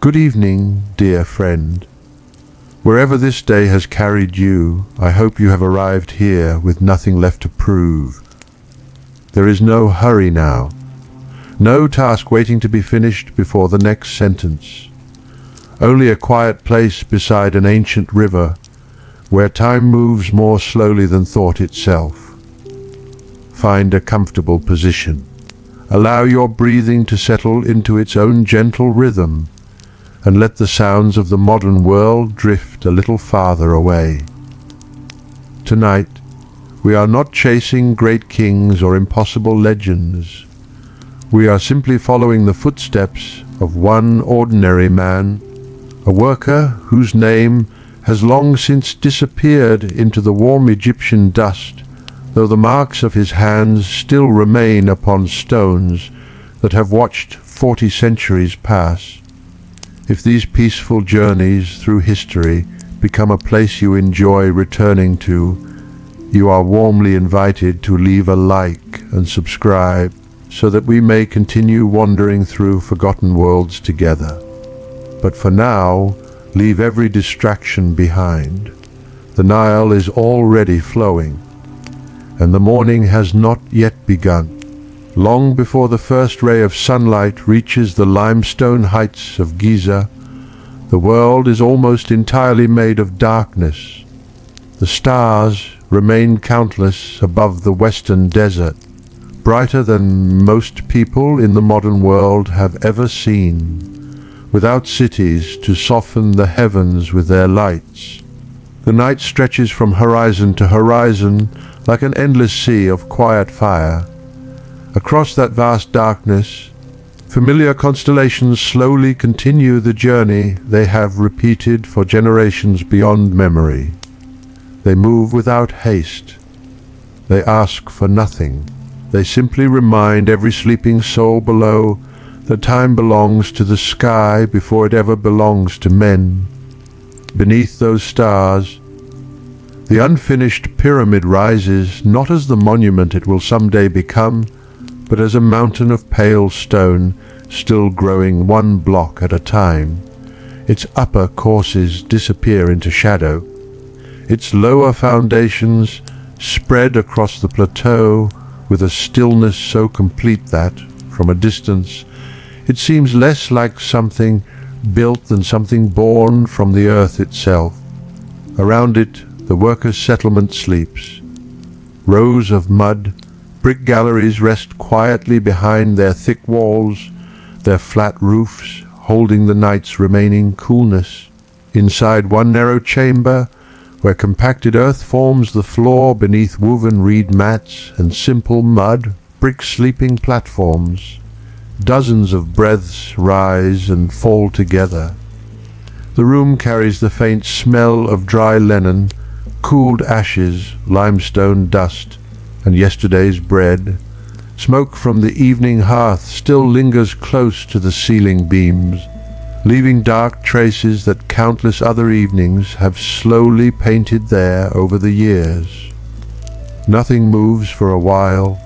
Good evening, dear friend. Wherever this day has carried you, I hope you have arrived here with nothing left to prove. There is no hurry now, no task waiting to be finished before the next sentence. Only a quiet place beside an ancient river, where time moves more slowly than thought itself. Find a comfortable position. Allow your breathing to settle into its own gentle rhythm, and let the sounds of the modern world drift a little farther away. Tonight, we are not chasing great kings or impossible legends. We are simply following the footsteps of one ordinary man, a worker whose name has long since disappeared into the warm Egyptian dust, though the marks of his hands still remain upon stones that have watched 40 centuries pass. If these peaceful journeys through history become a place you enjoy returning to, you are warmly invited to leave a like and subscribe so that we may continue wandering through forgotten worlds together. But for now, leave every distraction behind. The Nile is already flowing, and the morning has not yet begun. Long before the first ray of sunlight reaches the limestone heights of Giza, the world is almost entirely made of darkness. The stars remain countless above the western desert, brighter than most people in the modern world have ever seen, without cities to soften the heavens with their lights. The night stretches from horizon to horizon like an endless sea of quiet fire. Across that vast darkness, familiar constellations slowly continue the journey they have repeated for generations beyond memory. They move without haste. They ask for nothing. They simply remind every sleeping soul below that time belongs to the sky before it ever belongs to men. Beneath those stars, the unfinished pyramid rises not as the monument it will someday become, but as a mountain of pale stone still growing one block at a time. Its upper courses disappear into shadow. Its lower foundations spread across the plateau with a stillness so complete that, from a distance, it seems less like something built than something born from the earth itself. Around it, the workers' settlement sleeps. Rows of mud, brick galleries rest quietly behind their thick walls, their flat roofs holding the night's remaining coolness. Inside one narrow chamber, where compacted earth forms the floor beneath woven reed mats and simple mud, brick sleeping platforms, dozens of breaths rise and fall together. The room carries the faint smell of dry linen, cooled ashes, limestone dust, and yesterday's bread. Smoke from the evening hearth still lingers close to the ceiling beams, leaving dark traces that countless other evenings have slowly painted there over the years. Nothing moves for a while.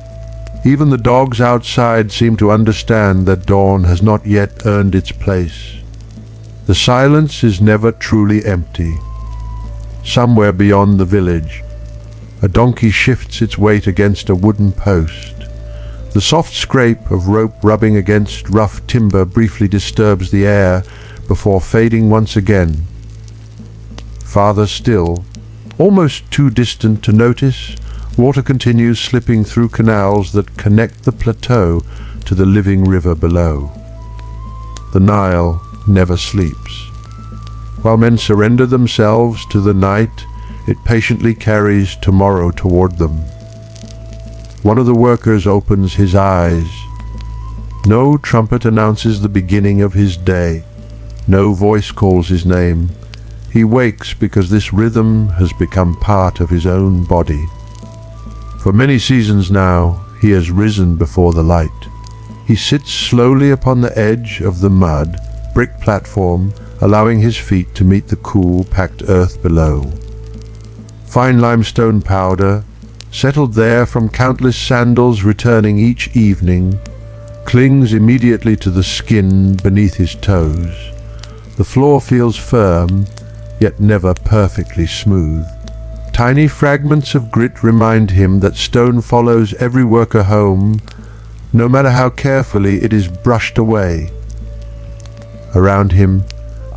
Even the dogs outside seem to understand that dawn has not yet earned its place. The silence is never truly empty. Somewhere beyond the village, a donkey shifts its weight against a wooden post. The soft scrape of rope rubbing against rough timber briefly disturbs the air before fading once again. Farther still, almost too distant to notice, water continues slipping through canals that connect the plateau to the living river below. The Nile never sleeps. While men surrender themselves to the night, it patiently carries tomorrow toward them. One of the workers opens his eyes. No trumpet announces the beginning of his day. No voice calls his name. He wakes because this rhythm has become part of his own body. For many seasons now, he has risen before the light. He sits slowly upon the edge of the mud, brick platform, allowing his feet to meet the cool, packed earth below. Fine limestone powder, settled there from countless sandals returning each evening, clings immediately to the skin beneath his toes. The floor feels firm, yet never perfectly smooth. Tiny fragments of grit remind him that stone follows every worker home, no matter how carefully it is brushed away. Around him,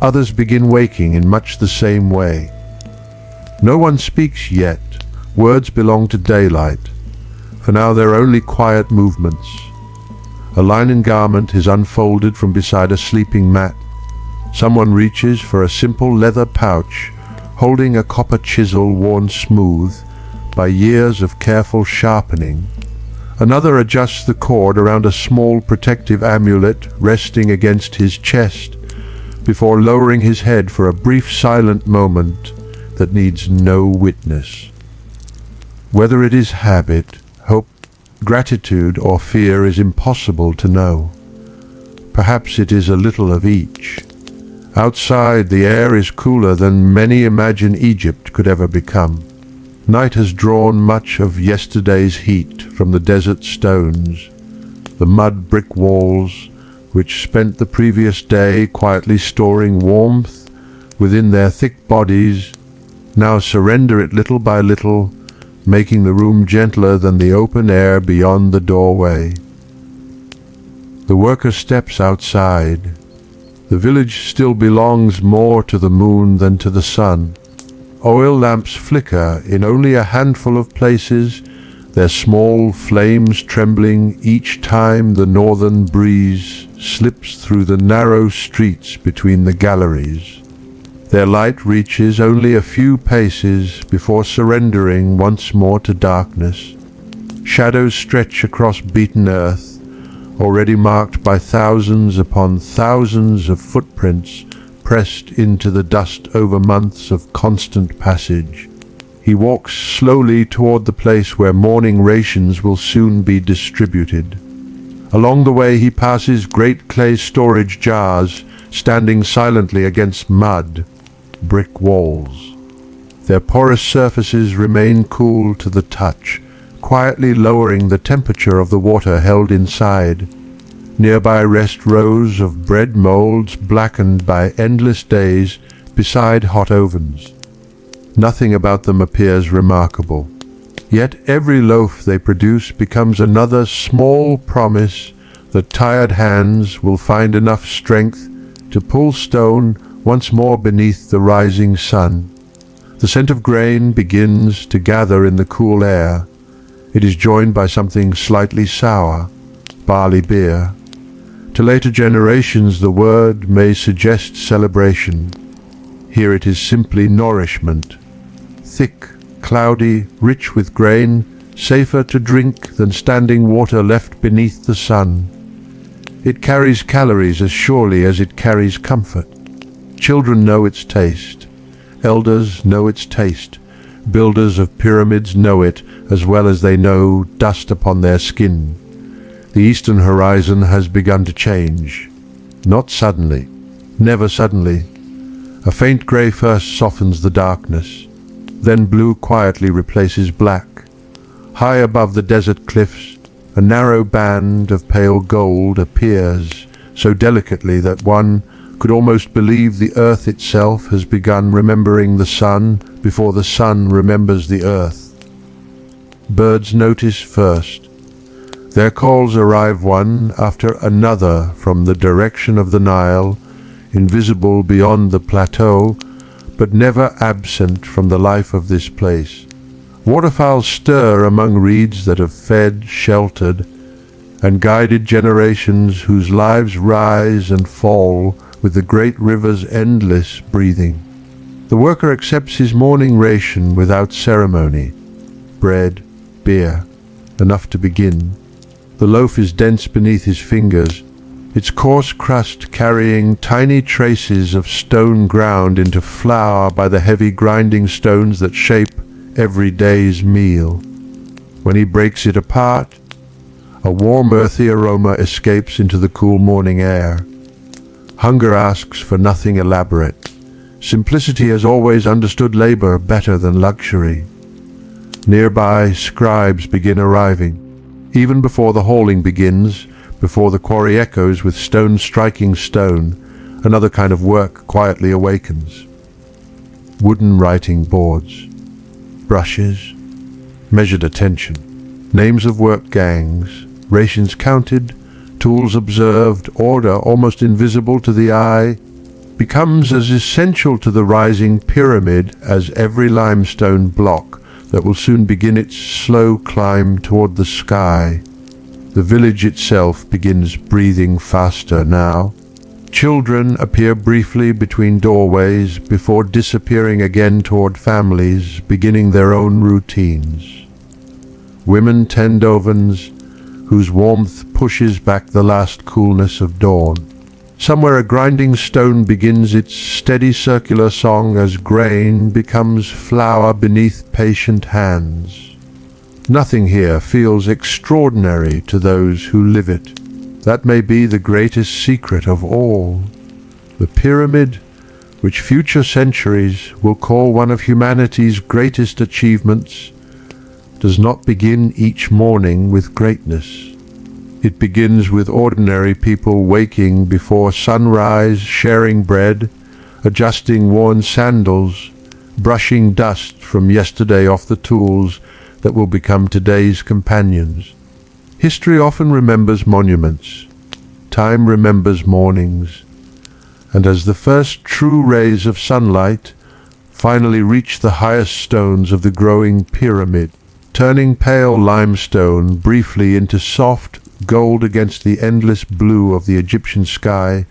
others begin waking in much the same way. No one speaks yet. Words belong to daylight. For now they're only quiet movements. A linen garment is unfolded from beside a sleeping mat. Someone reaches for a simple leather pouch, holding a copper chisel worn smooth by years of careful sharpening. Another adjusts the cord around a small protective amulet resting against his chest before lowering his head for a brief silent moment that needs no witness. Whether it is habit, hope, gratitude, or fear is impossible to know. Perhaps it is a little of each. Outside, the air is cooler than many imagine Egypt could ever become. Night has drawn much of yesterday's heat from the desert stones, the mud brick walls, which spent the previous day quietly storing warmth within their thick bodies, now surrender it little by little, making the room gentler than the open air beyond the doorway. The worker steps outside. The village still belongs more to the moon than to the sun. Oil lamps flicker in only a handful of places, their small flames trembling each time the northern breeze slips through the narrow streets between the galleries. Their light reaches only a few paces before surrendering once more to darkness. Shadows stretch across beaten earth, already marked by thousands upon thousands of footprints pressed into the dust over months of constant passage. He walks slowly toward the place where morning rations will soon be distributed. Along the way he passes great clay storage jars standing silently against mud, brick walls. Their porous surfaces remain cool to the touch, quietly lowering the temperature of the water held inside. Nearby rest rows of bread molds blackened by endless days beside hot ovens. Nothing about them appears remarkable. Yet every loaf they produce becomes another small promise that tired hands will find enough strength to pull stone once more beneath the rising sun. The scent of grain begins to gather in the cool air. It is joined by something slightly sour, barley beer. To later generations the word may suggest celebration. Here it is simply nourishment. Thick, cloudy, rich with grain, safer to drink than standing water left beneath the sun. It carries calories as surely as it carries comfort. Children know its taste. Elders know its taste. Builders of pyramids know it as well as they know dust upon their skin. The eastern horizon has begun to change. Not suddenly. Never suddenly. A faint grey first softens the darkness. Then blue quietly replaces black. High above the desert cliffs, a narrow band of pale gold appears, so delicately that one could almost believe the earth itself has begun remembering the sun before the sun remembers the earth. Birds notice first. Their calls arrive one after another from the direction of the Nile, invisible beyond the plateau, but never absent from the life of this place. Waterfowl stir among reeds that have fed, sheltered, and guided generations whose lives rise and fall with the great river's endless breathing. The worker accepts his morning ration without ceremony. Bread, beer, enough to begin. The loaf is dense beneath his fingers, its coarse crust carrying tiny traces of stone ground into flour by the heavy grinding stones that shape every day's meal. When he breaks it apart, a warm earthy aroma escapes into the cool morning air. Hunger asks for nothing elaborate. Simplicity has always understood labor better than luxury. Nearby, scribes begin arriving. Even before the hauling begins, before the quarry echoes with stone striking stone, another kind of work quietly awakens. Wooden writing boards, brushes, measured attention, names of work gangs, rations counted, tools observed, order almost invisible to the eye, becomes as essential to the rising pyramid as every limestone block that will soon begin its slow climb toward the sky. The village itself begins breathing faster now. Children appear briefly between doorways before disappearing again toward families, beginning their own routines. Women tend ovens whose warmth pushes back the last coolness of dawn. Somewhere a grinding stone begins its steady circular song as grain becomes flour beneath patient hands. Nothing here feels extraordinary to those who live it. That may be the greatest secret of all. The pyramid, which future centuries will call one of humanity's greatest achievements, does not begin each morning with greatness. It begins with ordinary people waking before sunrise, sharing bread, adjusting worn sandals, brushing dust from yesterday off the tools that will become today's companions. History often remembers monuments. Time remembers mornings. And as the first true rays of sunlight finally reach the highest stones of the growing pyramid, turning pale limestone briefly into soft gold against the endless blue of the Egyptian sky,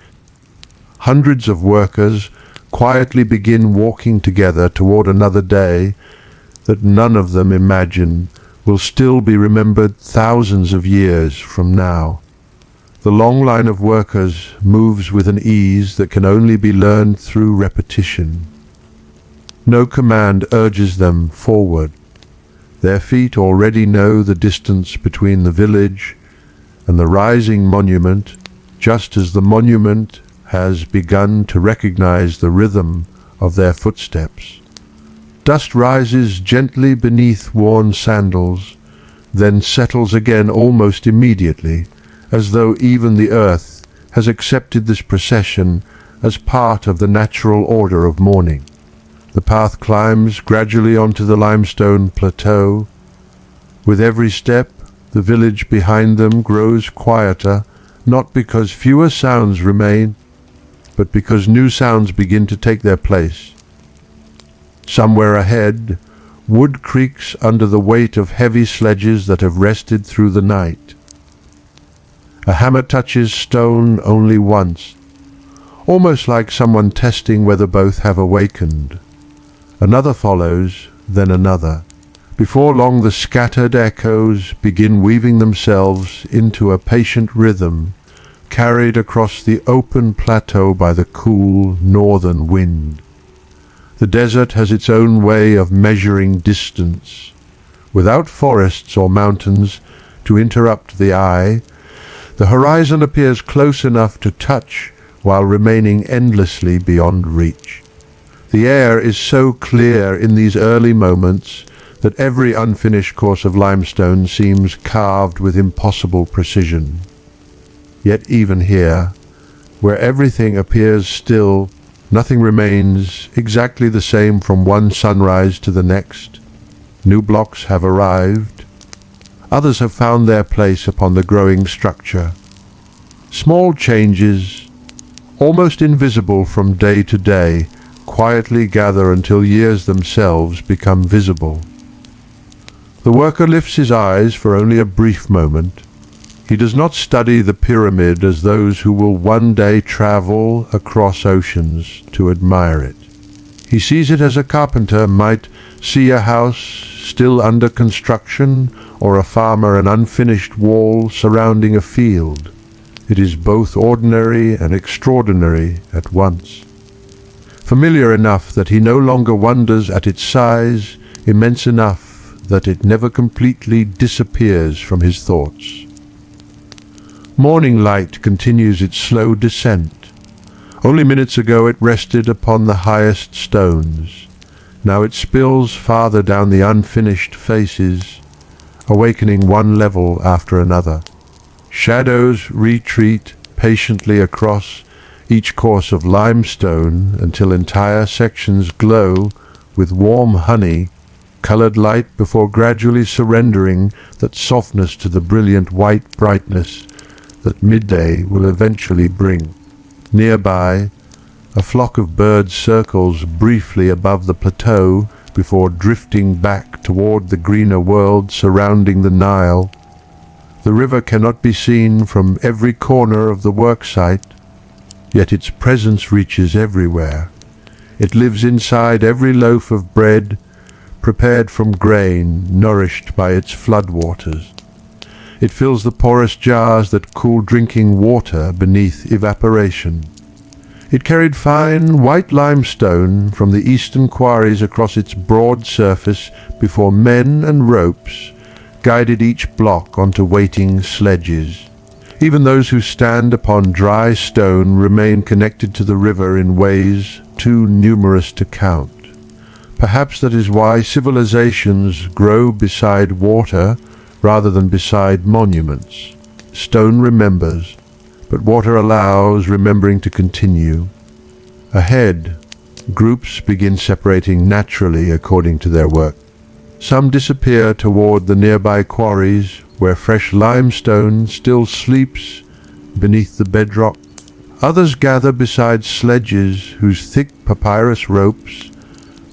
hundreds of workers quietly begin walking together toward another day that none of them imagine will still be remembered thousands of years from now. The long line of workers moves with an ease that can only be learned through repetition. No command urges them forward. Their feet already know the distance between the village and the rising monument, just as the monument has begun to recognize the rhythm of their footsteps. Dust rises gently beneath worn sandals, then settles again almost immediately, as though even the earth has accepted this procession as part of the natural order of morning. The path climbs gradually onto the limestone plateau. With every step, the village behind them grows quieter, not because fewer sounds remain, but because new sounds begin to take their place. Somewhere ahead, wood creaks under the weight of heavy sledges that have rested through the night. A hammer touches stone only once, almost like someone testing whether both have awakened. Another follows, then another. Before long the scattered echoes begin weaving themselves into a patient rhythm, carried across the open plateau by the cool northern wind. The desert has its own way of measuring distance. Without forests or mountains to interrupt the eye, the horizon appears close enough to touch while remaining endlessly beyond reach. The air is so clear in these early moments that every unfinished course of limestone seems carved with impossible precision. Yet even here, where everything appears still, nothing remains exactly the same from one sunrise to the next. New blocks have arrived. Others have found their place upon the growing structure. Small changes, almost invisible from day to day, quietly gather until years themselves become visible. The worker lifts his eyes for only a brief moment. He does not study the pyramid as those who will one day travel across oceans to admire it. He sees it as a carpenter might see a house still under construction, or a farmer an unfinished wall surrounding a field. It is both ordinary and extraordinary at once. Familiar enough that he no longer wonders at its size, immense enough that it never completely disappears from his thoughts. Morning light continues its slow descent. Only minutes ago it rested upon the highest stones. Now it spills farther down the unfinished faces, awakening one level after another. Shadows retreat patiently across, each course of limestone until entire sections glow with warm honey, colored light before gradually surrendering that softness to the brilliant white brightness that midday will eventually bring. Nearby, a flock of birds circles briefly above the plateau before drifting back toward the greener world surrounding the Nile. The river cannot be seen from every corner of the worksite, yet its presence reaches everywhere. It lives inside every loaf of bread prepared from grain nourished by its floodwaters. It fills the porous jars that cool drinking water beneath evaporation. It carried fine white limestone from the eastern quarries across its broad surface before men and ropes guided each block onto waiting sledges. Even those who stand upon dry stone remain connected to the river in ways too numerous to count. Perhaps that is why civilizations grow beside water rather than beside monuments. Stone remembers, but water allows remembering to continue. Ahead, groups begin separating naturally according to their work. Some disappear toward the nearby quarries where fresh limestone still sleeps beneath the bedrock. Others gather beside sledges whose thick papyrus ropes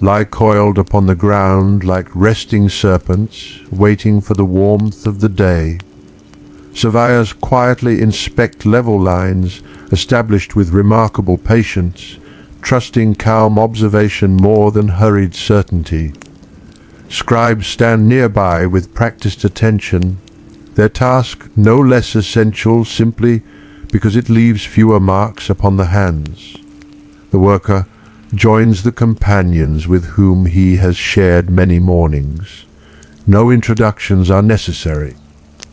lie coiled upon the ground like resting serpents waiting for the warmth of the day. Surveyors quietly inspect level lines established with remarkable patience, trusting calm observation more than hurried certainty. Scribes stand nearby with practiced attention, their task no less essential simply because it leaves fewer marks upon the hands. The worker joins the companions with whom he has shared many mornings. No introductions are necessary.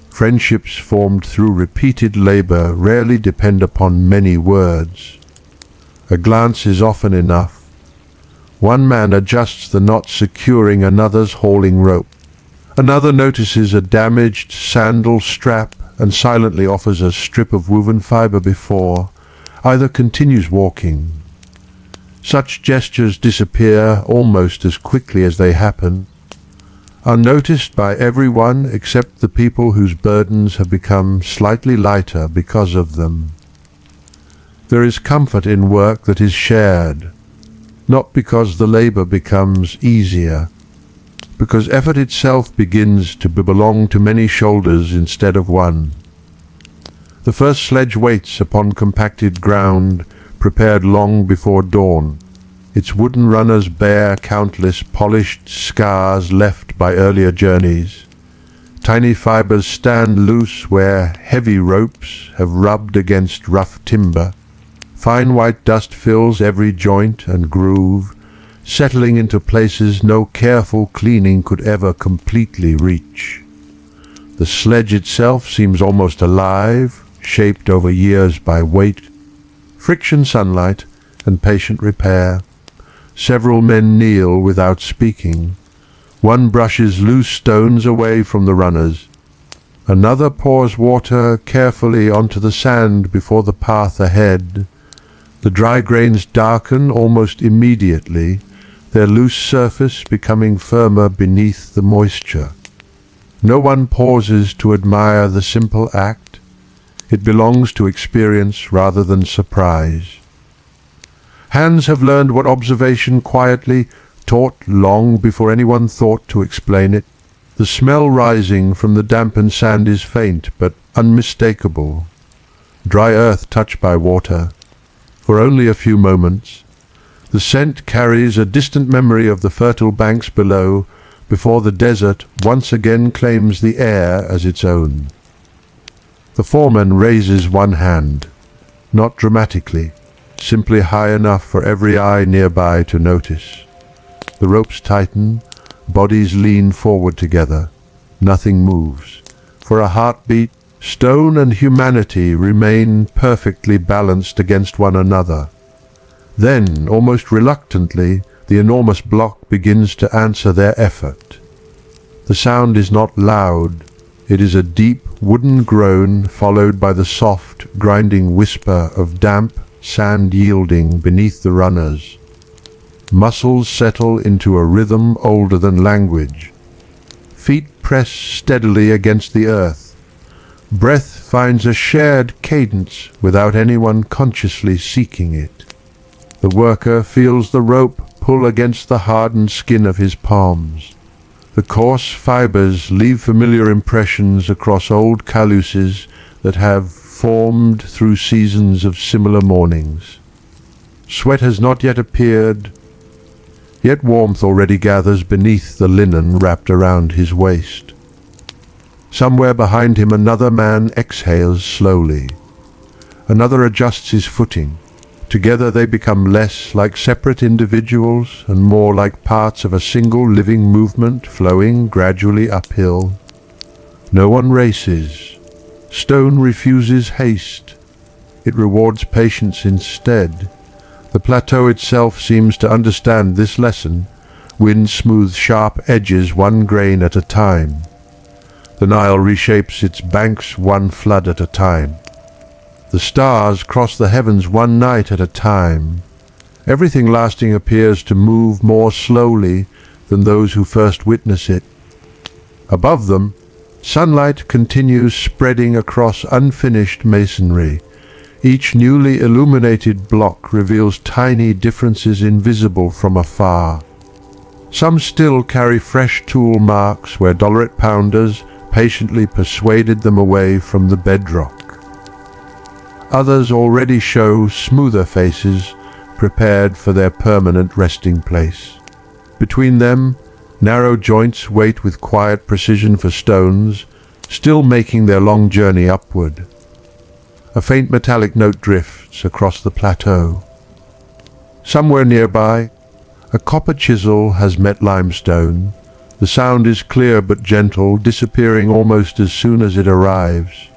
Friendships formed through repeated labor rarely depend upon many words. A glance is often enough. One man adjusts the knot securing another's hauling rope. Another notices a damaged sandal strap and silently offers a strip of woven fiber before either continues walking. Such gestures disappear almost as quickly as they happen, unnoticed by everyone except the people whose burdens have become slightly lighter because of them. There is comfort in work that is shared, not because the labor becomes easier, because effort itself begins to belong to many shoulders instead of one. The first sledge waits upon compacted ground, prepared long before dawn. Its wooden runners bear countless polished scars left by earlier journeys. Tiny fibers stand loose where heavy ropes have rubbed against rough timber. Fine white dust fills every joint and groove, settling into places no careful cleaning could ever completely reach. The sledge itself seems almost alive, shaped over years by weight, friction, sunlight, and patient repair. Several men kneel without speaking. One brushes loose stones away from the runners. Another pours water carefully onto the sand before the path ahead. The dry grains darken almost immediately, their loose surface becoming firmer beneath the moisture. No one pauses to admire the simple act. It belongs to experience rather than surprise. Hands have learned what observation quietly taught long before anyone thought to explain it. The smell rising from the dampened sand is faint but unmistakable. Dry earth touched by water. For only a few moments, the scent carries a distant memory of the fertile banks below before the desert once again claims the air as its own. The foreman raises one hand, not dramatically, simply high enough for every eye nearby to notice. The ropes tighten, bodies lean forward together. Nothing moves. For a heartbeat, stone and humanity remain perfectly balanced against one another. Then, almost reluctantly, the enormous block begins to answer their effort. The sound is not loud. It is a deep wooden groan followed by the soft, grinding whisper of damp, sand yielding beneath the runners. Muscles settle into a rhythm older than language. Feet press steadily against the earth. Breath finds a shared cadence without anyone consciously seeking it. The worker feels the rope pull against the hardened skin of his palms. The coarse fibers leave familiar impressions across old caluses that have formed through seasons of similar mornings. Sweat has not yet appeared, yet warmth already gathers beneath the linen wrapped around his waist. Somewhere behind him another man exhales slowly. Another adjusts his footing. Together they become less like separate individuals and more like parts of a single living movement flowing gradually uphill. No one races. Stone refuses haste. It rewards patience instead. The plateau itself seems to understand this lesson. Wind smooths sharp edges one grain at a time. The Nile reshapes its banks one flood at a time. The stars cross the heavens one night at a time. Everything lasting appears to move more slowly than those who first witness it. Above them, sunlight continues spreading across unfinished masonry. Each newly illuminated block reveals tiny differences invisible from afar. Some still carry fresh tool marks where dollarite pounders patiently persuaded them away from the bedrock. Others already show smoother faces, prepared for their permanent resting place. Between them, narrow joints wait with quiet precision for stones, still making their long journey upward. A faint metallic note drifts across the plateau. Somewhere nearby, a copper chisel has met limestone. The sound is clear but gentle, disappearing almost as soon as it arrives.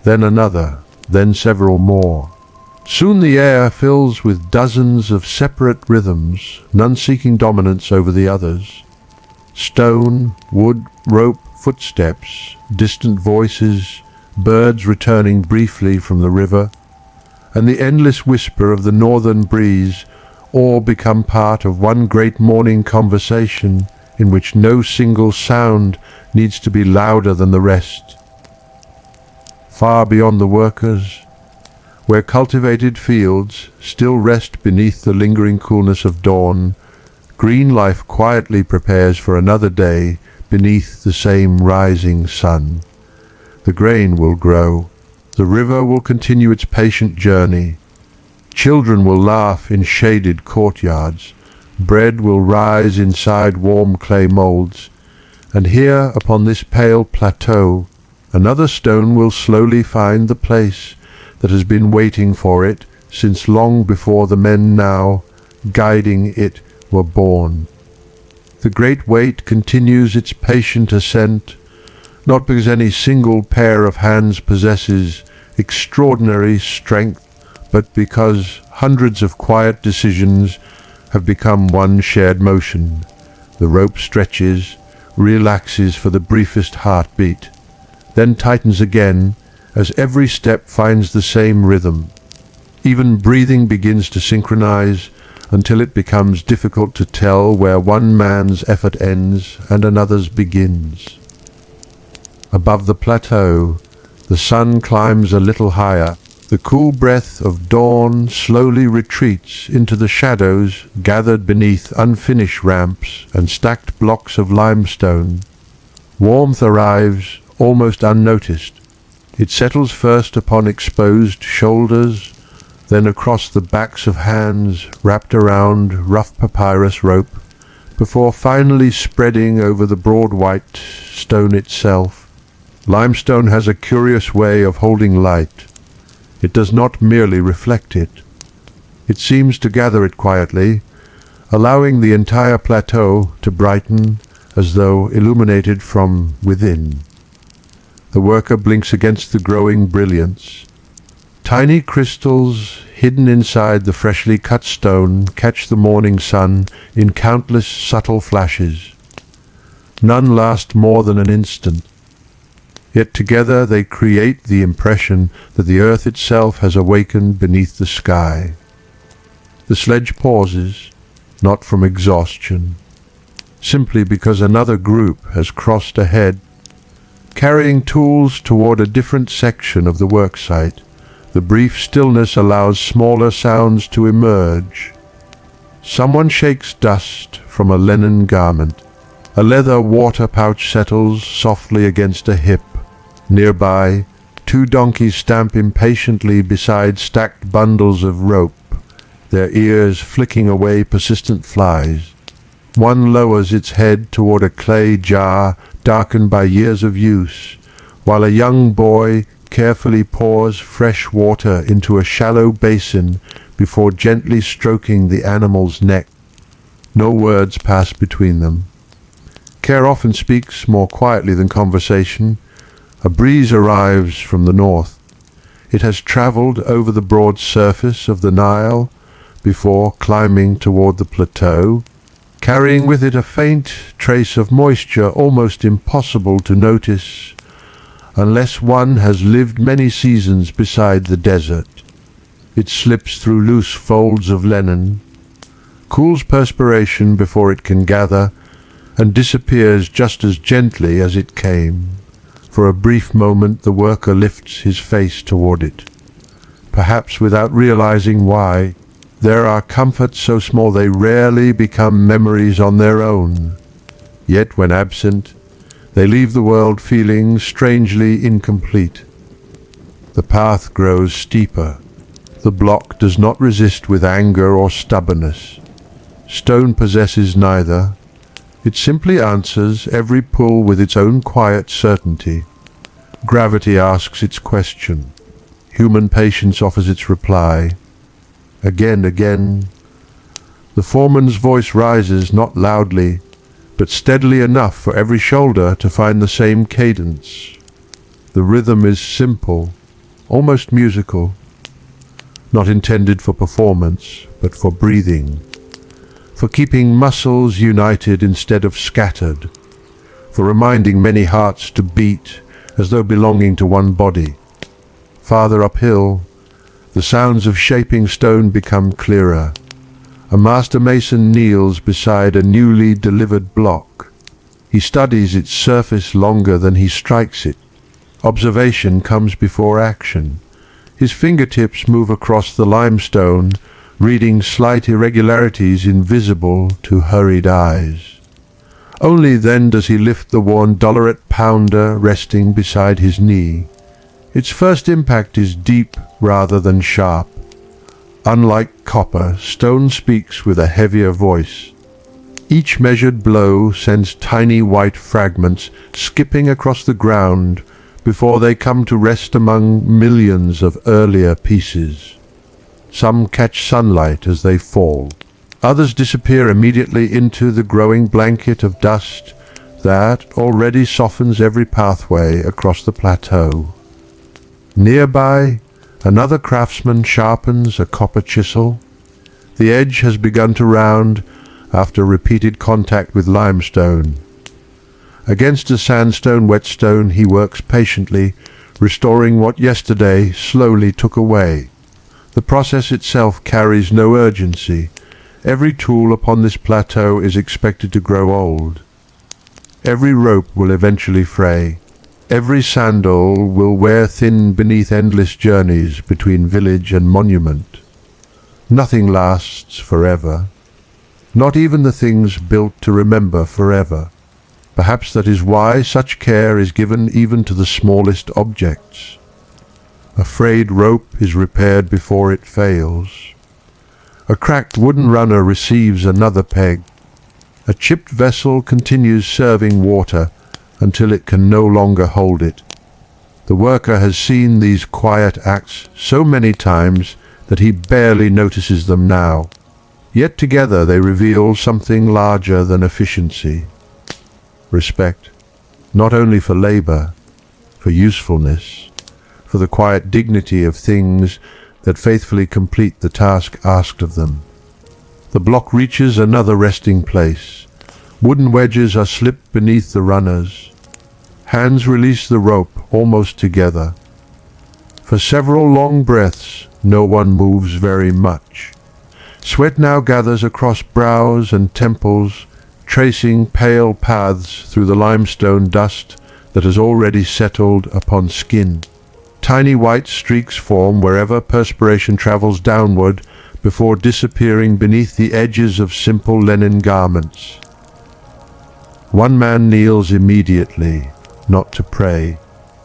Then another, then several more. Soon the air fills with dozens of separate rhythms, none seeking dominance over the others. Stone, wood, rope, footsteps, distant voices, birds returning briefly from the river, and the endless whisper of the northern breeze all become part of one great morning conversation in which no single sound needs to be louder than the rest. Far beyond the workers, where cultivated fields still rest beneath the lingering coolness of dawn, green life quietly prepares for another day beneath the same rising sun. The grain will grow, the river will continue its patient journey, children will laugh in shaded courtyards, bread will rise inside warm clay molds, and here upon this pale plateau, another stone will slowly find the place that has been waiting for it since long before the men now, guiding it, were born. The great weight continues its patient ascent, not because any single pair of hands possesses extraordinary strength, but because hundreds of quiet decisions have become one shared motion. The rope stretches, relaxes for the briefest heartbeat, then tightens again as every step finds the same rhythm. Even breathing begins to synchronize until it becomes difficult to tell where one man's effort ends and another's begins. Above the plateau, the sun climbs a little higher. The cool breath of dawn slowly retreats into the shadows gathered beneath unfinished ramps and stacked blocks of limestone. Warmth arrives almost unnoticed. It settles first upon exposed shoulders, then across the backs of hands wrapped around rough papyrus rope, before finally spreading over the broad white stone itself. Limestone has a curious way of holding light. It does not merely reflect it. It seems to gather it quietly, allowing the entire plateau to brighten as though illuminated from within. The worker blinks against the growing brilliance. Tiny crystals hidden inside the freshly cut stone catch the morning sun in countless subtle flashes. None last more than an instant. Yet together they create the impression that the earth itself has awakened beneath the sky. The sledge pauses, not from exhaustion, simply because another group has crossed ahead, carrying tools toward a different section of the worksite. The brief stillness allows smaller sounds to emerge. Someone shakes dust from a linen garment. A leather water pouch settles softly against a hip. Nearby, two donkeys stamp impatiently beside stacked bundles of rope, their ears flicking away persistent flies. One lowers its head toward a clay jar darkened by years of use, while a young boy carefully pours fresh water into a shallow basin before gently stroking the animal's neck. No words pass between them. Care often speaks more quietly than conversation. A breeze arrives from the north. It has travelled over the broad surface of the Nile before climbing toward the plateau, carrying with it a faint trace of moisture almost impossible to notice unless one has lived many seasons beside the desert. It slips through loose folds of linen, cools perspiration before it can gather, and disappears just as gently as it came. For a brief moment the worker lifts his face toward it, perhaps without realizing why. There are comforts so small they rarely become memories on their own. Yet when absent, they leave the world feeling strangely incomplete. The path grows steeper. The block does not resist with anger or stubbornness. Stone possesses neither. It simply answers every pull with its own quiet certainty. Gravity asks its question. Human patience offers its reply. Again. The foreman's voice rises not loudly, but steadily enough for every shoulder to find the same cadence. The rhythm is simple, almost musical, not intended for performance, but for breathing, for keeping muscles united instead of scattered, for reminding many hearts to beat as though belonging to one body. Farther uphill, the sounds of shaping stone become clearer. A master mason kneels beside a newly delivered block. He studies its surface longer than he strikes it. Observation comes before action. His fingertips move across the limestone, reading slight irregularities invisible to hurried eyes. Only then does he lift the worn dollarette pounder resting beside his knee. Its first impact is deep rather than sharp. Unlike copper, stone speaks with a heavier voice. Each measured blow sends tiny white fragments skipping across the ground before they come to rest among millions of earlier pieces. Some catch sunlight as they fall. Others disappear immediately into the growing blanket of dust that already softens every pathway across the plateau. Nearby, another craftsman sharpens a copper chisel. The edge has begun to round after repeated contact with limestone. Against a sandstone whetstone he works patiently, restoring what yesterday slowly took away. The process itself carries no urgency. Every tool upon this plateau is expected to grow old. Every rope will eventually fray. Every sandal will wear thin beneath endless journeys between village and monument. Nothing lasts forever. Not even the things built to remember forever. Perhaps that is why such care is given even to the smallest objects. A frayed rope is repaired before it fails. A cracked wooden runner receives another peg. A chipped vessel continues serving water until it can no longer hold it. The worker has seen these quiet acts so many times that he barely notices them now. Yet together they reveal something larger than efficiency. Respect, not only for labor, for usefulness, for the quiet dignity of things that faithfully complete the task asked of them. The block reaches another resting place. Wooden wedges are slipped beneath the runners. Hands release the rope almost together. For several long breaths, no one moves very much. Sweat now gathers across brows and temples, tracing pale paths through the limestone dust that has already settled upon skin. Tiny white streaks form wherever perspiration travels downward before disappearing beneath the edges of simple linen garments. One man kneels immediately, not to pray,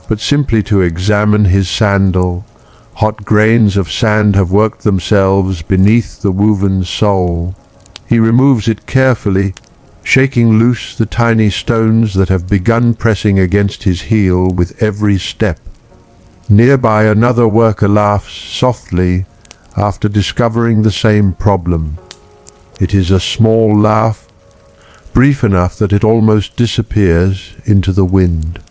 but simply to examine his sandal. Hot grains of sand have worked themselves beneath the woven sole. He removes it carefully, shaking loose the tiny stones that have begun pressing against his heel with every step. Nearby, another worker laughs softly after discovering the same problem. It is a small laugh, brief enough that it almost disappears into the wind.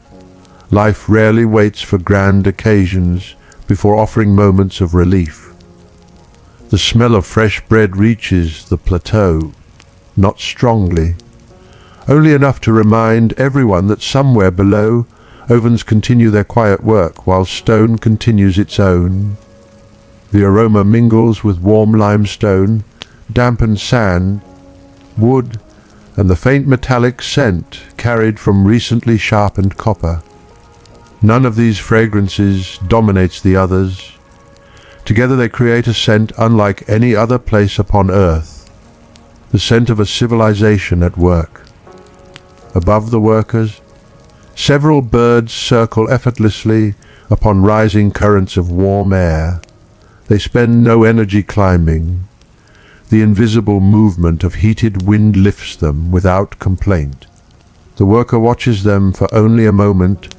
Life rarely waits for grand occasions before offering moments of relief. The smell of fresh bread reaches the plateau, not strongly, only enough to remind everyone that somewhere below, ovens continue their quiet work while stone continues its own. The aroma mingles with warm limestone, dampened sand, wood, and the faint metallic scent carried from recently sharpened copper. None of these fragrances dominates the others. Together they create a scent unlike any other place upon earth, the scent of a civilization at work. Above the workers, several birds circle effortlessly upon rising currents of warm air. They spend no energy climbing. The invisible movement of heated wind lifts them without complaint. The worker watches them for only a moment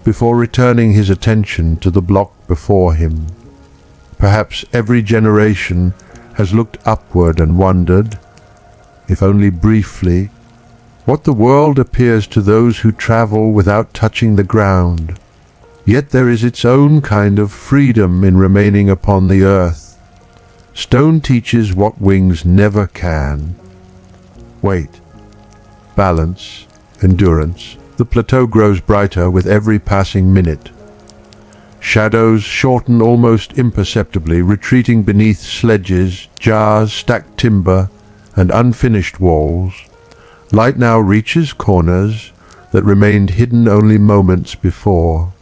before returning his attention to the block before him. Perhaps every generation has looked upward and wondered, if only briefly, what the world appears to those who travel without touching the ground. Yet there is its own kind of freedom in remaining upon the earth. Stone teaches what wings never can. Weight, balance, endurance. The plateau grows brighter with every passing minute. Shadows shorten almost imperceptibly, retreating beneath sledges, jars, stacked timber, and unfinished walls. Light now reaches corners that remained hidden only moments before.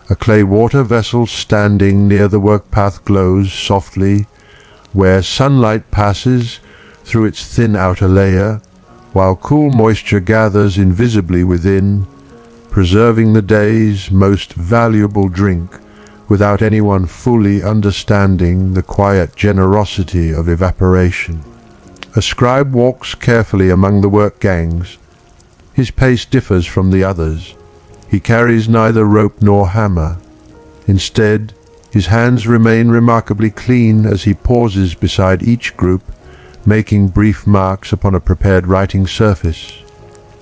A clay water vessel standing near the work path glows softly, where sunlight passes through its thin outer layer, while cool moisture gathers invisibly within, preserving the day's most valuable drink without anyone fully understanding the quiet generosity of evaporation. A scribe walks carefully among the work gangs. His pace differs from the others. He carries neither rope nor hammer. Instead, his hands remain remarkably clean as he pauses beside each group, making brief marks upon a prepared writing surface.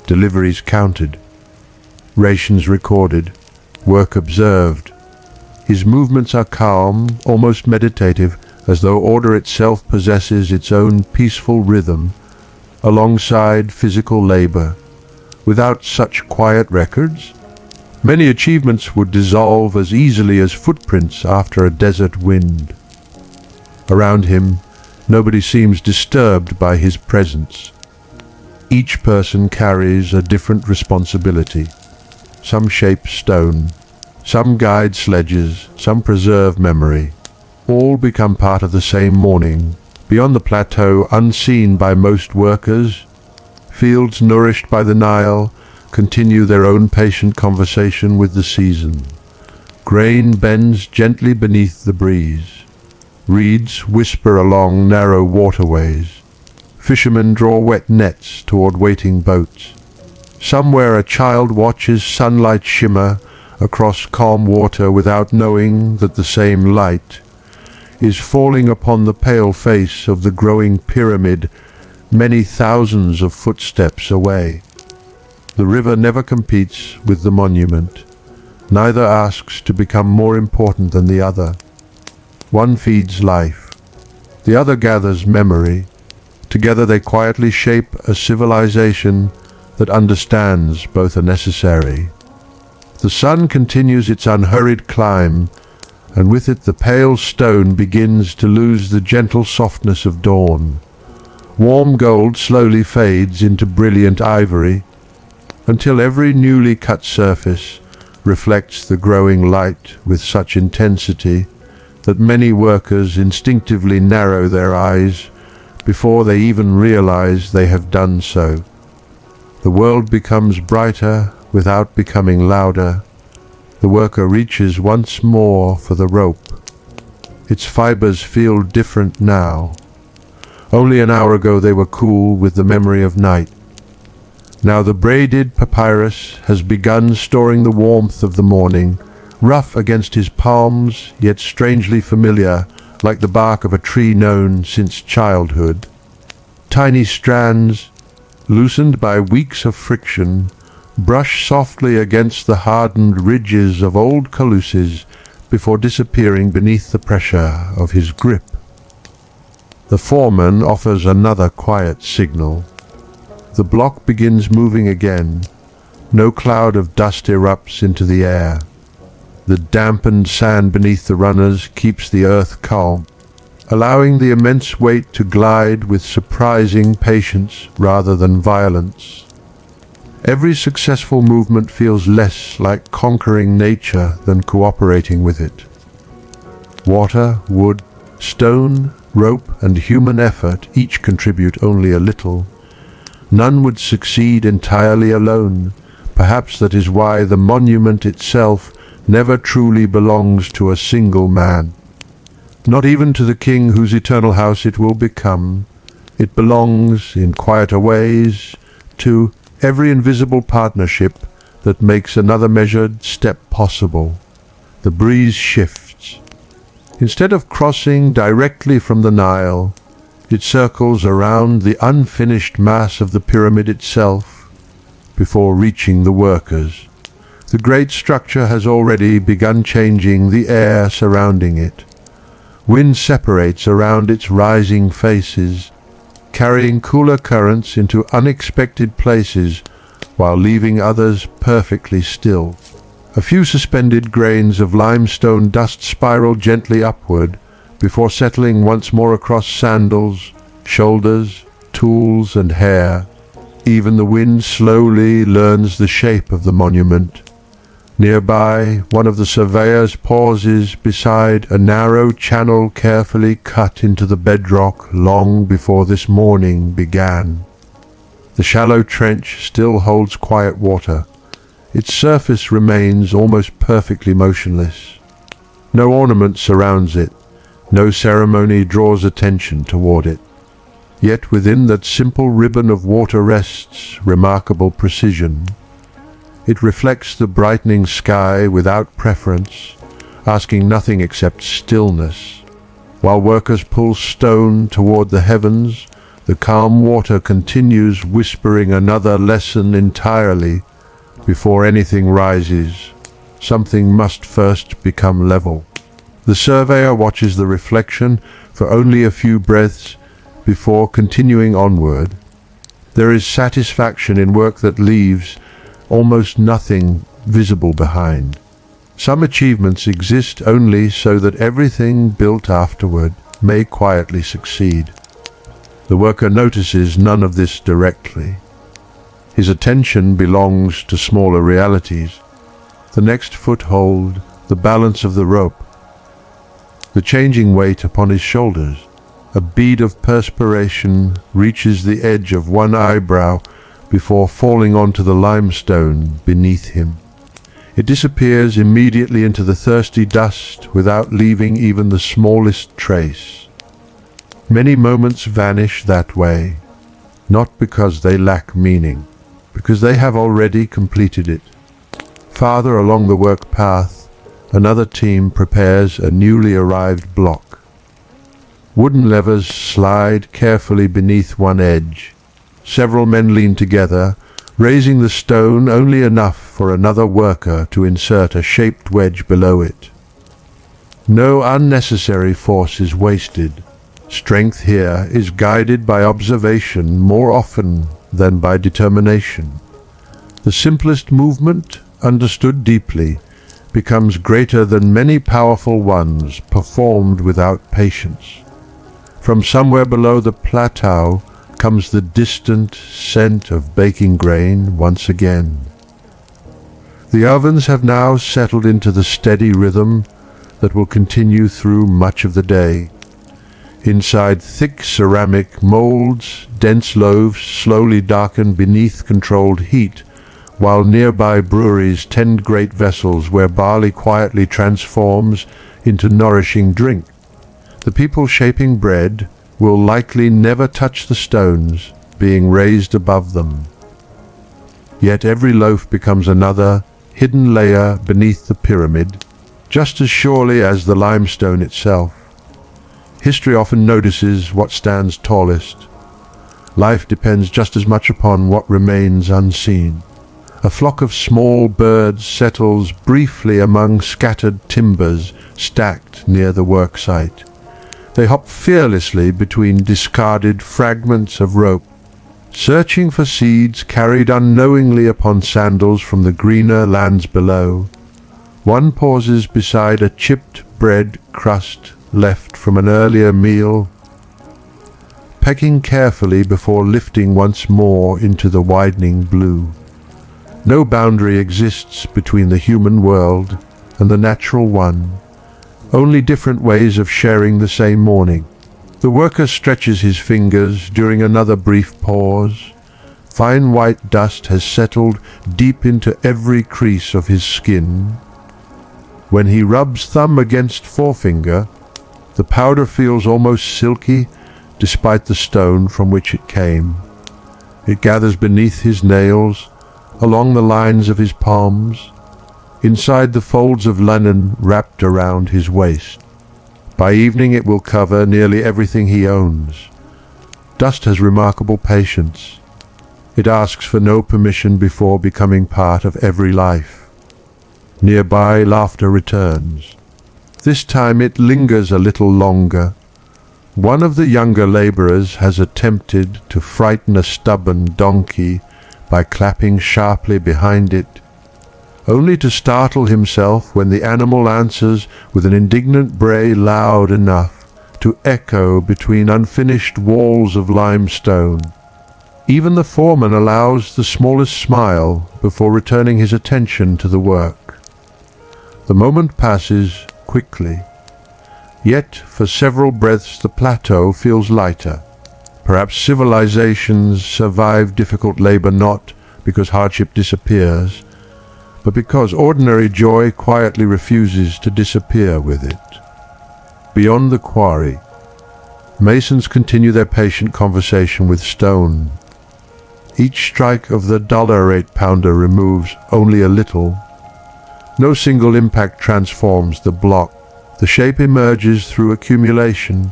Deliveries counted. Rations recorded. Work observed. His movements are calm, almost meditative, as though order itself possesses its own peaceful rhythm, alongside physical labor. Without such quiet records, many achievements would dissolve as easily as footprints after a desert wind. Around him, nobody seems disturbed by his presence. Each person carries a different responsibility. Some shape stone, some guide sledges, some preserve memory. All become part of the same morning. Beyond the plateau, unseen by most workers, fields nourished by the Nile continue their own patient conversation with the season. Grain bends gently beneath the breeze. Reeds whisper along narrow waterways. Fishermen draw wet nets toward waiting boats. Somewhere a child watches sunlight shimmer across calm water without knowing that the same light is falling upon the pale face of the growing pyramid many thousands of footsteps away. The river never competes with the monument. Neither asks to become more important than the other. One feeds life. The other gathers memory. Together they quietly shape a civilization that understands both are necessary The sun continues its unhurried climb, and with it the pale stone begins to lose the gentle softness of dawn. Warm gold slowly fades into brilliant ivory, until every newly cut surface reflects the growing light with such intensity that many workers instinctively narrow their eyes before they even realize they have done so. The world becomes brighter without becoming louder. The worker reaches once more for the rope. Its fibers feel different now. Only an hour ago they were cool with the memory of night. Now the braided papyrus has begun storing the warmth of the morning, rough against his palms, yet strangely familiar, like the bark of a tree known since childhood. Tiny strands, loosened by weeks of friction, brush softly against the hardened ridges of old caluses before disappearing beneath the pressure of his grip. The foreman offers another quiet signal. The block begins moving again. No cloud of dust erupts into the air. The dampened sand beneath the runners keeps the earth calm, allowing the immense weight to glide with surprising patience rather than violence. Every successful movement feels less like conquering nature than cooperating with it. Water, wood, stone, rope, and human effort each contribute only a little. None would succeed entirely alone. Perhaps that is why the monument itself never truly belongs to a single man. Not even to the king whose eternal house it will become. It belongs, in quieter ways, to every invisible partnership that makes another measured step possible. The breeze shifts. Instead of crossing directly from the Nile, it circles around the unfinished mass of the pyramid itself before reaching the workers. The great structure has already begun changing the air surrounding it. Wind separates around its rising faces, carrying cooler currents into unexpected places while leaving others perfectly still. A few suspended grains of limestone dust spiral gently upward before settling once more across sandals, shoulders, tools, and hair. Even the wind slowly learns the shape of the monument. Nearby, one of the surveyors pauses beside a narrow channel carefully cut into the bedrock long before this morning began. The shallow trench still holds quiet water. Its surface remains almost perfectly motionless. No ornament surrounds it. No ceremony draws attention toward it. Yet within that simple ribbon of water rests remarkable precision. It reflects the brightening sky without preference, asking nothing except stillness. While workers pull stone toward the heavens, the calm water continues whispering another lesson entirely. Before anything rises, something must first become level. The surveyor watches the reflection for only a few breaths before continuing onward. There is satisfaction in work that leaves almost nothing visible behind. Some achievements exist only so that everything built afterward may quietly succeed. The worker notices none of this directly. His attention belongs to smaller realities. The next foothold, the balance of the rope, the changing weight upon his shoulders. A bead of perspiration reaches the edge of one eyebrow before falling onto the limestone beneath him. It disappears immediately into the thirsty dust without leaving even the smallest trace. Many moments vanish that way, not because they lack meaning, because they have already completed it. Farther along the work path, another team prepares a newly arrived block. Wooden levers slide carefully beneath one edge. Several men lean together, raising the stone only enough for another worker to insert a shaped wedge below it. No unnecessary force is wasted. Strength here is guided by observation more often than by determination. The simplest movement, understood deeply, becomes greater than many powerful ones performed without patience. From somewhere below the plateau comes the distant scent of baking grain once again. The ovens have now settled into the steady rhythm that will continue through much of the day. Inside thick ceramic molds, dense loaves slowly darken beneath controlled heat, while nearby breweries tend great vessels where barley quietly transforms into nourishing drink. The people shaping bread will likely never touch the stones being raised above them. Yet every loaf becomes another hidden layer beneath the pyramid, just as surely as the limestone itself. History often notices what stands tallest. Life depends just as much upon what remains unseen. A flock of small birds settles briefly among scattered timbers stacked near the work site. They hop fearlessly between discarded fragments of rope, searching for seeds carried unknowingly upon sandals from the greener lands below. One pauses beside a chipped bread crust left from an earlier meal, pecking carefully before lifting once more into the widening blue. No boundary exists between the human world and the natural one, only different ways of sharing the same morning. The worker stretches his fingers during another brief pause. Fine white dust has settled deep into every crease of his skin. When he rubs thumb against forefinger, the powder feels almost silky despite the stone from which it came. It gathers beneath his nails, along the lines of his palms, inside the folds of linen wrapped around his waist. By evening it will cover nearly everything he owns. Dust has remarkable patience. It asks for no permission before becoming part of every life. Nearby, laughter returns. This time it lingers a little longer. One of the younger laborers has attempted to frighten a stubborn donkey by clapping sharply behind it, only to startle himself when the animal answers with an indignant bray loud enough to echo between unfinished walls of limestone. Even the foreman allows the smallest smile before returning his attention to the work. The moment passes quickly, yet for several breaths the plateau feels lighter. Perhaps civilizations survive difficult labor not because hardship disappears, but because ordinary joy quietly refuses to disappear with it. Beyond the quarry, masons continue their patient conversation with stone. Each strike of the $8-pounder removes only a little. No single impact transforms the block. The shape emerges through accumulation.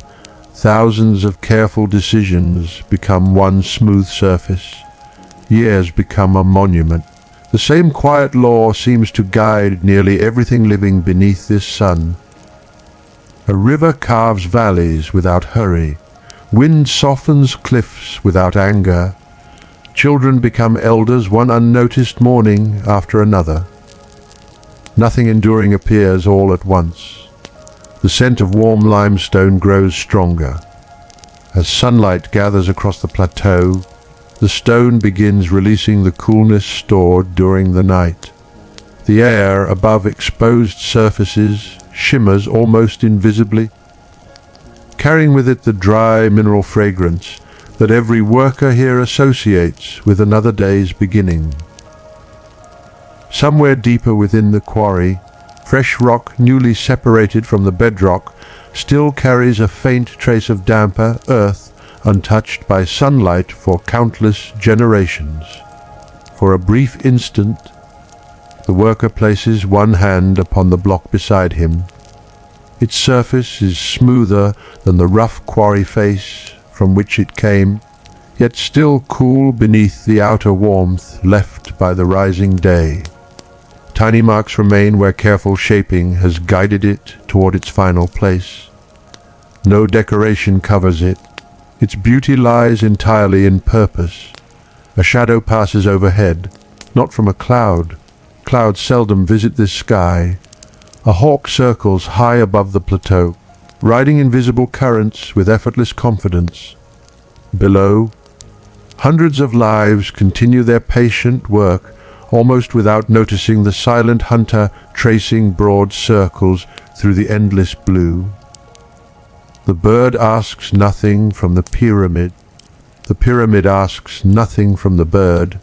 Thousands of careful decisions become one smooth surface. Years become a monument. The same quiet law seems to guide nearly everything living beneath this sun. A river carves valleys without hurry. Wind softens cliffs without anger. Children become elders one unnoticed morning after another. Nothing enduring appears all at once. The scent of warm limestone grows stronger. As sunlight gathers across the plateau, the stone begins releasing the coolness stored during the night. The air above exposed surfaces shimmers almost invisibly, carrying with it the dry mineral fragrance that every worker here associates with another day's beginning. Somewhere deeper within the quarry, fresh rock newly separated from the bedrock still carries a faint trace of damper earth untouched by sunlight for countless generations. For a brief instant, the worker places one hand upon the block beside him. Its surface is smoother than the rough quarry face from which it came, yet still cool beneath the outer warmth left by the rising day. Tiny marks remain where careful shaping has guided it toward its final place. No decoration covers it. Its beauty lies entirely in purpose. A shadow passes overhead, not from a cloud, clouds seldom visit this sky. A hawk circles high above the plateau, riding invisible currents with effortless confidence. Below, hundreds of lives continue their patient work, almost without noticing the silent hunter tracing broad circles through the endless blue. The bird asks nothing from the pyramid. The pyramid asks nothing from the bird.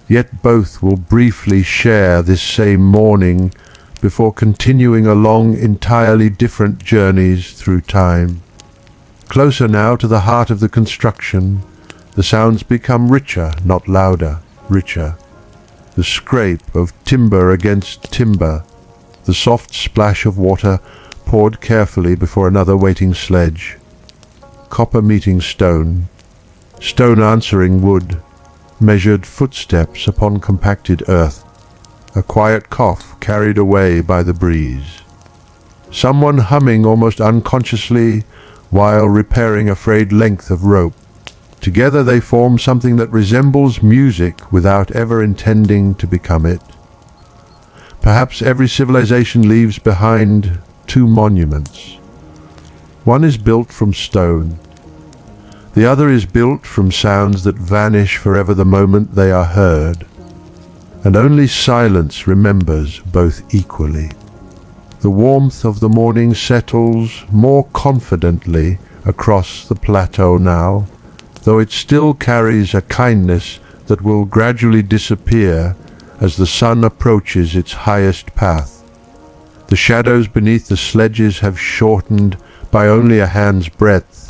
Yet both will briefly share this same morning before continuing along entirely different journeys through time. Closer now to the heart of the construction, the sounds become richer, not louder, richer. The scrape of timber against timber, the soft splash of water poured carefully before another waiting sledge. Copper meeting stone, stone answering wood, measured footsteps upon compacted earth, a quiet cough carried away by the breeze. Someone humming almost unconsciously while repairing a frayed length of rope. Together they form something that resembles music without ever intending to become it. Perhaps every civilization leaves behind two monuments. One is built from stone. The other is built from sounds that vanish forever the moment they are heard. And only silence remembers both equally. The warmth of the morning settles more confidently across the plateau now, though it still carries a kindness that will gradually disappear as the sun approaches its highest path. The shadows beneath the sledges have shortened by only a hand's breadth,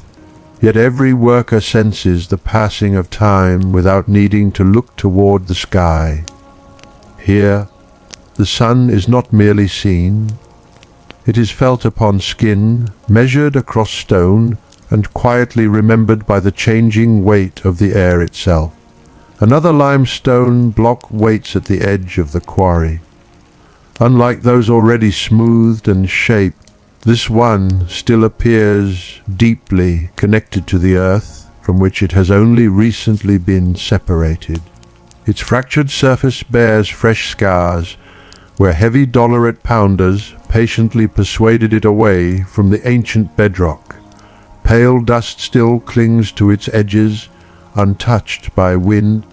yet every worker senses the passing of time without needing to look toward the sky. Here, the sun is not merely seen. It is felt upon skin, measured across stone, and quietly remembered by the changing weight of the air itself. Another limestone block waits at the edge of the quarry. Unlike those already smoothed and shaped, this one still appears deeply connected to the earth from which it has only recently been separated. Its fractured surface bears fresh scars where heavy dollarate pounders patiently persuaded it away from the ancient bedrock. Pale dust still clings to its edges, untouched by wind,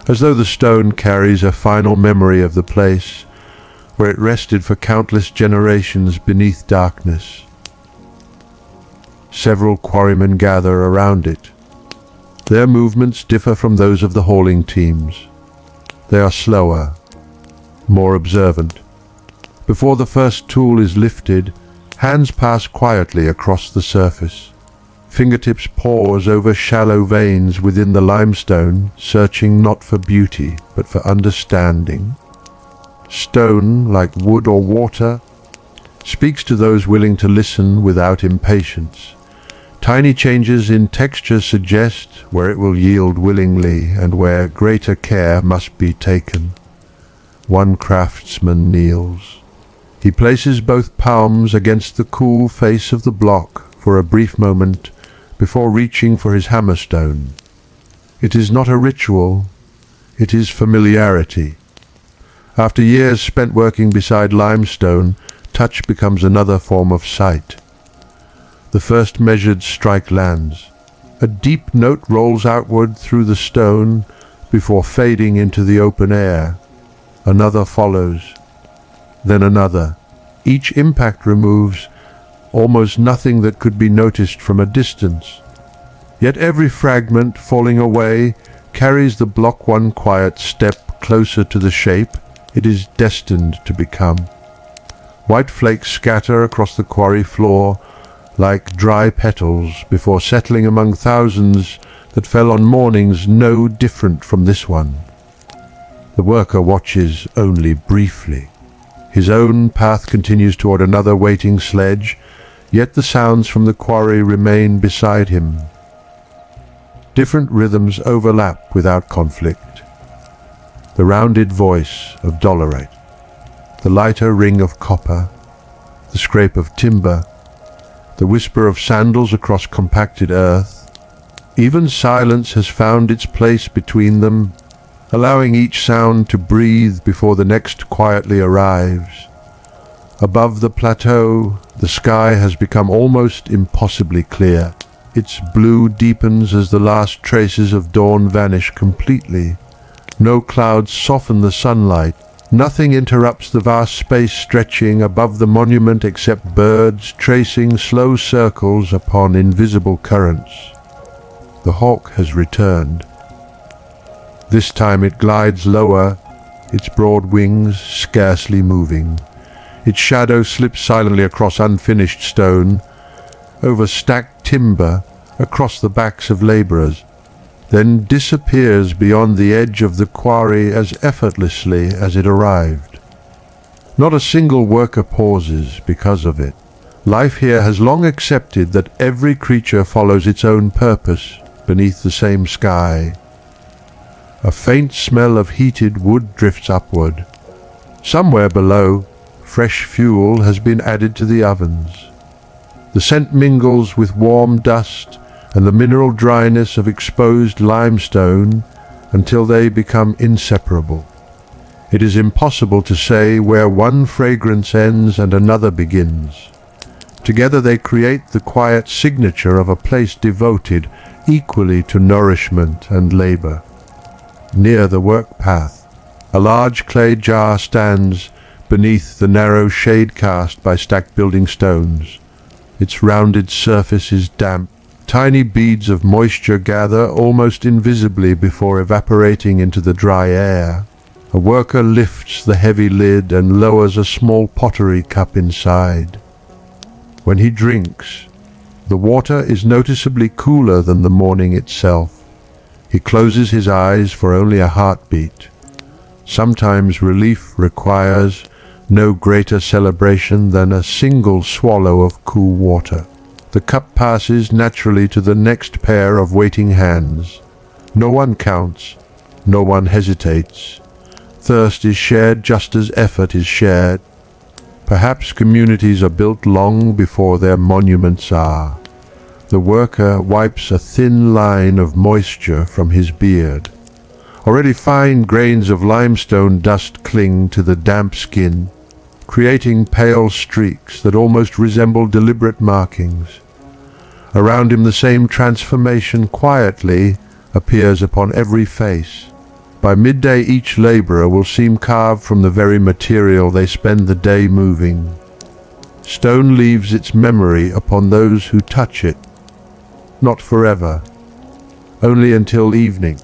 as though the stone carries a final memory of the place where it rested for countless generations beneath darkness. Several quarrymen gather around it. Their movements differ from those of the hauling teams. They are slower, more observant. Before the first tool is lifted, hands pass quietly across the surface. Fingertips pause over shallow veins within the limestone, searching not for beauty, but for understanding. Stone, like wood or water, speaks to those willing to listen without impatience. Tiny changes in texture suggest where it will yield willingly and where greater care must be taken. One craftsman kneels. He places both palms against the cool face of the block for a brief moment before reaching for his hammerstone. It is not a ritual, it is familiarity. After years spent working beside limestone, touch becomes another form of sight. The first measured strike lands. A deep note rolls outward through the stone before fading into the open air. Another follows, then another. Each impact removes almost nothing that could be noticed from a distance. Yet every fragment falling away carries the block one quiet step closer to the shape it is destined to become. White flakes scatter across the quarry floor like dry petals before settling among thousands that fell on mornings no different from this one. The worker watches only briefly. His own path continues toward another waiting sledge, yet the sounds from the quarry remain beside him. Different rhythms overlap without conflict. The rounded voice of dollarite, the lighter ring of copper, the scrape of timber, the whisper of sandals across compacted earth. Even silence has found its place between them, allowing each sound to breathe before the next quietly arrives. Above the plateau, the sky has become almost impossibly clear. Its blue deepens as the last traces of dawn vanish completely. No clouds soften the sunlight. Nothing interrupts the vast space stretching above the monument except birds tracing slow circles upon invisible currents. The hawk has returned. This time it glides lower, its broad wings scarcely moving. Its shadow slips silently across unfinished stone, over stacked timber, across the backs of laborers, then disappears beyond the edge of the quarry as effortlessly as it arrived. Not a single worker pauses because of it. Life here has long accepted that every creature follows its own purpose beneath the same sky. A faint smell of heated wood drifts upward. Somewhere below, fresh fuel has been added to the ovens. The scent mingles with warm dust and the mineral dryness of exposed limestone until they become inseparable. It is impossible to say where one fragrance ends and another begins. Together they create the quiet signature of a place devoted equally to nourishment and labor. Near the work path, a large clay jar stands beneath the narrow shade cast by stacked building stones. Its rounded surface is damp. Tiny beads of moisture gather almost invisibly before evaporating into the dry air. A worker lifts the heavy lid and lowers a small pottery cup inside. When he drinks, the water is noticeably cooler than the morning itself. He closes his eyes for only a heartbeat. Sometimes relief requires no greater celebration than a single swallow of cool water. The cup passes naturally to the next pair of waiting hands. No one counts, no one hesitates. Thirst is shared just as effort is shared. Perhaps communities are built long before their monuments are. The worker wipes a thin line of moisture from his beard. Already fine grains of limestone dust cling to the damp skin, creating pale streaks that almost resemble deliberate markings. Around him the same transformation quietly appears upon every face. By midday each laborer will seem carved from the very material they spend the day moving. Stone leaves its memory upon those who touch it, not forever, only until evening.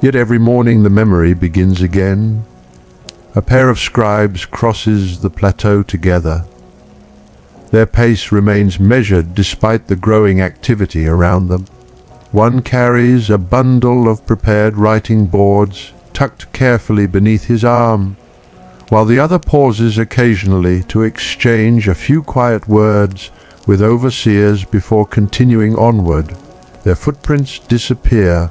Yet every morning the memory begins again. A pair of scribes crosses the plateau together. Their pace remains measured despite the growing activity around them. One carries a bundle of prepared writing boards tucked carefully beneath his arm, while the other pauses occasionally to exchange a few quiet words with overseers before continuing onward. Their footprints disappear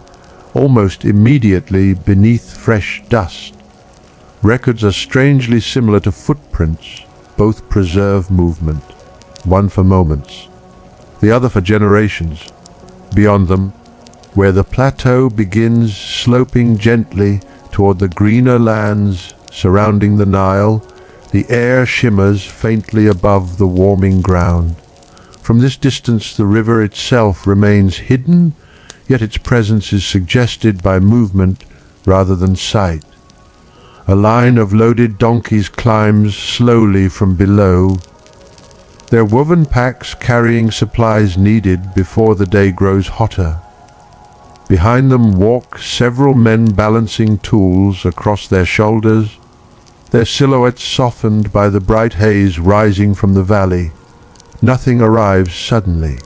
almost immediately beneath fresh dust. Records are strangely similar to footprints. Both preserve movement, one for moments, the other for generations. Beyond them, where the plateau begins sloping gently toward the greener lands surrounding the Nile, the air shimmers faintly above the warming ground. From this distance the river itself remains hidden, yet its presence is suggested by movement rather than sight. A line of loaded donkeys climbs slowly from below, their woven packs carrying supplies needed before the day grows hotter. Behind them walk several men balancing tools across their shoulders, their silhouettes softened by the bright haze rising from the valley. Nothing arrives suddenly.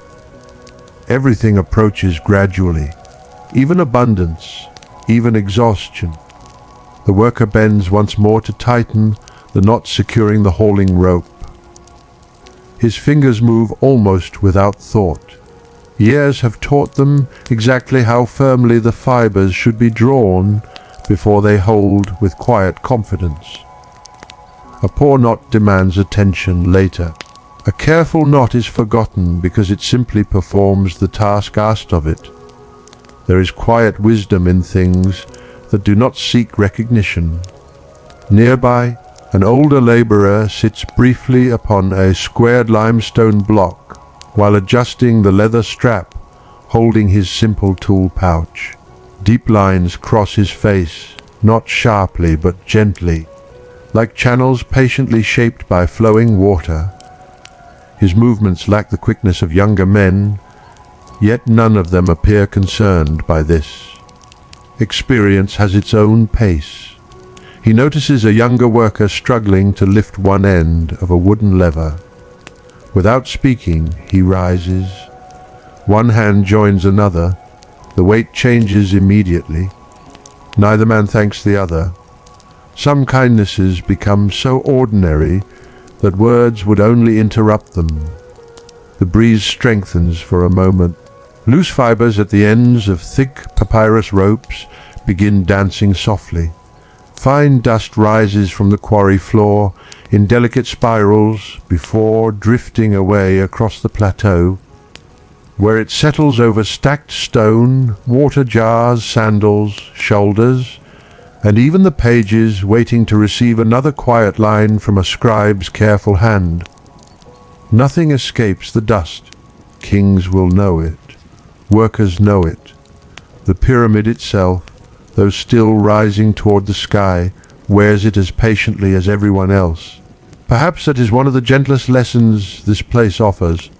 Everything approaches gradually, even abundance, even exhaustion. The worker bends once more to tighten the knot securing the hauling rope. His fingers move almost without thought. Years have taught them exactly how firmly the fibers should be drawn before they hold with quiet confidence. A poor knot demands attention later. A careful knot is forgotten because it simply performs the task asked of it. There is quiet wisdom in things that do not seek recognition. Nearby, an older laborer sits briefly upon a squared limestone block while adjusting the leather strap holding his simple tool pouch. Deep lines cross his face, not sharply but gently, like channels patiently shaped by flowing water. His movements lack the quickness of younger men, yet none of them appear concerned by this. Experience has its own pace. He notices a younger worker struggling to lift one end of a wooden lever. Without speaking, he rises. One hand joins another. The weight changes immediately. Neither man thanks the other. Some kindnesses become so ordinary that words would only interrupt them. The breeze strengthens for a moment. Loose fibers at the ends of thick papyrus ropes begin dancing softly. Fine dust rises from the quarry floor in delicate spirals before drifting away across the plateau, where it settles over stacked stone, water jars, sandals, shoulders, and even the pages waiting to receive another quiet line from a scribe's careful hand. Nothing escapes the dust. Kings will know it. Workers know it. The pyramid itself, though still rising toward the sky, wears it as patiently as everyone else. Perhaps that is one of the gentlest lessons this place offers.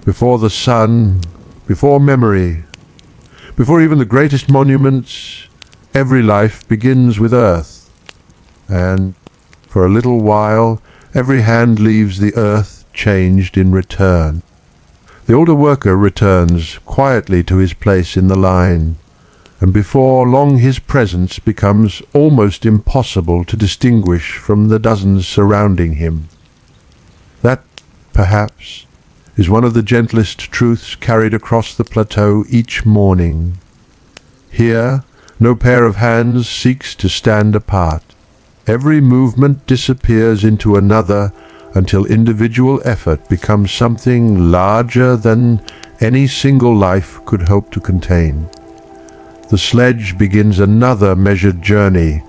Before the sun, before memory, before even the greatest monuments, every life begins with earth. And for a little while, every hand leaves the earth changed in return. The older worker returns quietly to his place in the line, and before long his presence becomes almost impossible to distinguish from the dozens surrounding him. That, perhaps, is one of the gentlest truths carried across the plateau each morning. Here, no pair of hands seeks to stand apart. Every movement disappears into another until individual effort becomes something larger than any single life could hope to contain. The sledge begins another measured journey.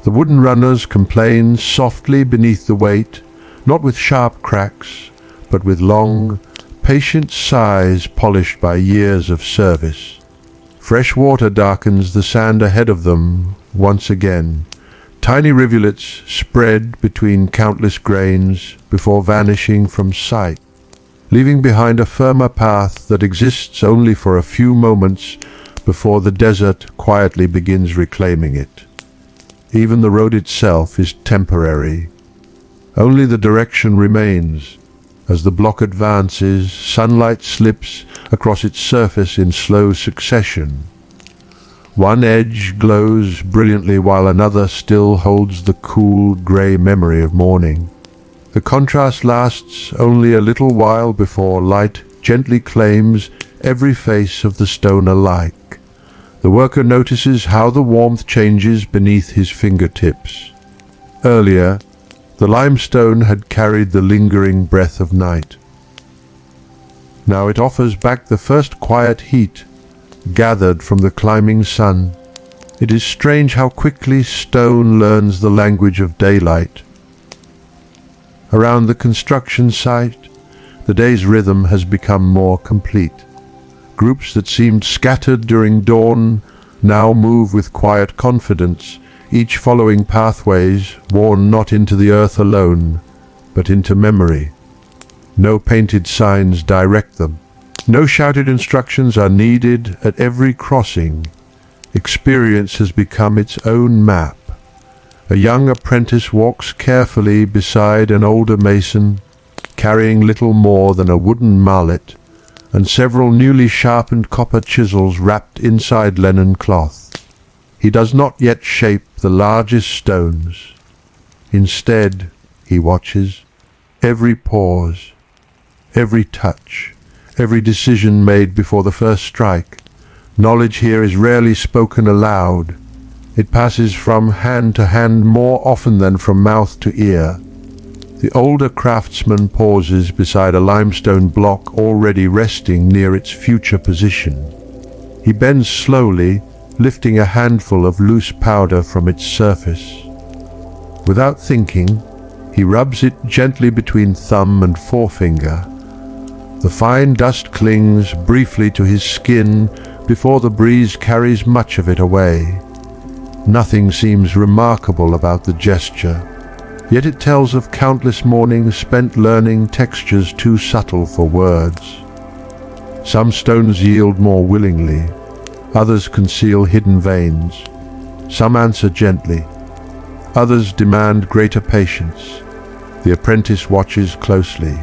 The wooden runners complain softly beneath the weight, not with sharp cracks, but with long, patient sighs polished by years of service. Fresh water darkens the sand ahead of them once again. Tiny rivulets spread between countless grains before vanishing from sight, leaving behind a firmer path that exists only for a few moments before the desert quietly begins reclaiming it. Even the road itself is temporary. Only the direction remains. As the block advances, sunlight slips across its surface in slow succession. One edge glows brilliantly while another still holds the cool, grey memory of morning. The contrast lasts only a little while before light gently claims every face of the stone alike. The worker notices how the warmth changes beneath his fingertips. Earlier, the limestone had carried the lingering breath of night. Now it offers back the first quiet heat, gathered from the climbing sun. It is strange how quickly stone learns the language of daylight. Around the construction site, the day's rhythm has become more complete. Groups that seemed scattered during dawn now move with quiet confidence, each following pathways worn not into the earth alone, but into memory. No painted signs direct them. No shouted instructions are needed at every crossing. Experience has become its own map. A young apprentice walks carefully beside an older mason, carrying little more than a wooden mallet and several newly sharpened copper chisels wrapped inside linen cloth. He does not yet shape the largest stones. Instead, he watches every pause, every touch, every decision made before the first strike. Knowledge here is rarely spoken aloud. It passes from hand to hand more often than from mouth to ear. The older craftsman pauses beside a limestone block already resting near its future position. He bends slowly, lifting a handful of loose powder from its surface. Without thinking, he rubs it gently between thumb and forefinger. The fine dust clings briefly to his skin before the breeze carries much of it away. Nothing seems remarkable about the gesture, yet it tells of countless mornings spent learning textures too subtle for words. Some stones yield more willingly, others conceal hidden veins. Some answer gently, others demand greater patience. The apprentice watches closely.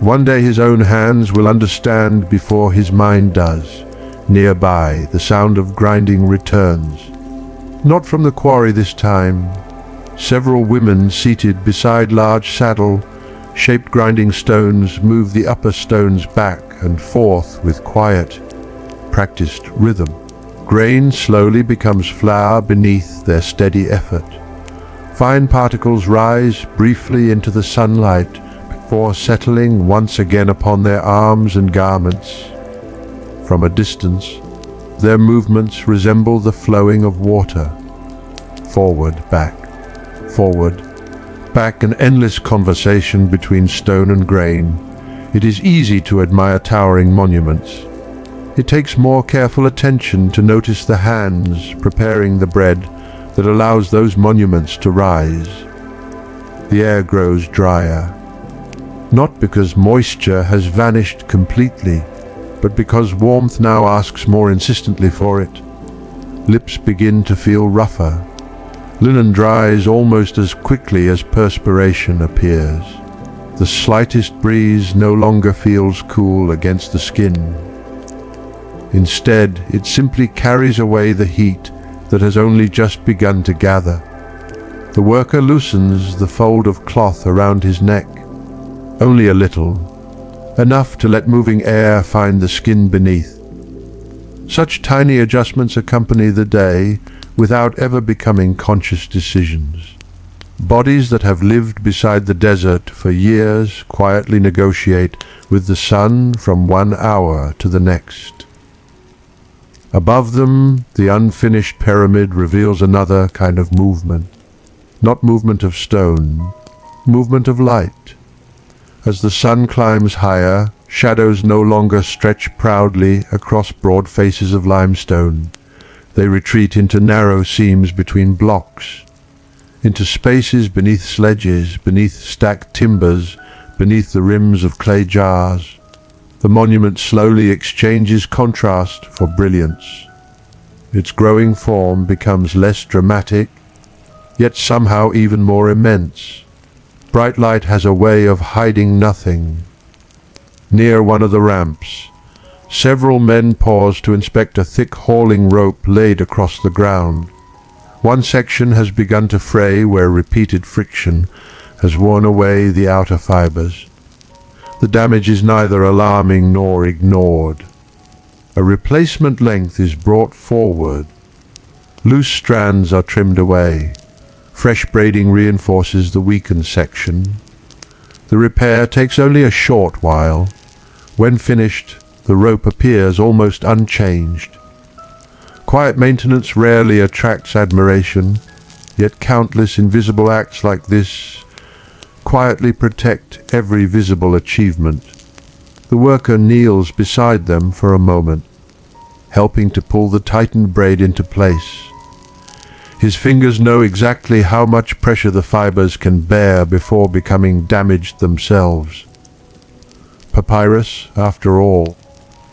One day his own hands will understand before his mind does. Nearby, the sound of grinding returns. Not from the quarry this time. Several women seated beside large saddle-shaped grinding stones move the upper stones back and forth with quiet, practiced rhythm. Grain slowly becomes flour beneath their steady effort. Fine particles rise briefly into the sunlight before settling once again upon their arms and garments. From a distance, their movements resemble the flowing of water. Forward, back, an endless conversation between stone and grain. It is easy to admire towering monuments. It takes more careful attention to notice the hands preparing the bread that allows those monuments to rise. The air grows drier, not because moisture has vanished completely, but because warmth now asks more insistently for it. Lips begin to feel rougher. Linen dries almost as quickly as perspiration appears. The slightest breeze no longer feels cool against the skin. Instead, it simply carries away the heat that has only just begun to gather. The worker loosens the fold of cloth around his neck, only a little, enough to let moving air find the skin beneath. Such tiny adjustments accompany the day without ever becoming conscious decisions. Bodies that have lived beside the desert for years quietly negotiate with the sun from 1 hour to the next. Above them, the unfinished pyramid reveals another kind of movement. Not movement of stone, movement of light. As the sun climbs higher, shadows no longer stretch proudly across broad faces of limestone. They retreat into narrow seams between blocks, into spaces beneath sledges, beneath stacked timbers, beneath the rims of clay jars. The monument slowly exchanges contrast for brilliance. Its growing form becomes less dramatic, yet somehow even more immense. Bright light has a way of hiding nothing. Near one of the ramps, several men pause to inspect a thick hauling rope laid across the ground. One section has begun to fray where repeated friction has worn away the outer fibers. The damage is neither alarming nor ignored. A replacement length is brought forward. Loose strands are trimmed away. Fresh braiding reinforces the weakened section. The repair takes only a short while. When finished, the rope appears almost unchanged. Quiet maintenance rarely attracts admiration, yet countless invisible acts like this quietly protect every visible achievement. The worker kneels beside them for a moment, helping to pull the tightened braid into place. His fingers know exactly how much pressure the fibers can bear before becoming damaged themselves. Papyrus, after all,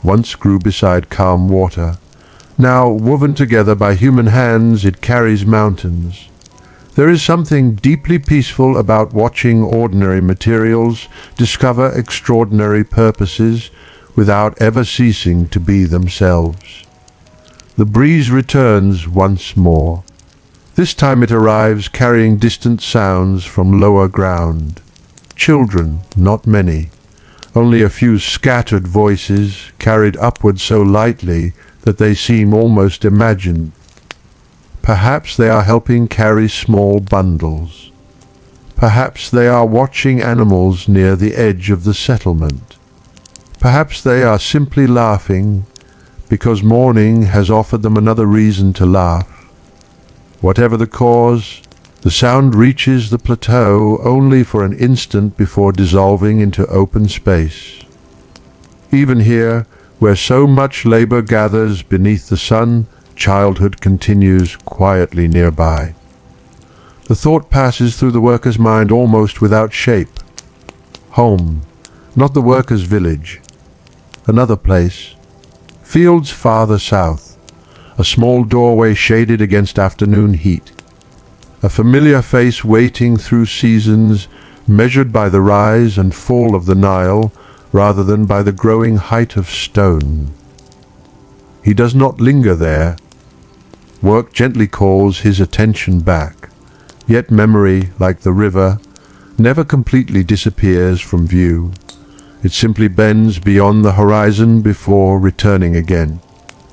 once grew beside calm water. Now, woven together by human hands, it carries mountains. There is something deeply peaceful about watching ordinary materials discover extraordinary purposes without ever ceasing to be themselves. The breeze returns once more. This time it arrives carrying distant sounds from lower ground. Children, not many. Only a few scattered voices carried upward so lightly that they seem almost imagined. Perhaps they are helping carry small bundles. Perhaps they are watching animals near the edge of the settlement. Perhaps they are simply laughing because morning has offered them another reason to laugh. Whatever the cause, the sound reaches the plateau only for an instant before dissolving into open space. Even here, where so much labor gathers beneath the sun, childhood continues quietly nearby. The thought passes through the worker's mind almost without shape. Home, not the worker's village. Another place. Fields farther south. A small doorway shaded against afternoon heat. A familiar face waiting through seasons, measured by the rise and fall of the Nile, rather than by the growing height of stone. He does not linger there. Work gently calls his attention back, yet memory, like the river, never completely disappears from view. It simply bends beyond the horizon before returning again.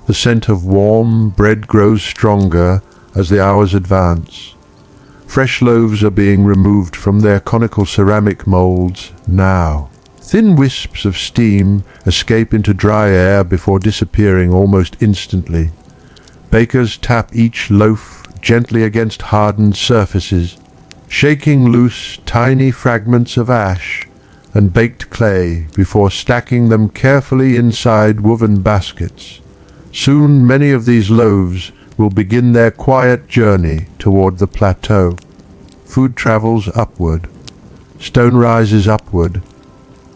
The scent of warm bread grows stronger as the hours advance. Fresh loaves are being removed from their conical ceramic molds now. Thin wisps of steam escape into dry air before disappearing almost instantly. Bakers tap each loaf gently against hardened surfaces, shaking loose tiny fragments of ash and baked clay before stacking them carefully inside woven baskets. Soon many of these loaves will begin their quiet journey toward the plateau. Food travels upward. Stone rises upward.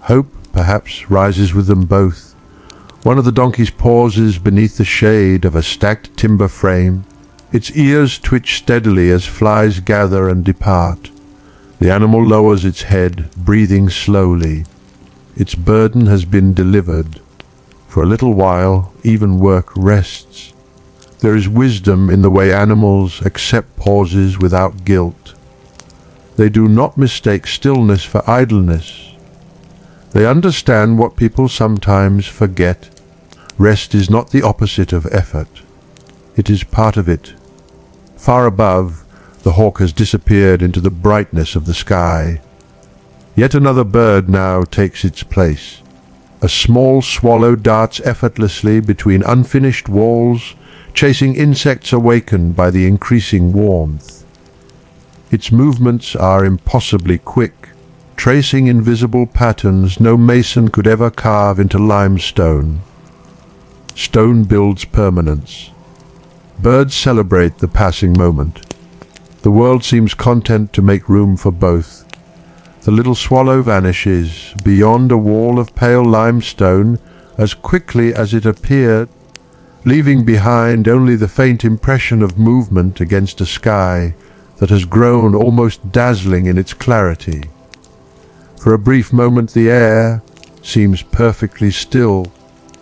Hope, perhaps, rises with them both. One of the donkeys pauses beneath the shade of a stacked timber frame. Its ears twitch steadily as flies gather and depart. The animal lowers its head, breathing slowly. Its burden has been delivered. For a little while, even work rests. There is wisdom in the way animals accept pauses without guilt. They do not mistake stillness for idleness. They understand what people sometimes forget. Rest is not the opposite of effort. It is part of it. Far above, the hawk has disappeared into the brightness of the sky. Yet another bird now takes its place. A small swallow darts effortlessly between unfinished walls, chasing insects awakened by the increasing warmth. Its movements are impossibly quick, tracing invisible patterns no mason could ever carve into limestone. Stone builds permanence. Birds celebrate the passing moment. The world seems content to make room for both. The little swallow vanishes beyond a wall of pale limestone as quickly as it appeared, leaving behind only the faint impression of movement against a sky that has grown almost dazzling in its clarity. For a brief moment the air seems perfectly still,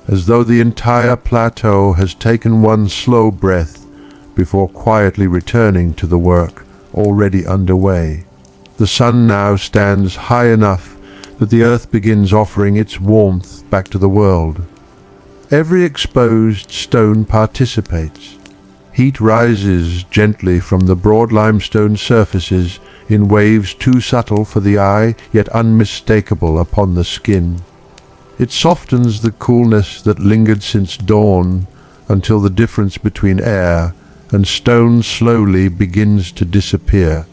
as though the entire plateau has taken one slow breath before quietly returning to the work already underway. The sun now stands high enough that the earth begins offering its warmth back to the world. Every exposed stone participates. Heat rises gently from the broad limestone surfaces in waves too subtle for the eye, yet unmistakable upon the skin. It softens the coolness that lingered since dawn until the difference between air and stone slowly begins to disappear.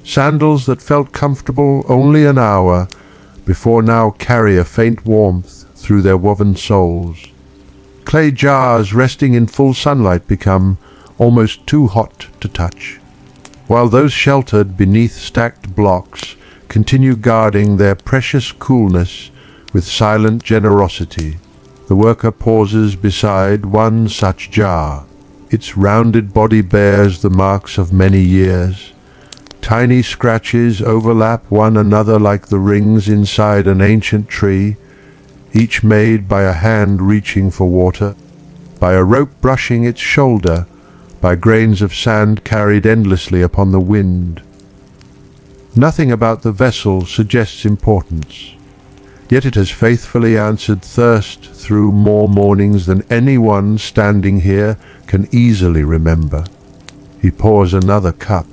Sandals that felt comfortable only an hour before now carry a faint warmth through their woven soles. Clay jars resting in full sunlight become almost too hot to touch, while those sheltered beneath stacked blocks continue guarding their precious coolness with silent generosity. The worker pauses beside one such jar. Its rounded body bears the marks of many years. Tiny scratches overlap one another like the rings inside an ancient tree, each made by a hand reaching for water, by a rope brushing its shoulder, by grains of sand carried endlessly upon the wind. Nothing about the vessel suggests importance, yet it has faithfully answered thirst through more mornings than anyone standing here can easily remember. He pours another cup.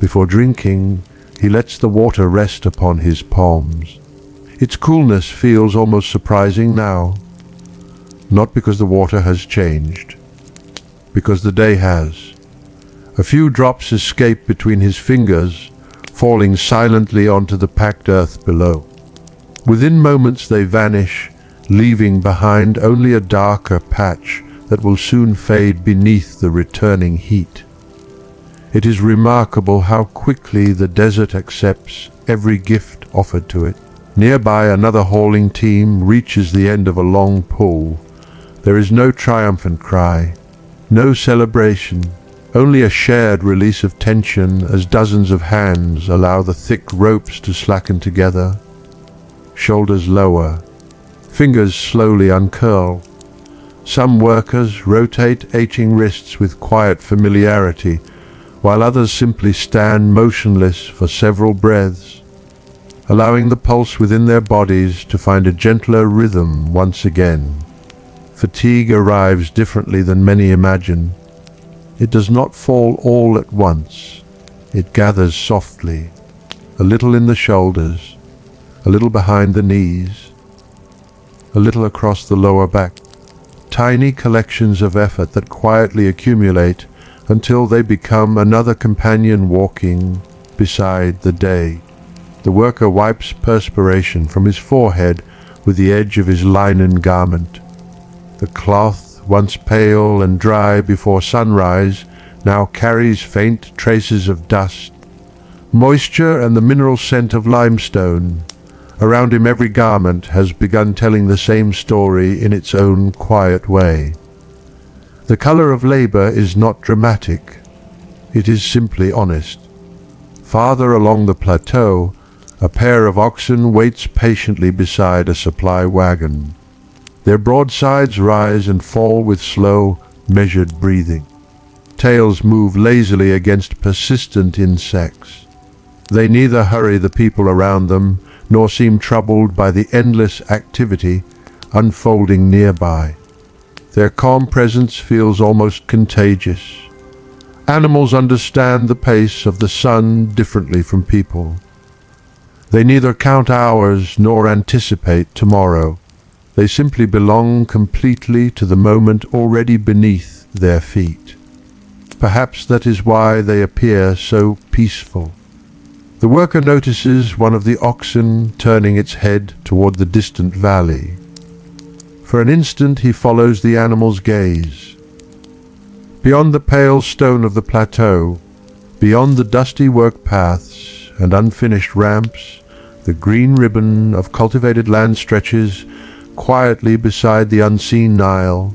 Before drinking, he lets the water rest upon his palms. Its coolness feels almost surprising now. not because the water has changed, because the day has. A few drops escape between his fingers, falling silently onto the packed earth below. Within moments they vanish, leaving behind only a darker patch that will soon fade beneath the returning heat. It is remarkable how quickly the desert accepts every gift offered to it. Nearby, another hauling team reaches the end of a long pull. There is no triumphant cry, no celebration, only a shared release of tension as dozens of hands allow the thick ropes to slacken together. Shoulders lower, fingers slowly uncurl. Some workers rotate aching wrists with quiet familiarity, while others simply stand motionless for several breaths, allowing the pulse within their bodies to find a gentler rhythm once again. Fatigue arrives differently than many imagine. It does not fall all at once. It gathers softly, a little in the shoulders, a little behind the knees, a little across the lower back. Tiny collections of effort that quietly accumulate until they become another companion walking beside the day. The worker wipes perspiration from his forehead with the edge of his linen garment. The cloth, once pale and dry before sunrise, now carries faint traces of dust, moisture and the mineral scent of limestone. Around him every garment has begun telling the same story in its own quiet way. The color of labor is not dramatic. It is simply honest. Farther along the plateau, a pair of oxen waits patiently beside a supply wagon. Their broadsides rise and fall with slow, measured breathing. Tails move lazily against persistent insects. They neither hurry the people around them, nor seem troubled by the endless activity unfolding nearby. Their calm presence feels almost contagious. Animals understand the pace of the sun differently from people. They neither count hours nor anticipate tomorrow. They simply belong completely to the moment already beneath their feet. Perhaps that is why they appear so peaceful. The worker notices one of the oxen turning its head toward the distant valley. For an instant he follows the animal's gaze. Beyond the pale stone of the plateau, beyond the dusty work paths and unfinished ramps, the green ribbon of cultivated land stretches quietly beside the unseen Nile.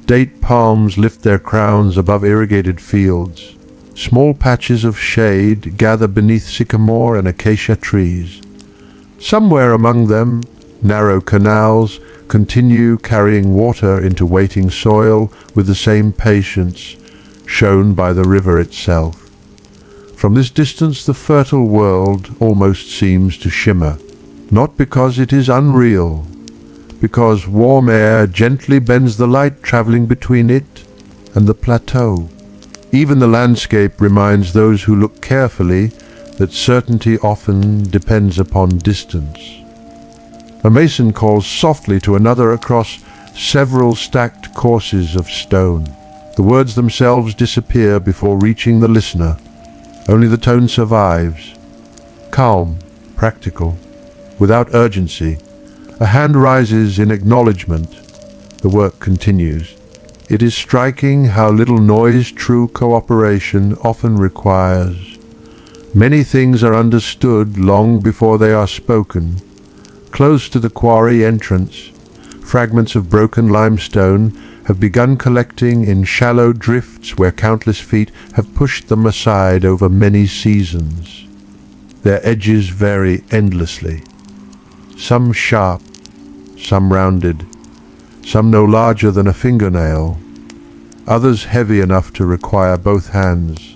Date palms lift their crowns above irrigated fields. Small patches of shade gather beneath sycamore and acacia trees. Somewhere among them, narrow canals continue carrying water into waiting soil with the same patience shown by the river itself. From this distance the fertile world almost seems to shimmer, not because it is unreal, because warm air gently bends the light traveling between it and the plateau. Even the landscape reminds those who look carefully that certainty often depends upon distance. A mason calls softly to another across several stacked courses of stone. The words themselves disappear before reaching the listener. Only the tone survives. Calm, practical, without urgency. A hand rises in acknowledgement. The work continues. It is striking how little noise true cooperation often requires. Many things are understood long before they are spoken. Close to the quarry entrance, fragments of broken limestone have begun collecting in shallow drifts where countless feet have pushed them aside over many seasons. Their edges vary endlessly. Some sharp, some rounded, some no larger than a fingernail, others heavy enough to require both hands.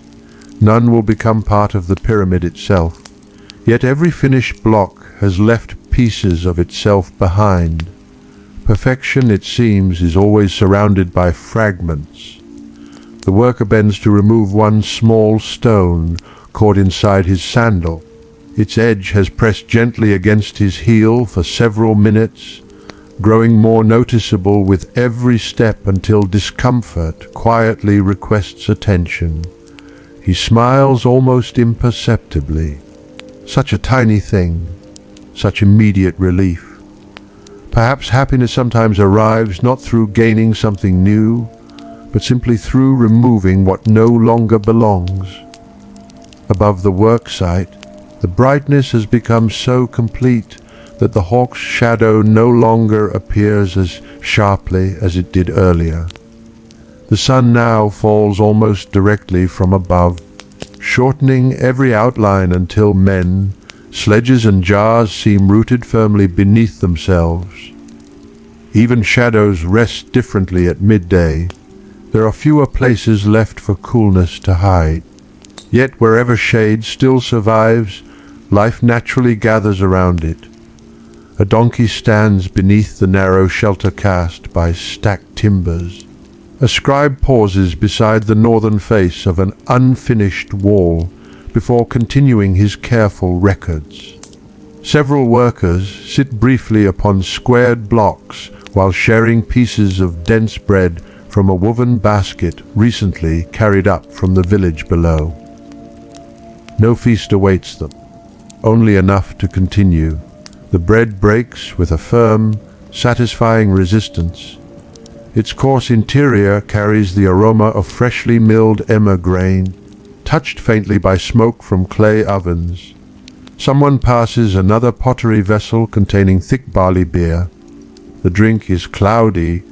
None will become part of the pyramid itself, yet every finished block has left pieces of itself behind. Perfection, it seems, is always surrounded by fragments. The worker bends to remove one small stone caught inside his sandal. Its edge has pressed gently against his heel for several minutes. growing more noticeable with every step until discomfort quietly requests attention. He smiles almost imperceptibly. Such a tiny thing, such immediate relief. Perhaps happiness sometimes arrives not through gaining something new, but simply through removing what no longer belongs. Above the work site, the brightness has become so complete that the hawk's shadow no longer appears as sharply as it did earlier. The sun now falls almost directly from above, shortening every outline until men, sledges and jars seem rooted firmly beneath themselves. Even shadows rest differently at midday. There are fewer places left for coolness to hide. Yet wherever shade still survives, life naturally gathers around it. A donkey stands beneath the narrow shelter cast by stacked timbers. A scribe pauses beside the northern face of an unfinished wall before continuing his careful records. Several workers sit briefly upon squared blocks while sharing pieces of dense bread from a woven basket recently carried up from the village below. No feast awaits them, only enough to continue. The bread breaks with a firm, satisfying resistance. Its coarse interior carries the aroma of freshly milled emmer grain, touched faintly by smoke from clay ovens. Someone passes another pottery vessel containing thick barley beer. The drink is cloudy,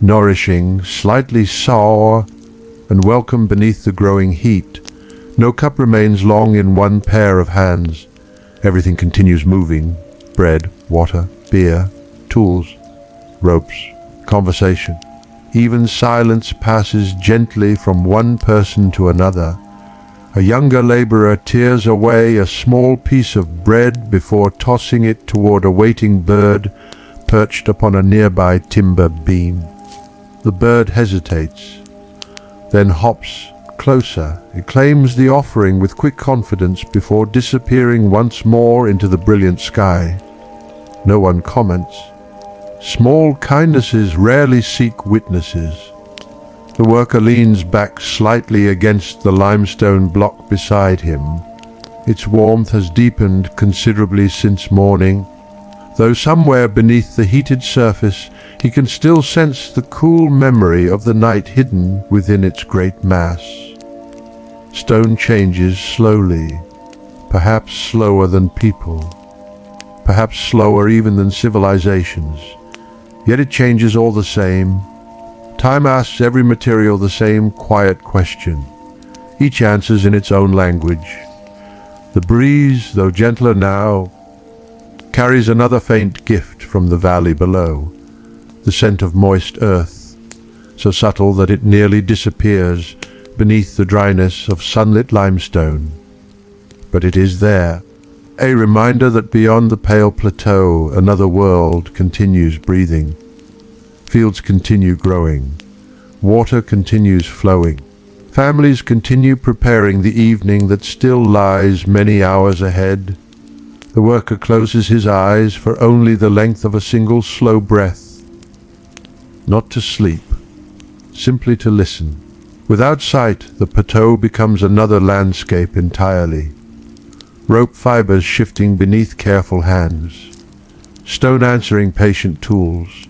nourishing, slightly sour, and welcome beneath the growing heat. No cup remains long in one pair of hands. Everything continues moving: bread, water, beer, tools, ropes, conversation. Even silence passes gently from one person to another. A younger laborer tears away a small piece of bread before tossing it toward a waiting bird perched upon a nearby timber beam. The bird hesitates, then hops closer. It claims the offering with quick confidence before disappearing once more into the brilliant sky. No one comments. Small kindnesses rarely seek witnesses. The worker leans back slightly against the limestone block beside him. Its warmth has deepened considerably since morning, though somewhere beneath the heated surface he can still sense the cool memory of the night hidden within its great mass. Stone changes slowly, perhaps slower than people, perhaps slower even than civilizations. Yet it changes all the same. Time asks every material the same quiet question. Each answers in its own language. The breeze, though gentler now, carries another faint gift from the valley below, the scent of moist earth, so subtle that it nearly disappears beneath the dryness of sunlit limestone. But it is there, a reminder that beyond the pale plateau another world continues breathing. Fields continue growing. Water continues flowing. Families continue preparing the evening that still lies many hours ahead. The worker closes his eyes for only the length of a single slow breath. Not to sleep, simply to listen. Without sight, the plateau becomes another landscape entirely. Rope fibers shifting beneath careful hands. Stone answering patient tools.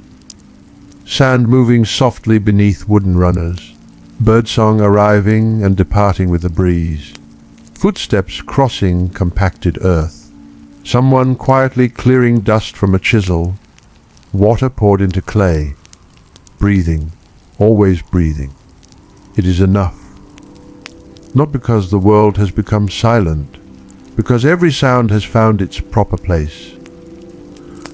Sand moving softly beneath wooden runners. Birdsong arriving and departing with the breeze. Footsteps crossing compacted earth. Someone quietly clearing dust from a chisel. Water poured into clay. Breathing, always breathing. It is enough. Not because the world has become silent, because every sound has found its proper place.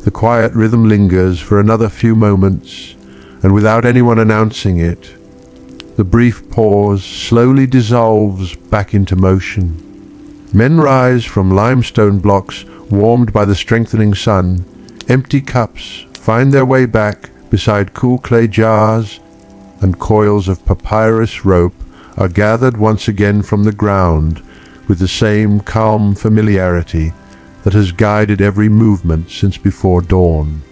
The quiet rhythm lingers for another few moments, and without anyone announcing it, the brief pause slowly dissolves back into motion. Men rise from limestone blocks warmed by the strengthening sun. Empty cups find their way back beside cool clay jars, and coils of papyrus rope are gathered once again from the ground with the same calm familiarity that has guided every movement since before dawn.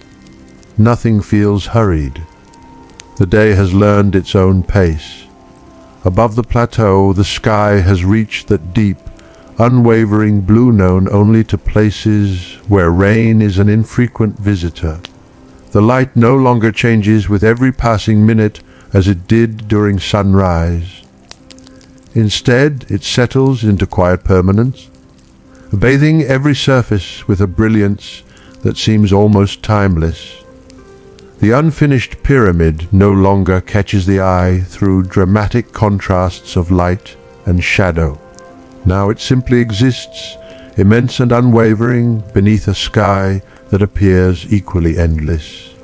Nothing feels hurried. The day has learned its own pace. Above the plateau, the sky has reached that deep, unwavering blue known only to places where rain is an infrequent visitor. The light no longer changes with every passing minute as it did during sunrise. Instead, it settles into quiet permanence, bathing every surface with a brilliance that seems almost timeless. The unfinished pyramid no longer catches the eye through dramatic contrasts of light and shadow. Now it simply exists, immense and unwavering, beneath a sky that appears equally endless.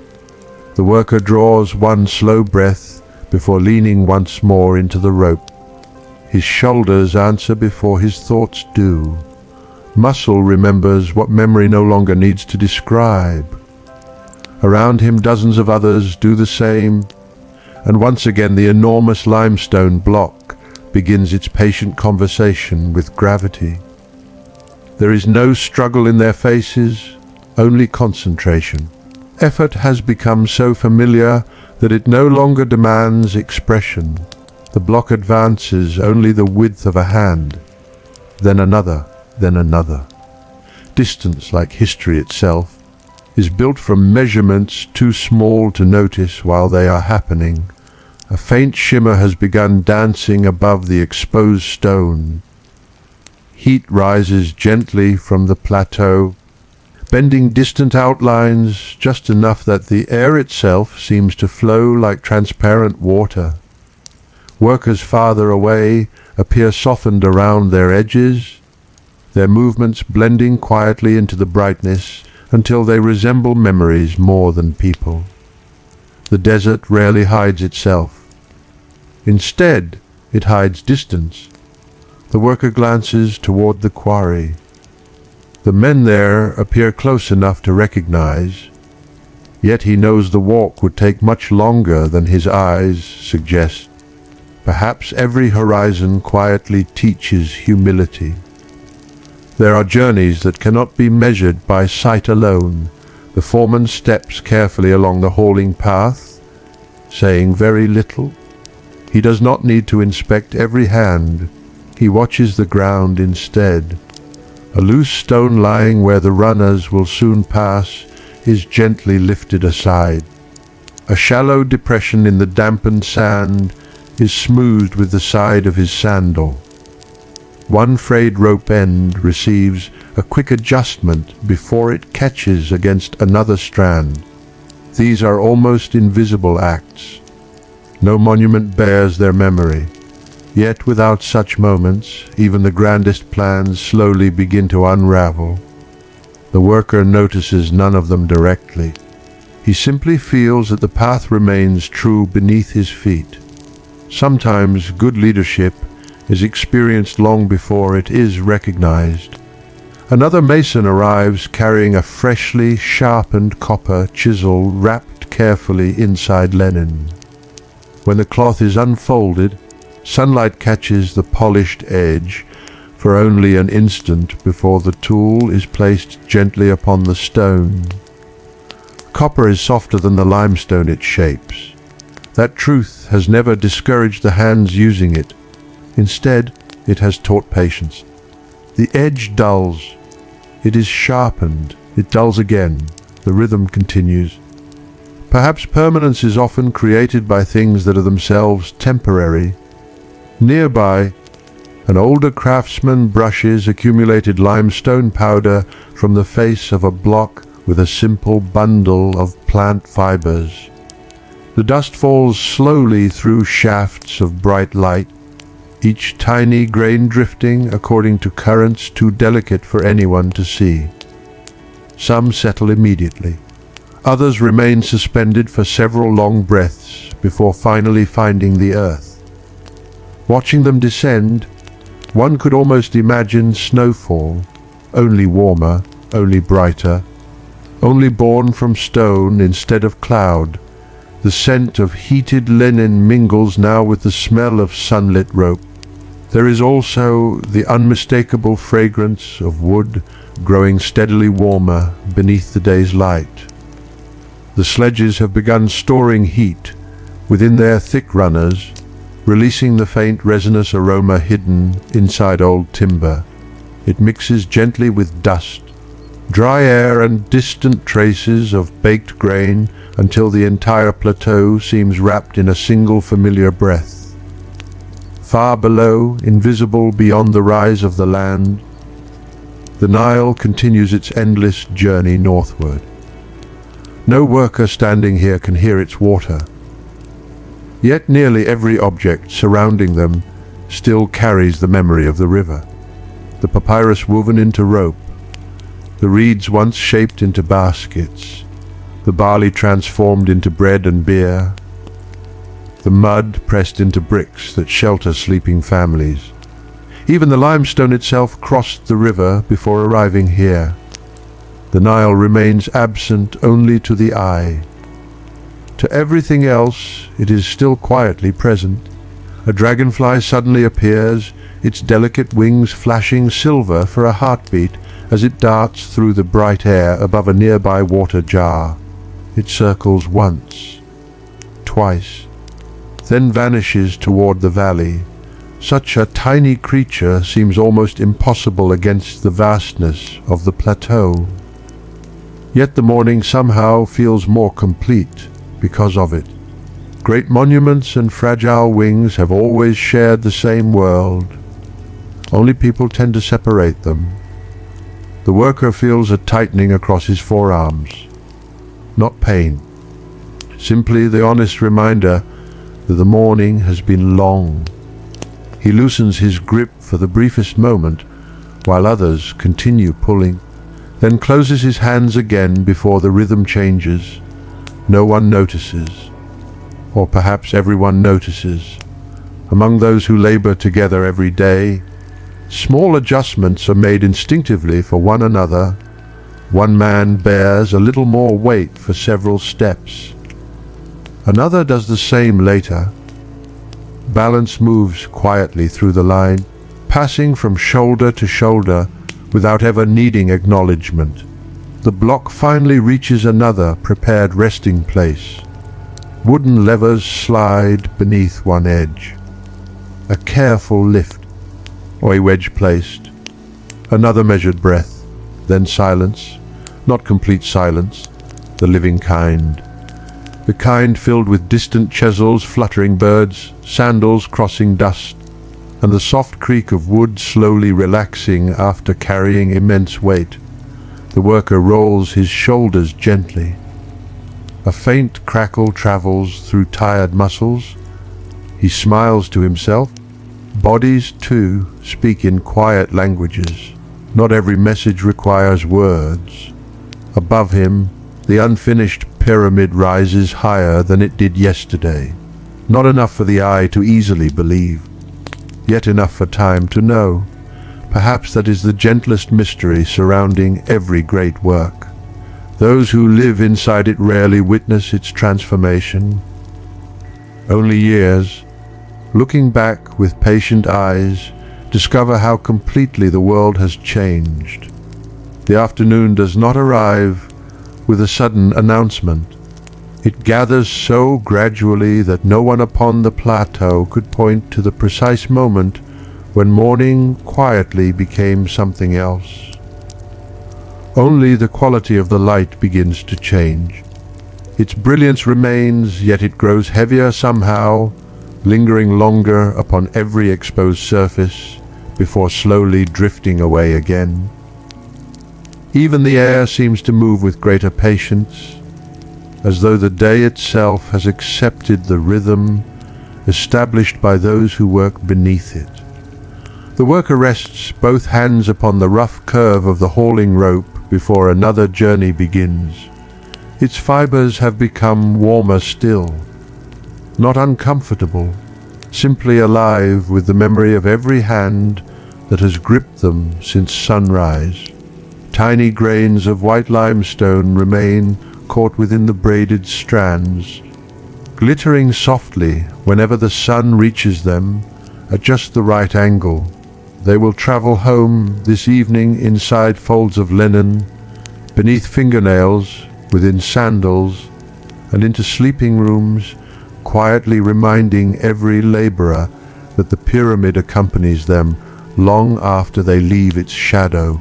The worker draws one slow breath before leaning once more into the rope. His shoulders answer before his thoughts do. Muscle remembers what memory no longer needs to describe. Around him dozens of others do the same, and once again the enormous limestone block begins its patient conversation with gravity. There is no struggle in their faces, only concentration. Effort has become so familiar that it no longer demands expression. The block advances only the width of a hand, then another, then another. Distance, like history itself, is built from measurements too small to notice while they are happening. A faint shimmer has begun dancing above the exposed stone. Heat rises gently from the plateau, bending distant outlines just enough that the air itself seems to flow like transparent water. Workers farther away appear softened around their edges, their movements blending quietly into the brightness until they resemble memories more than people. The desert rarely hides itself. Instead, it hides distance. The worker glances toward the quarry. The men there appear close enough to recognize, yet he knows the walk would take much longer than his eyes suggest. Perhaps every horizon quietly teaches humility. There are journeys that cannot be measured by sight alone. The foreman steps carefully along the hauling path, saying very little. He does not need to inspect every hand. He watches the ground instead. A loose stone lying where the runners will soon pass is gently lifted aside. A shallow depression in the dampened sand is smoothed with the side of his sandal. One frayed rope end receives a quick adjustment before it catches against another strand. These are almost invisible acts. No monument bears their memory. Yet without such moments, even the grandest plans slowly begin to unravel. The worker notices none of them directly. He simply feels that the path remains true beneath his feet. Sometimes good leadership is experienced long before it is recognized. Another mason arrives carrying a freshly sharpened copper chisel wrapped carefully inside linen. When the cloth is unfolded, sunlight catches the polished edge for only an instant before the tool is placed gently upon the stone. Copper is softer than the limestone it shapes. That truth has never discouraged the hands using it. Instead, it has taught patience. The edge dulls. It is sharpened. It dulls again. The rhythm continues. Perhaps permanence is often created by things that are themselves temporary. Nearby, an older craftsman brushes accumulated limestone powder from the face of a block with a simple bundle of plant fibers. The dust falls slowly through shafts of bright light, each tiny grain drifting according to currents too delicate for anyone to see. Some settle immediately. Others remain suspended for several long breaths before finally finding the earth. Watching them descend, one could almost imagine snowfall, only warmer, only brighter, only born from stone instead of cloud. The scent of heated linen mingles now with the smell of sunlit rope. There is also the unmistakable fragrance of wood growing steadily warmer beneath the day's light. The sledges have begun storing heat within their thick runners, releasing the faint resinous aroma hidden inside old timber. It mixes gently with dust, dry air and distant traces of baked grain until the entire plateau seems wrapped in a single familiar breath. Far below, invisible beyond the rise of the land, the Nile continues its endless journey northward. No worker standing here can hear its water. Yet nearly every object surrounding them still carries the memory of the river. The papyrus woven into rope, the reeds once shaped into baskets, the barley transformed into bread and beer, the mud pressed into bricks that shelter sleeping families. Even the limestone itself crossed the river before arriving here. The Nile remains absent only to the eye. To everything else, it is still quietly present. A dragonfly suddenly appears, its delicate wings flashing silver for a heartbeat as it darts through the bright air above a nearby water jar. It circles once, twice, then vanishes toward the valley. Such a tiny creature seems almost impossible against the vastness of the plateau. Yet the morning somehow feels more complete because of it. Great monuments and fragile wings have always shared the same world. Only people tend to separate them. The worker feels a tightening across his forearms. Not pain. Simply the honest reminder that the morning has been long. He loosens his grip for the briefest moment, while others continue pulling, then closes his hands again before the rhythm changes. No one notices. Or perhaps everyone notices. Among those who labor together every day, small adjustments are made instinctively for one another. One man bears a little more weight for several steps. Another does the same later. Balance moves quietly through the line, passing from shoulder to shoulder without ever needing acknowledgement. The block finally reaches another prepared resting place. Wooden levers slide beneath one edge. A careful lift, or a wedge placed. Another measured breath, then silence. Not complete silence, the living kind. The kind filled with distant chisels, fluttering birds, sandals crossing dust, and the soft creak of wood slowly relaxing after carrying immense weight. The worker rolls his shoulders gently. A faint crackle travels through tired muscles. He smiles to himself. Bodies, too, speak in quiet languages. Not every message requires words. Above him, the unfinished pyramid rises higher than it did yesterday. Not enough for the eye to easily believe, yet enough for time to know. Perhaps that is the gentlest mystery surrounding every great work. Those who live inside it rarely witness its transformation. Only years, looking back with patient eyes, discover how completely the world has changed. The afternoon does not arrive with a sudden announcement. It gathers so gradually that no one upon the plateau could point to the precise moment when morning quietly became something else. Only the quality of the light begins to change. Its brilliance remains, yet it grows heavier somehow, lingering longer upon every exposed surface before slowly drifting away again. Even the air seems to move with greater patience, as though the day itself has accepted the rhythm established by those who work beneath it. The worker rests both hands upon the rough curve of the hauling rope before another journey begins. Its fibers have become warmer still, not uncomfortable, simply alive with the memory of every hand that has gripped them since sunrise. Tiny grains of white limestone remain caught within the braided strands, glittering softly whenever the sun reaches them at just the right angle. They will travel home this evening inside folds of linen, beneath fingernails, within sandals, and into sleeping rooms, quietly reminding every laborer that the pyramid accompanies them long after they leave its shadow.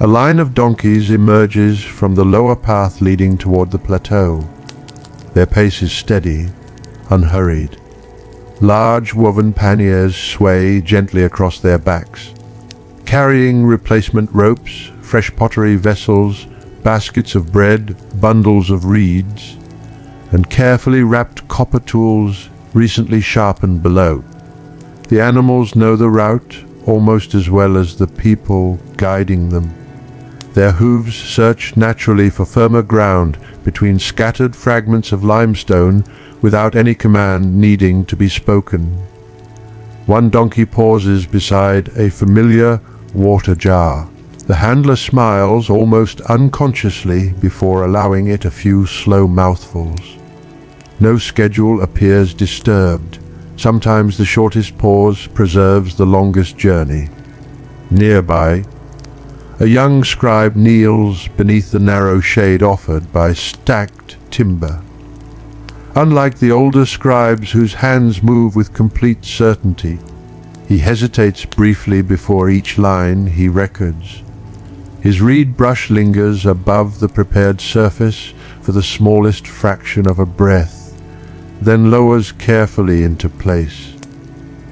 A line of donkeys emerges from the lower path leading toward the plateau. Their pace is steady, unhurried. Large woven panniers sway gently across their backs, carrying replacement ropes, fresh pottery vessels, baskets of bread, bundles of reeds, and carefully wrapped copper tools recently sharpened below. The animals know the route almost as well as the people guiding them. Their hooves search naturally for firmer ground between scattered fragments of limestone without any command needing to be spoken. One donkey pauses beside a familiar water jar. The handler smiles almost unconsciously before allowing it a few slow mouthfuls. No schedule appears disturbed. Sometimes the shortest pause preserves the longest journey. Nearby, a young scribe kneels beneath the narrow shade offered by stacked timber. Unlike the older scribes whose hands move with complete certainty, he hesitates briefly before each line he records. His reed brush lingers above the prepared surface for the smallest fraction of a breath, then lowers carefully into place.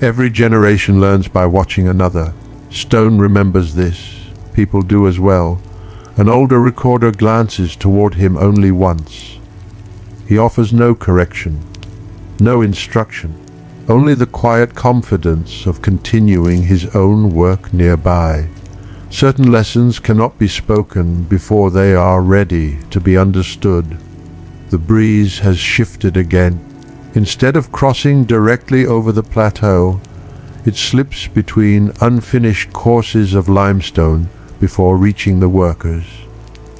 Every generation learns by watching another. Stone remembers this. People do as well. An older recorder glances toward him only once. He offers no correction, no instruction, only the quiet confidence of continuing his own work nearby. Certain lessons cannot be spoken before they are ready to be understood. The breeze has shifted again. Instead of crossing directly over the plateau, it slips between unfinished courses of limestone before reaching the workers.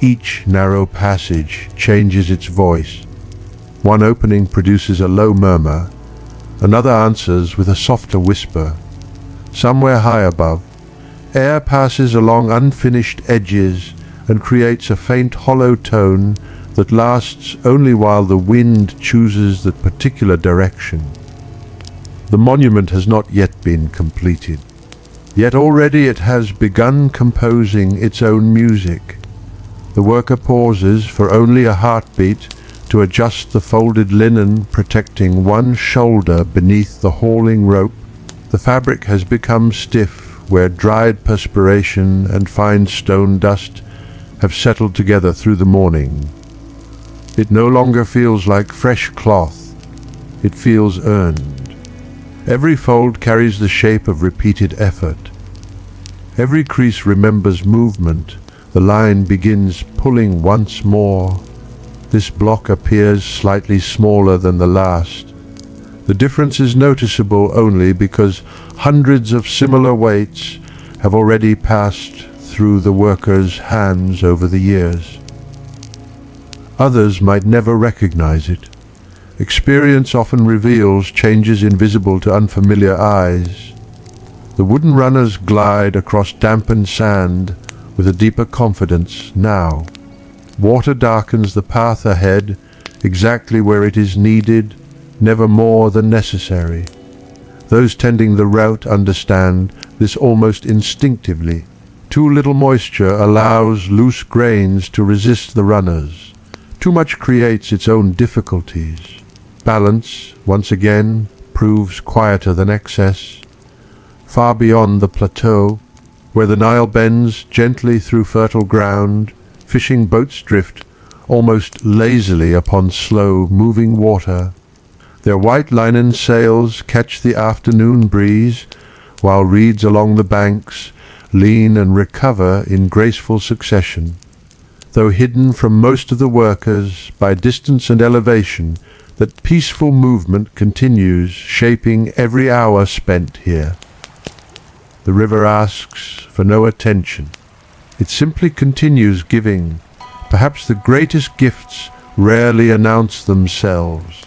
Each narrow passage changes its voice. One opening produces a low murmur, another answers with a softer whisper. Somewhere high above, air passes along unfinished edges and creates a faint hollow tone that lasts only while the wind chooses the particular direction. The monument has not yet been completed, yet already it has begun composing its own music. The worker pauses for only a heartbeat to adjust the folded linen protecting one shoulder beneath the hauling rope. The fabric has become stiff where dried perspiration and fine stone dust have settled together through the morning. It no longer feels like fresh cloth. It feels earned. Every fold carries the shape of repeated effort. Every crease remembers movement. The line begins pulling once more. This block appears slightly smaller than the last. The difference is noticeable only because hundreds of similar weights have already passed through the worker's hands over the years. Others might never recognize it. Experience often reveals changes invisible to unfamiliar eyes. The wooden runners glide across dampened sand with a deeper confidence now. Water darkens the path ahead, exactly where it is needed, never more than necessary. Those tending the route understand this almost instinctively. Too little moisture allows loose grains to resist the runners. Too much creates its own difficulties. Balance, once again, proves quieter than excess. Far beyond the plateau, where the Nile bends gently through fertile ground, fishing boats drift almost lazily upon slow-moving water. Their white linen sails catch the afternoon breeze, while reeds along the banks lean and recover in graceful succession. Though hidden from most of the workers by distance and elevation, that peaceful movement continues, shaping every hour spent here. The river asks for no attention. It simply continues giving. Perhaps the greatest gifts rarely announce themselves.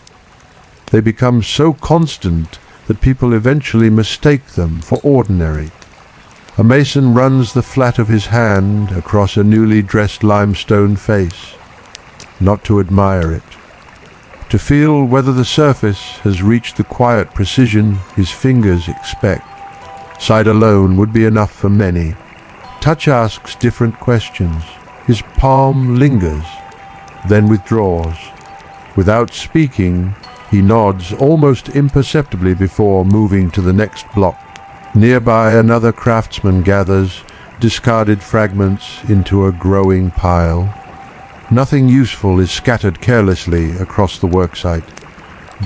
They become so constant that people eventually mistake them for ordinary. A mason runs the flat of his hand across a newly dressed limestone face, not to admire it, to feel whether the surface has reached the quiet precision his fingers expect. Sight alone would be enough for many. Touch asks different questions. His palm lingers, then withdraws. Without speaking, he nods almost imperceptibly before moving to the next block. Nearby, another craftsman gathers discarded fragments into a growing pile. Nothing useful is scattered carelessly across the worksite.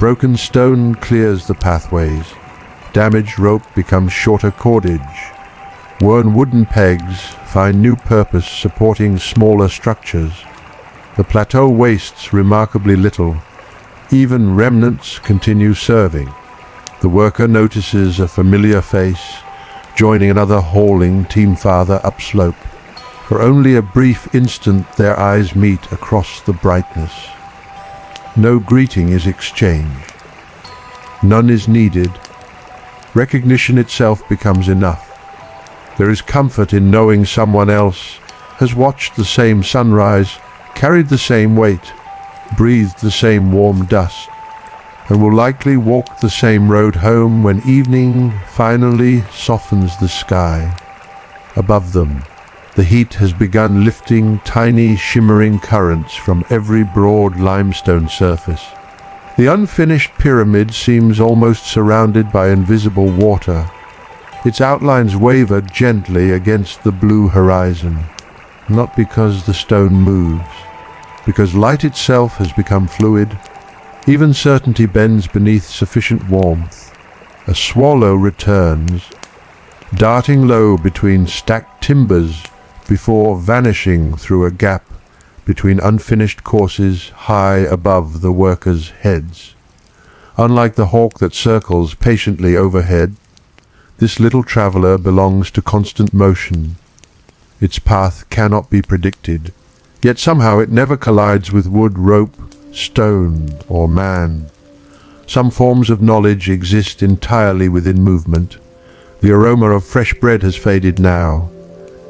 Broken stone clears the pathways. Damaged rope becomes shorter cordage. Worn wooden pegs find new purpose supporting smaller structures. The plateau wastes remarkably little. Even remnants continue serving. The worker notices a familiar face, joining another hauling team farther upslope. For only a brief instant their eyes meet across the brightness. No greeting is exchanged. None is needed. Recognition itself becomes enough. There is comfort in knowing someone else has watched the same sunrise, carried the same weight, breathed the same warm dust, and will likely walk the same road home when evening finally softens the sky. Above them, the heat has begun lifting tiny shimmering currents from every broad limestone surface. The unfinished pyramid seems almost surrounded by invisible water. Its outlines waver gently against the blue horizon, not because the stone moves, because light itself has become fluid. Even certainty bends beneath sufficient warmth. A swallow returns, darting low between stacked timbers before vanishing through a gap between unfinished courses high above the workers' heads. Unlike the hawk that circles patiently overhead, this little traveler belongs to constant motion. Its path cannot be predicted, yet somehow it never collides with wood, rope, stone, or man. Some forms of knowledge exist entirely within movement. The aroma of fresh bread has faded now.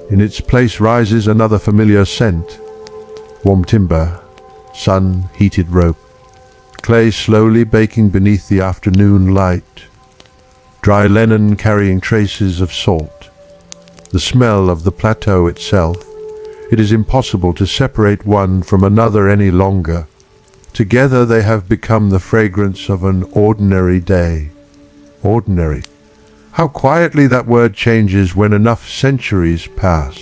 In its place rises another familiar scent. Warm timber, sun-heated rope, clay slowly baking beneath the afternoon light, dry linen carrying traces of salt. The smell of the plateau itself. It is impossible to separate one from another any longer. Together they have become the fragrance of an ordinary day. Ordinary. How quietly that word changes when enough centuries pass.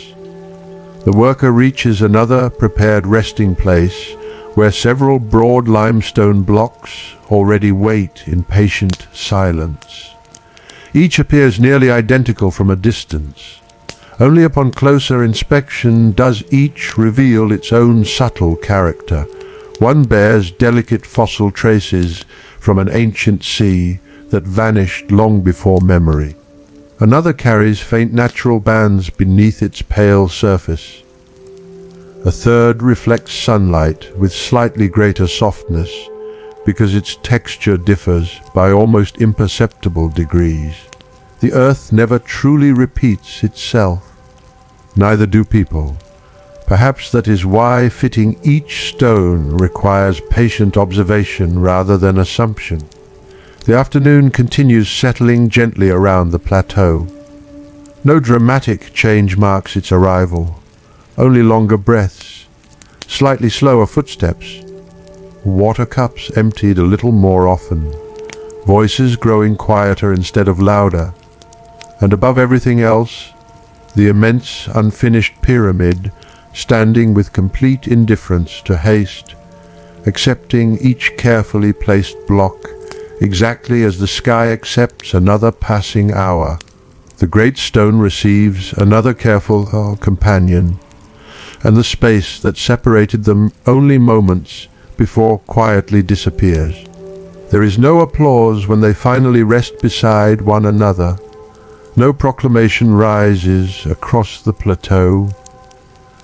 The worker reaches another prepared resting place where several broad limestone blocks already wait in patient silence. Each appears nearly identical from a distance. Only upon closer inspection does each reveal its own subtle character. One bears delicate fossil traces from an ancient sea that vanished long before memory. Another carries faint natural bands beneath its pale surface. A third reflects sunlight with slightly greater softness because its texture differs by almost imperceptible degrees. The earth never truly repeats itself. Neither do people. Perhaps that is why fitting each stone requires patient observation rather than assumption. The afternoon continues settling gently around the plateau. No dramatic change marks its arrival, only longer breaths, slightly slower footsteps, water cups emptied a little more often, voices growing quieter instead of louder, and above everything else, the immense unfinished pyramid standing with complete indifference to haste, accepting each carefully placed block exactly as the sky accepts another passing hour. The great stone receives another careful companion, and the space that separated them only moments before quietly disappears. There is no applause when they finally rest beside one another. No proclamation rises across the plateau.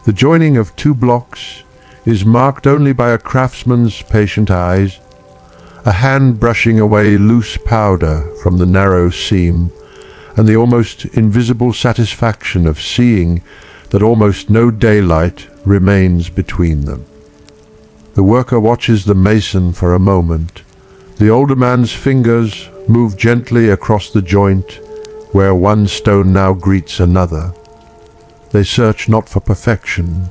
The joining of two blocks is marked only by a craftsman's patient eyes, a hand brushing away loose powder from the narrow seam, and the almost invisible satisfaction of seeing that almost no daylight remains between them. The worker watches the mason for a moment. The older man's fingers move gently across the joint where one stone now greets another. They search not for perfection,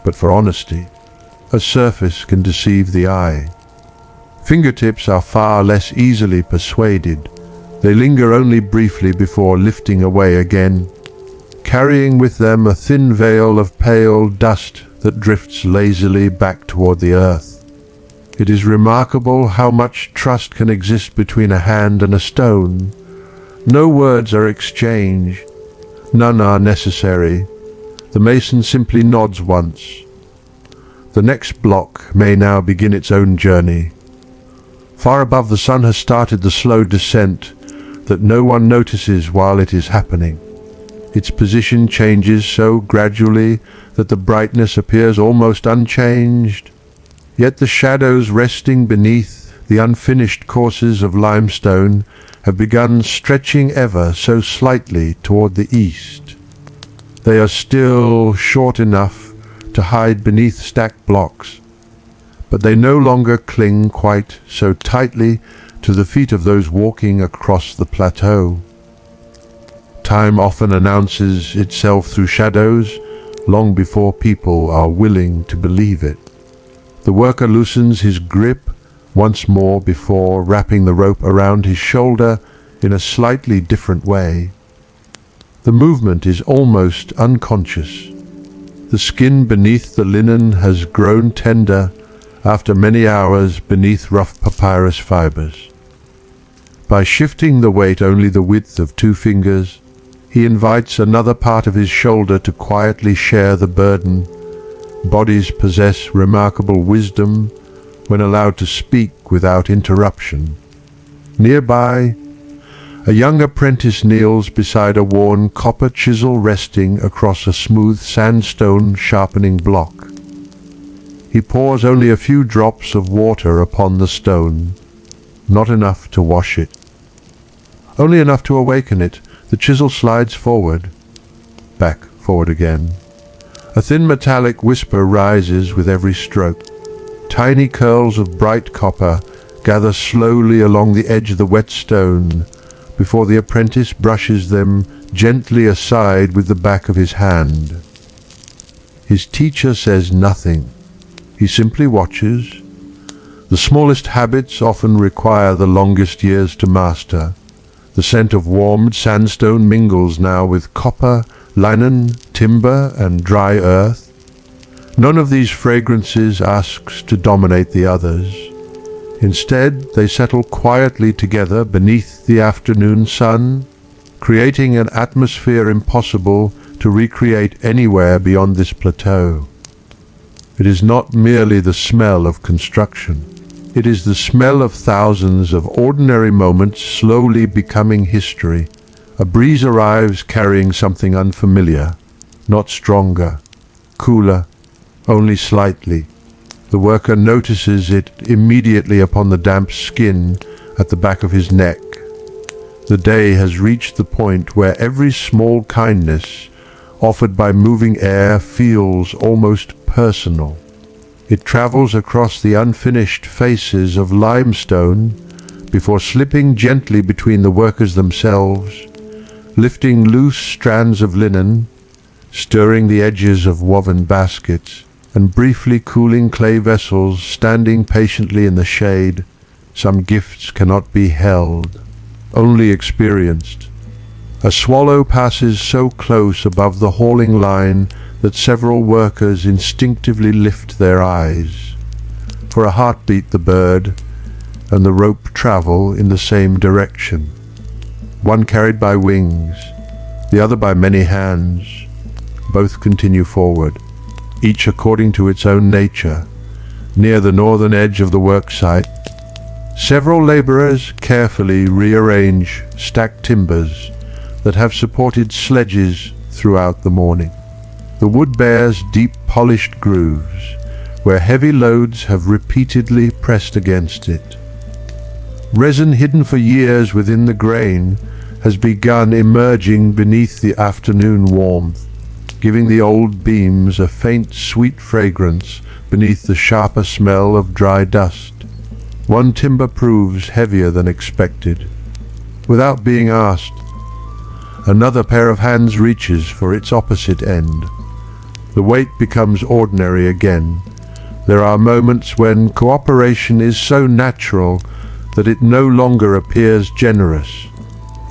but for honesty. A surface can deceive the eye. Fingertips are far less easily persuaded. They linger only briefly before lifting away again, carrying with them a thin veil of pale dust that drifts lazily back toward the earth. It is remarkable how much trust can exist between a hand and a stone. No words are exchanged. None are necessary. The mason simply nods once. The next block may now begin its own journey. Far above, the sun has started the slow descent that no one notices while it is happening. Its position changes so gradually that the brightness appears almost unchanged. Yet the shadows resting beneath the unfinished courses of limestone have begun stretching ever so slightly toward the east. They are still short enough to hide beneath stacked blocks, but they no longer cling quite so tightly to the feet of those walking across the plateau. Time often announces itself through shadows long before people are willing to believe it. The worker loosens his grip once more before wrapping the rope around his shoulder in a slightly different way. The movement is almost unconscious. The skin beneath the linen has grown tender after many hours beneath rough papyrus fibers. By shifting the weight only the width of 2 fingers, he invites another part of his shoulder to quietly share the burden. Bodies possess remarkable wisdom when allowed to speak without interruption. Nearby, a young apprentice kneels beside a worn copper chisel resting across a smooth sandstone sharpening block. He pours only a few drops of water upon the stone, not enough to wash it. Only enough to awaken it. The chisel slides forward, back, forward again. A thin metallic whisper rises with every stroke. Tiny curls of bright copper gather slowly along the edge of the wet stone before the apprentice brushes them gently aside with the back of his hand. His teacher says nothing. He simply watches. The smallest habits often require the longest years to master. The scent of warmed sandstone mingles now with copper, linen, timber, and dry earth. None of these fragrances asks to dominate the others. Instead, they settle quietly together beneath the afternoon sun, creating an atmosphere impossible to recreate anywhere beyond this plateau. It is not merely the smell of construction. It is the smell of thousands of ordinary moments slowly becoming history. A breeze arrives carrying something unfamiliar, not stronger, cooler, only slightly. The worker notices it immediately upon the damp skin at the back of his neck. The day has reached the point where every small kindness offered by moving air feels almost personal. It travels across the unfinished faces of limestone before slipping gently between the workers themselves, lifting loose strands of linen, stirring the edges of woven baskets, and briefly cooling clay vessels standing patiently in the shade. Some gifts cannot be held, only experienced. A swallow passes so close above the hauling line that several workers instinctively lift their eyes. For a heartbeat the bird and the rope travel in the same direction, one carried by wings, the other by many hands. Both continue forward, each according to its own nature. Near the northern edge of the worksite, several laborers carefully rearrange stacked timbers that have supported sledges throughout the morning. The wood bears deep polished grooves where heavy loads have repeatedly pressed against it. Resin hidden for years within the grain has begun emerging beneath the afternoon warmth, giving the old beams a faint sweet fragrance beneath the sharper smell of dry dust. One timber proves heavier than expected. Without being asked, another pair of hands reaches for its opposite end. The weight becomes ordinary again. There are moments when cooperation is so natural that it no longer appears generous.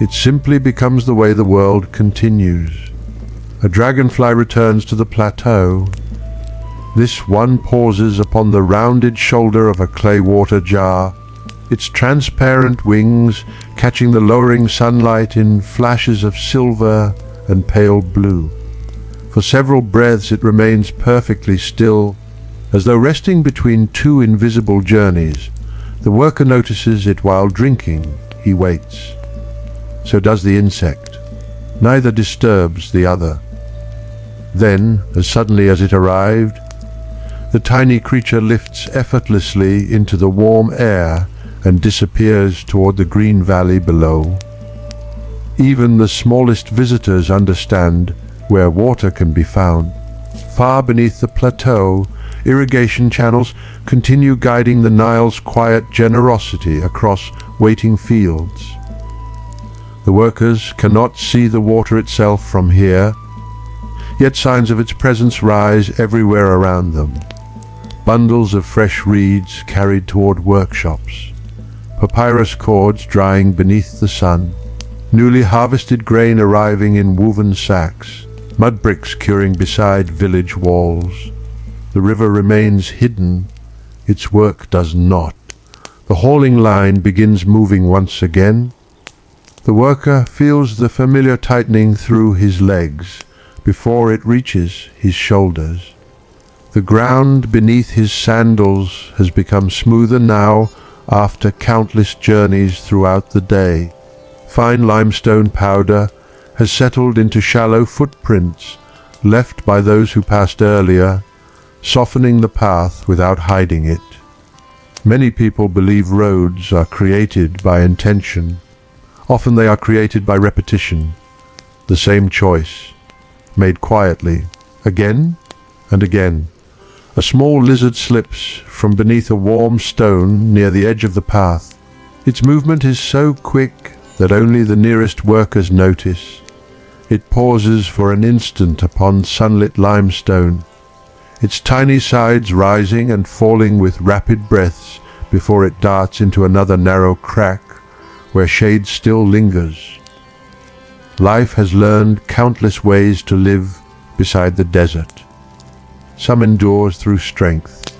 It simply becomes the way the world continues. A dragonfly returns to the plateau. This one pauses upon the rounded shoulder of a clay water jar, its transparent wings catching the lowering sunlight in flashes of silver and pale blue. For several breaths it remains perfectly still, as though resting between two invisible journeys. The worker notices it while drinking. He waits. So does the insect. Neither disturbs the other. Then, as suddenly as it arrived, the tiny creature lifts effortlessly into the warm air and disappears toward the green valley below. Even the smallest visitors understand where water can be found. Far beneath the plateau, irrigation channels continue guiding the Nile's quiet generosity across waiting fields. The workers cannot see the water itself from here, yet signs of its presence rise everywhere around them. Bundles of fresh reeds carried toward workshops, papyrus cords drying beneath the sun, newly harvested grain arriving in woven sacks, mud bricks curing beside village walls. The river remains hidden, its work does not. The hauling line begins moving once again. The worker feels the familiar tightening through his legs before it reaches his shoulders. The ground beneath his sandals has become smoother now after countless journeys throughout the day. Fine limestone powder has settled into shallow footprints left by those who passed earlier, softening the path without hiding it. Many people believe roads are created by intention. Often they are created by repetition, the same choice, made quietly, again and again. A small lizard slips from beneath a warm stone near the edge of the path. Its movement is so quick that only the nearest workers notice. It pauses for an instant upon sunlit limestone, its tiny sides rising and falling with rapid breaths before it darts into another narrow crack where shade still lingers. Life has learned countless ways to live beside the desert. Some endures through strength,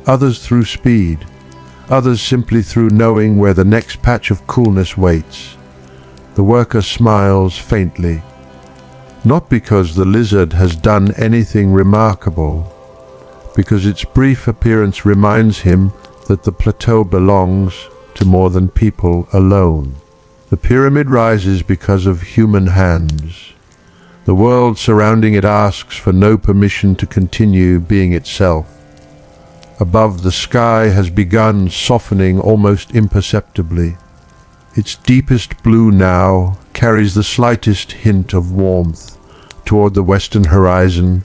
others through speed, others simply through knowing where the next patch of coolness waits. The worker smiles faintly, not because the lizard has done anything remarkable, because its brief appearance reminds him that the plateau belongs to more than people alone. The pyramid rises because of human hands. The world surrounding it asks for no permission to continue being itself. Above, the sky has begun softening almost imperceptibly. Its deepest blue now carries the slightest hint of warmth toward the western horizon,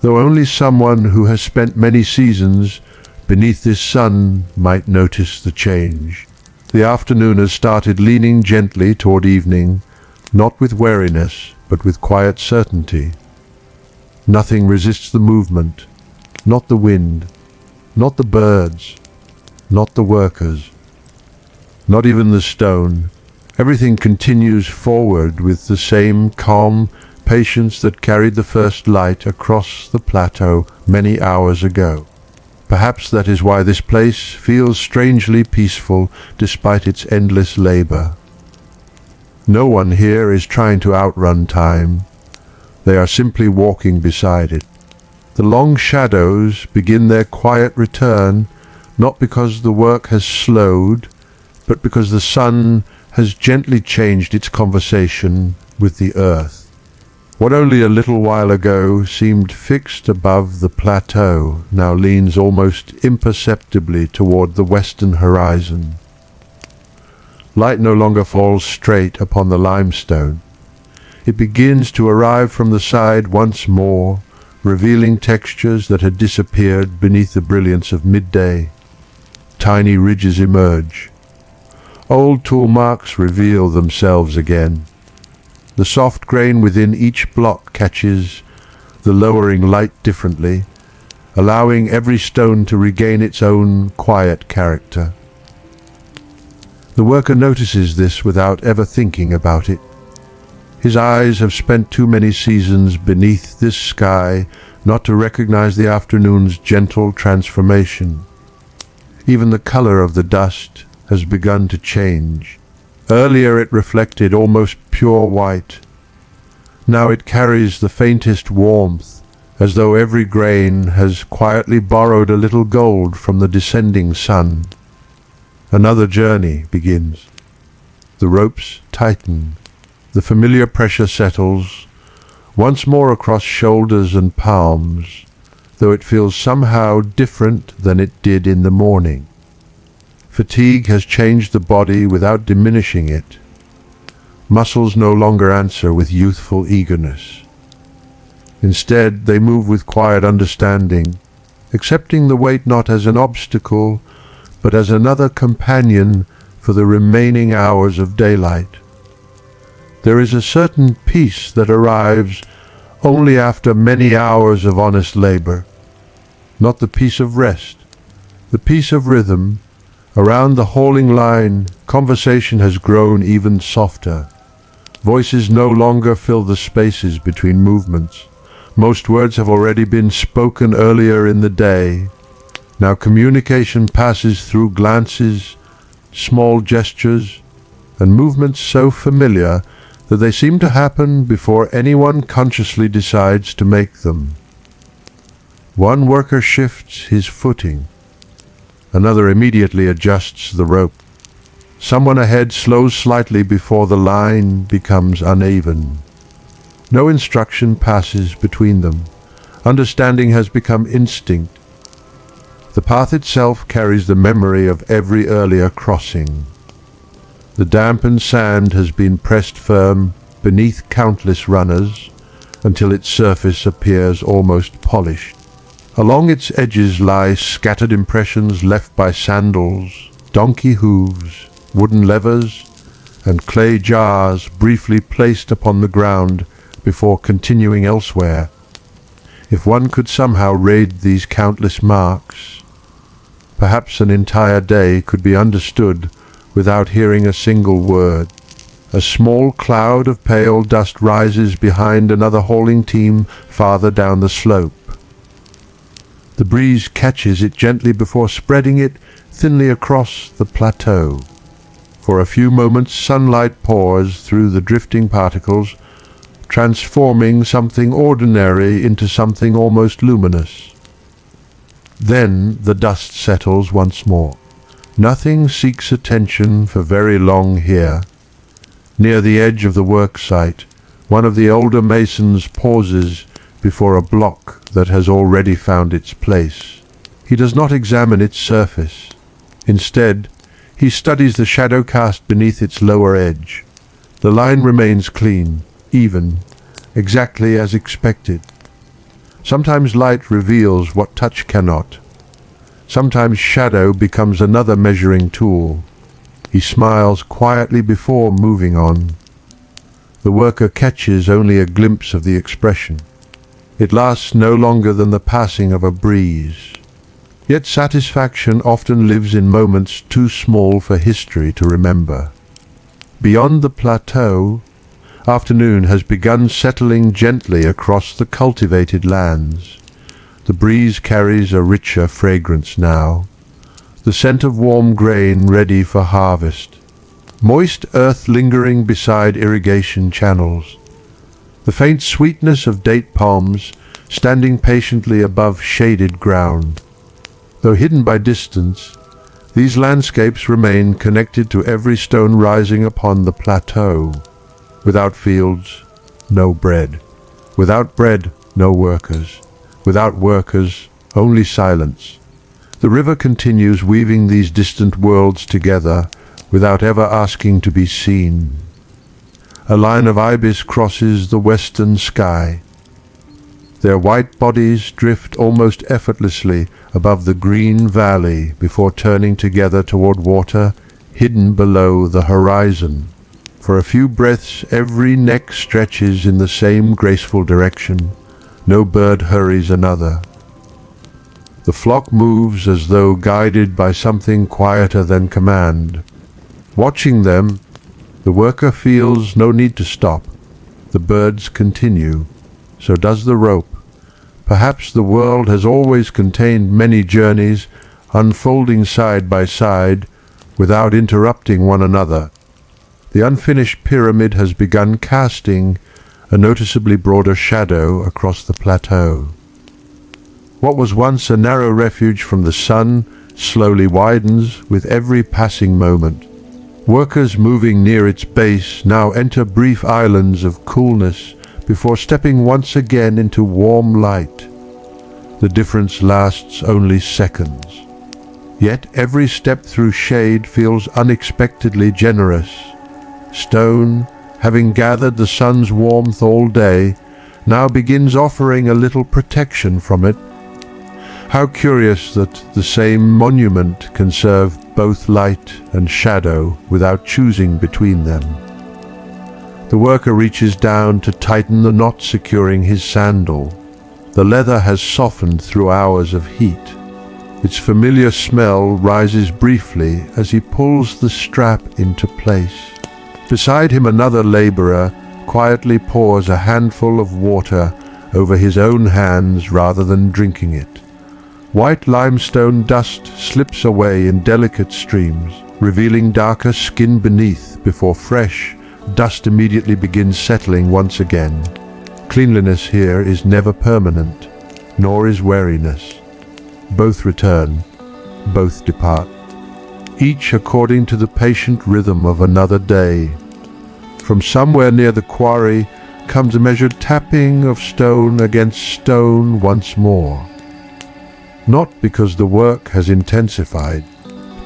though only someone who has spent many seasons beneath this sun might notice the change. The afternoon has started leaning gently toward evening, not with wariness, but with quiet certainty. Nothing resists the movement, not the wind, not the birds, not the workers, not even the stone. Everything continues forward with the same calm patience that carried the first light across the plateau many hours ago. Perhaps that is why this place feels strangely peaceful despite its endless labor. No one here is trying to outrun time. They are simply walking beside it. The long shadows begin their quiet return, not because the work has slowed, but because the sun has gently changed its conversation with the earth. What only a little while ago seemed fixed above the plateau now leans almost imperceptibly toward the western horizon. Light no longer falls straight upon the limestone. It begins to arrive from the side once more, revealing textures that had disappeared beneath the brilliance of midday. Tiny ridges emerge. Old tool marks reveal themselves again. The soft grain within each block catches the lowering light differently, allowing every stone to regain its own quiet character. The worker notices this without ever thinking about it. His eyes have spent too many seasons beneath this sky not to recognize the afternoon's gentle transformation. Even the color of the dust has begun to change. Earlier it reflected almost pure white. Now it carries the faintest warmth, as though every grain has quietly borrowed a little gold from the descending sun. Another journey begins. The ropes tighten. The familiar pressure settles, once more across shoulders and palms, though it feels somehow different than it did in the morning. Fatigue has changed the body without diminishing it. Muscles no longer answer with youthful eagerness. Instead, they move with quiet understanding, accepting the weight not as an obstacle, but as another companion for the remaining hours of daylight. There is a certain peace that arrives only after many hours of honest labor. Not the peace of rest, the peace of rhythm. Around the hauling line, conversation has grown even softer. Voices no longer fill the spaces between movements. Most words have already been spoken earlier in the day. Now communication passes through glances, small gestures, and movements so familiar that they seem to happen before anyone consciously decides to make them. One worker shifts his footing. Another immediately adjusts the rope. Someone ahead slows slightly before the line becomes uneven. No instruction passes between them. Understanding has become instinct. The path itself carries the memory of every earlier crossing. The dampened sand has been pressed firm beneath countless runners until its surface appears almost polished. Along its edges lie scattered impressions left by sandals, donkey hooves, wooden levers, and clay jars briefly placed upon the ground before continuing elsewhere. If one could somehow raid these countless marks, perhaps an entire day could be understood without hearing a single word. A small cloud of pale dust rises behind another hauling team farther down the slope. The breeze catches it gently before spreading it thinly across the plateau. For a few moments sunlight pours through the drifting particles, transforming something ordinary into something almost luminous. Then the dust settles once more. Nothing seeks attention for very long here. Near the edge of the work site, one of the older masons pauses before a block that has already found its place. He does not examine its surface. Instead, he studies the shadow cast beneath its lower edge. The line remains clean, even, exactly as expected. Sometimes light reveals what touch cannot. Sometimes shadow becomes another measuring tool. He smiles quietly before moving on. The worker catches only a glimpse of the expression. It lasts no longer than the passing of a breeze. Yet satisfaction often lives in moments too small for history to remember. Beyond the plateau, afternoon has begun settling gently across the cultivated lands. The breeze carries a richer fragrance now, the scent of warm grain ready for harvest, moist earth lingering beside irrigation channels, the faint sweetness of date palms standing patiently above shaded ground. Though hidden by distance, these landscapes remain connected to every stone rising upon the plateau. Without fields, no bread. Without bread, no workers. Without workers, only silence. The river continues weaving these distant worlds together without ever asking to be seen. A line of ibis crosses the western sky. Their white bodies drift almost effortlessly above the green valley before turning together toward water hidden below the horizon. For a few breaths every neck stretches in the same graceful direction. No bird hurries another. The flock moves as though guided by something quieter than command. Watching them, the worker feels no need to stop. The birds continue. So does the rope. Perhaps the world has always contained many journeys, unfolding side by side, without interrupting one another. The unfinished pyramid has begun casting a noticeably broader shadow across the plateau. What was once a narrow refuge from the sun slowly widens with every passing moment. Workers moving near its base now enter brief islands of coolness before stepping once again into warm light. The difference lasts only seconds. Yet every step through shade feels unexpectedly generous. Stone, having gathered the sun's warmth all day, now begins offering a little protection from it. How curious that the same monument can serve both light and shadow without choosing between them. The worker reaches down to tighten the knot securing his sandal. The leather has softened through hours of heat. Its familiar smell rises briefly as he pulls the strap into place. Beside him another laborer quietly pours a handful of water over his own hands rather than drinking it. White limestone dust slips away in delicate streams, revealing darker skin beneath before fresh dust immediately begins settling once again. Cleanliness here is never permanent, nor is wariness. Both return, both depart, each according to the patient rhythm of another day. From somewhere near the quarry comes a measured tapping of stone against stone once more. Not because the work has intensified,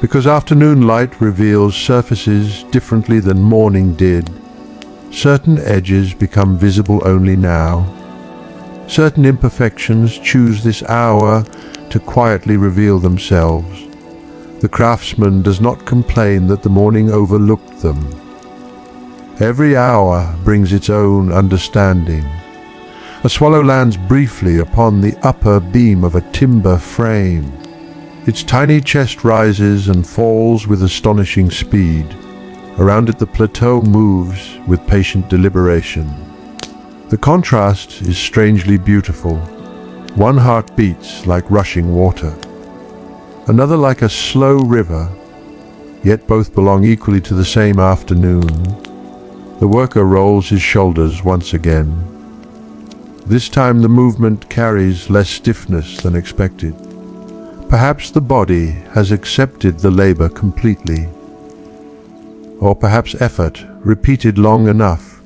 because afternoon light reveals surfaces differently than morning did. Certain edges become visible only now. Certain imperfections choose this hour to quietly reveal themselves. The craftsman does not complain that the morning overlooked them. Every hour brings its own understanding. A swallow lands briefly upon the upper beam of a timber frame. Its tiny chest rises and falls with astonishing speed. Around it the plateau moves with patient deliberation. The contrast is strangely beautiful. One heart beats like rushing water, another like a slow river, yet both belong equally to the same afternoon. The worker rolls his shoulders once again. This time the movement carries less stiffness than expected. Perhaps the body has accepted the labor completely. Or perhaps effort, repeated long enough,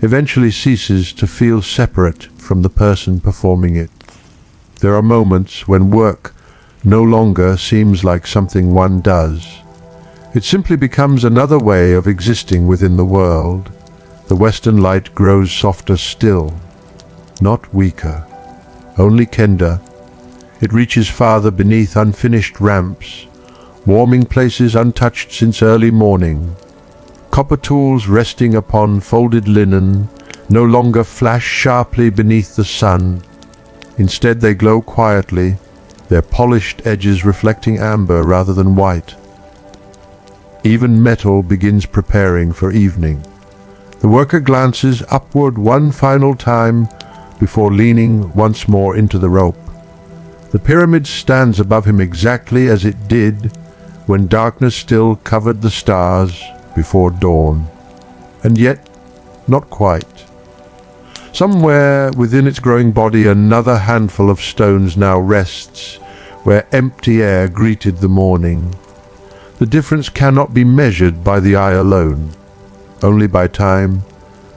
eventually ceases to feel separate from the person performing it. There are moments when work no longer seems like something one does. It simply becomes another way of existing within the world. The western light grows softer still, not weaker, only kender. It reaches farther beneath unfinished ramps, warming places untouched since early morning. Copper tools resting upon folded linen no longer flash sharply beneath the sun. Instead they glow quietly, their polished edges reflecting amber rather than white. Even metal begins preparing for evening. The worker glances upward one final time before leaning once more into the rope. The pyramid stands above him exactly as it did when darkness still covered the stars before dawn. And yet, not quite. Somewhere within its growing body another handful of stones now rests, where empty air greeted the morning. The difference cannot be measured by the eye alone, only by time,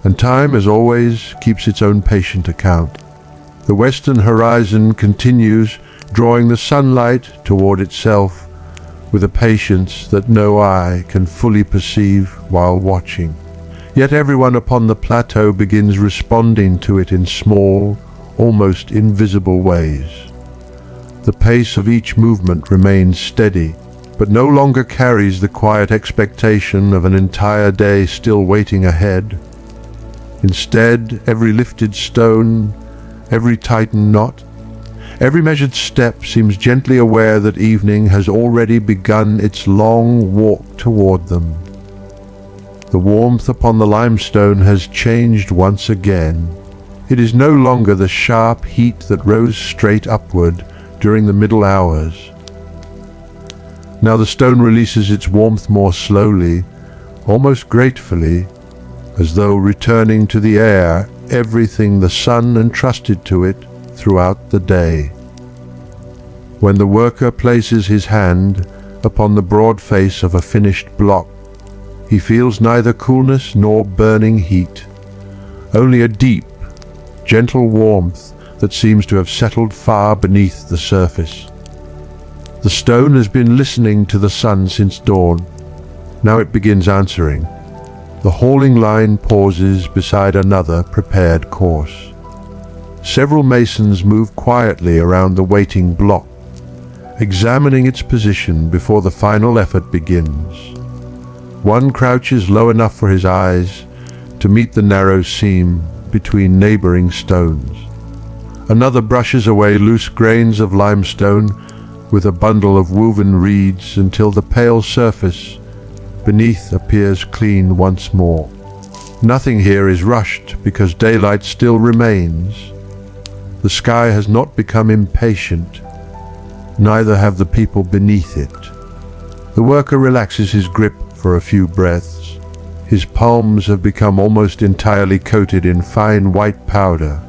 and time, as always, keeps its own patient account. The western horizon continues, drawing the sunlight toward itself with a patience that no eye can fully perceive while watching. Yet everyone upon the plateau begins responding to it in small, almost invisible ways. The pace of each movement remains steady, but no longer carries the quiet expectation of an entire day still waiting ahead. Instead, every lifted stone, every tightened knot, every measured step seems gently aware that evening has already begun its long walk toward them. The warmth upon the limestone has changed once again. It is no longer the sharp heat that rose straight upward during the middle hours. Now the stone releases its warmth more slowly, almost gratefully, as though returning to the air everything the sun entrusted to it throughout the day. When the worker places his hand upon the broad face of a finished block, he feels neither coolness nor burning heat, only a deep, gentle warmth that seems to have settled far beneath the surface. The stone has been listening to the sun since dawn. Now it begins answering. The hauling line pauses beside another prepared course. Several masons move quietly around the waiting block, examining its position before the final effort begins. One crouches low enough for his eyes to meet the narrow seam between neighboring stones. Another brushes away loose grains of limestone with a bundle of woven reeds until the pale surface beneath appears clean once more. Nothing here is rushed because daylight still remains. The sky has not become impatient, neither have the people beneath it. The worker relaxes his grip for a few breaths. His palms have become almost entirely coated in fine white powder.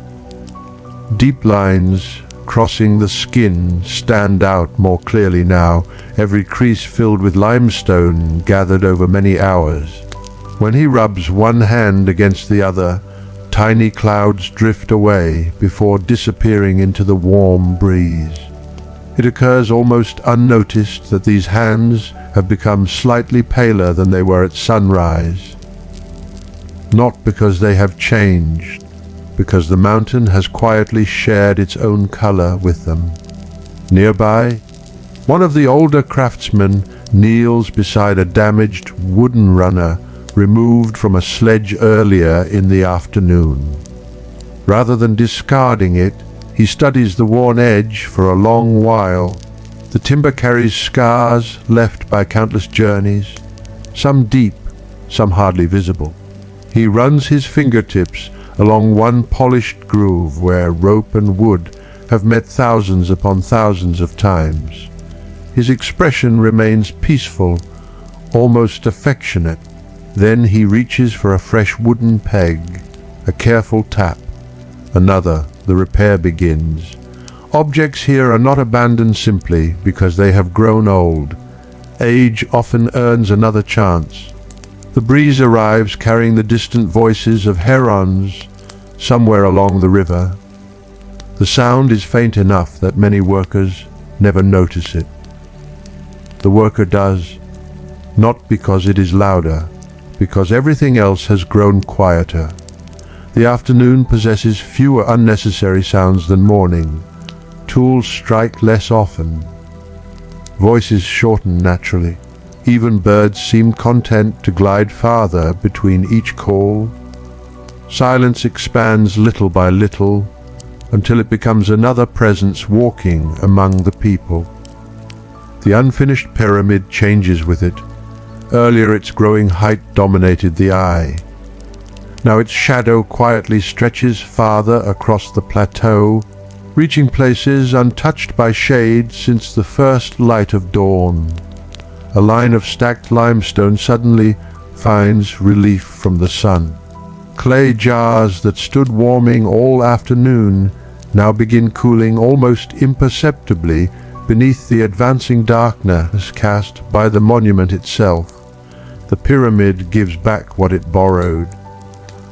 Deep lines crossing the skin stand out more clearly now, every crease filled with limestone gathered over many hours. When he rubs one hand against the other, tiny clouds drift away before disappearing into the warm breeze. It occurs almost unnoticed that these hands have become slightly paler than they were at sunrise. Not because they have changed, because the mountain has quietly shared its own color with them. Nearby, one of the older craftsmen kneels beside a damaged wooden runner removed from a sledge earlier in the afternoon. Rather than discarding it, he studies the worn edge for a long while. The timber carries scars left by countless journeys, some deep, some hardly visible. He runs his fingertips along one polished groove where rope and wood have met thousands upon thousands of times. His expression remains peaceful, almost affectionate. Then he reaches for a fresh wooden peg, a careful tap. Another, the repair begins. Objects here are not abandoned simply because they have grown old. Age often earns another chance. The breeze arrives carrying the distant voices of herons somewhere along the river. The sound is faint enough that many workers never notice it. The worker does, not because it is louder, because everything else has grown quieter. The afternoon possesses fewer unnecessary sounds than morning. Tools strike less often. Voices shorten naturally. Even birds seem content to glide farther between each call. Silence expands little by little until it becomes another presence walking among the people. The unfinished pyramid changes with it. Earlier its growing height dominated the eye. Now its shadow quietly stretches farther across the plateau, reaching places untouched by shade since the first light of dawn. A line of stacked limestone suddenly finds relief from the sun. Clay jars that stood warming all afternoon now begin cooling almost imperceptibly beneath the advancing darkness cast by the monument itself. The pyramid gives back what it borrowed.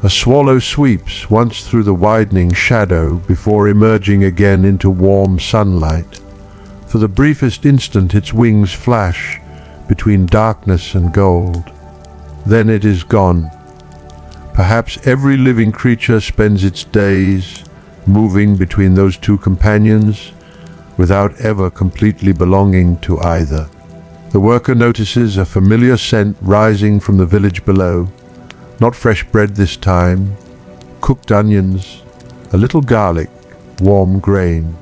A swallow sweeps once through the widening shadow before emerging again into warm sunlight. For the briefest instant its wings flash between darkness and gold. Then it is gone. Perhaps every living creature spends its days moving between those two companions without ever completely belonging to either. The worker notices a familiar scent rising from the village below. Not fresh bread this time, cooked onions, a little garlic, warm grain.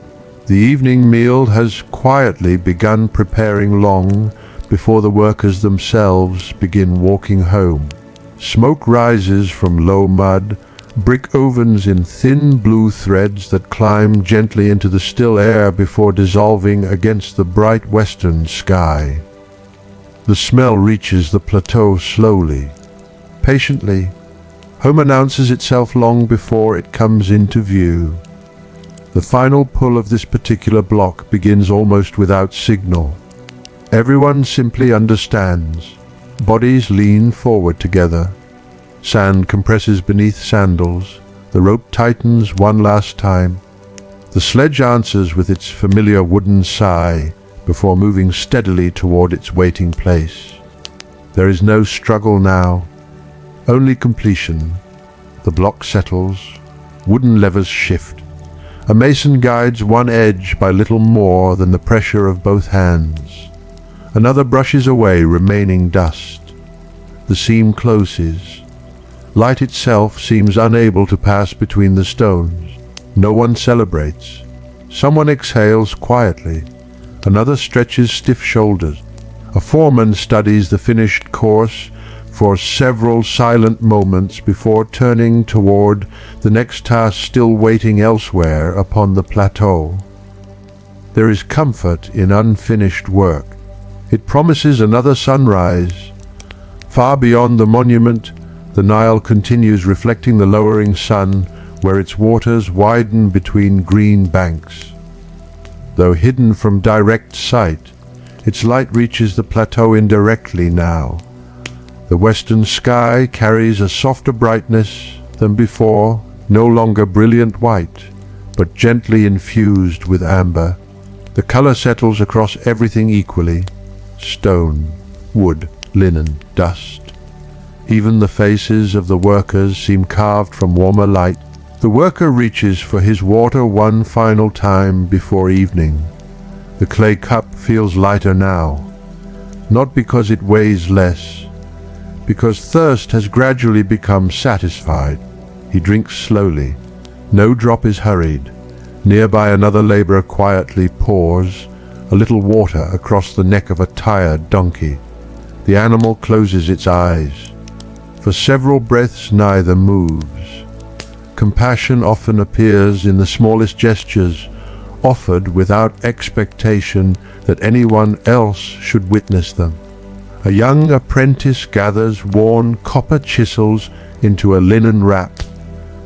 The evening meal has quietly begun preparing long before the workers themselves begin walking home. Smoke rises from low mud, brick ovens in thin blue threads that climb gently into the still air before dissolving against the bright western sky. The smell reaches the plateau slowly, patiently. Home announces itself long before it comes into view. The final pull of this particular block begins almost without signal. Everyone simply understands. Bodies lean forward together. Sand compresses beneath sandals. The rope tightens one last time. The sledge answers with its familiar wooden sigh before moving steadily toward its waiting place. There is no struggle now, only completion. The block settles, wooden levers shift. A mason guides one edge by little more than the pressure of both hands. Another brushes away remaining dust. The seam closes. Light itself seems unable to pass between the stones. No one celebrates. Someone exhales quietly. Another stretches stiff shoulders. A foreman studies the finished course for several silent moments before turning toward the next task still waiting elsewhere upon the plateau. There is comfort in unfinished work. It promises another sunrise. Far beyond the monument, the Nile continues reflecting the lowering sun where its waters widen between green banks. Though hidden from direct sight, its light reaches the plateau indirectly now. The western sky carries a softer brightness than before, no longer brilliant white, but gently infused with amber. The color settles across everything equally: stone, wood, linen, dust. Even the faces of the workers seem carved from warmer light. The worker reaches for his water one final time before evening. The clay cup feels lighter now, not because it weighs less, because thirst has gradually become satisfied. He drinks slowly. No drop is hurried. Nearby another laborer quietly pours a little water across the neck of a tired donkey. The animal closes its eyes. For several breaths neither moves. Compassion often appears in the smallest gestures, offered without expectation that anyone else should witness them. A young apprentice gathers worn copper chisels into a linen wrap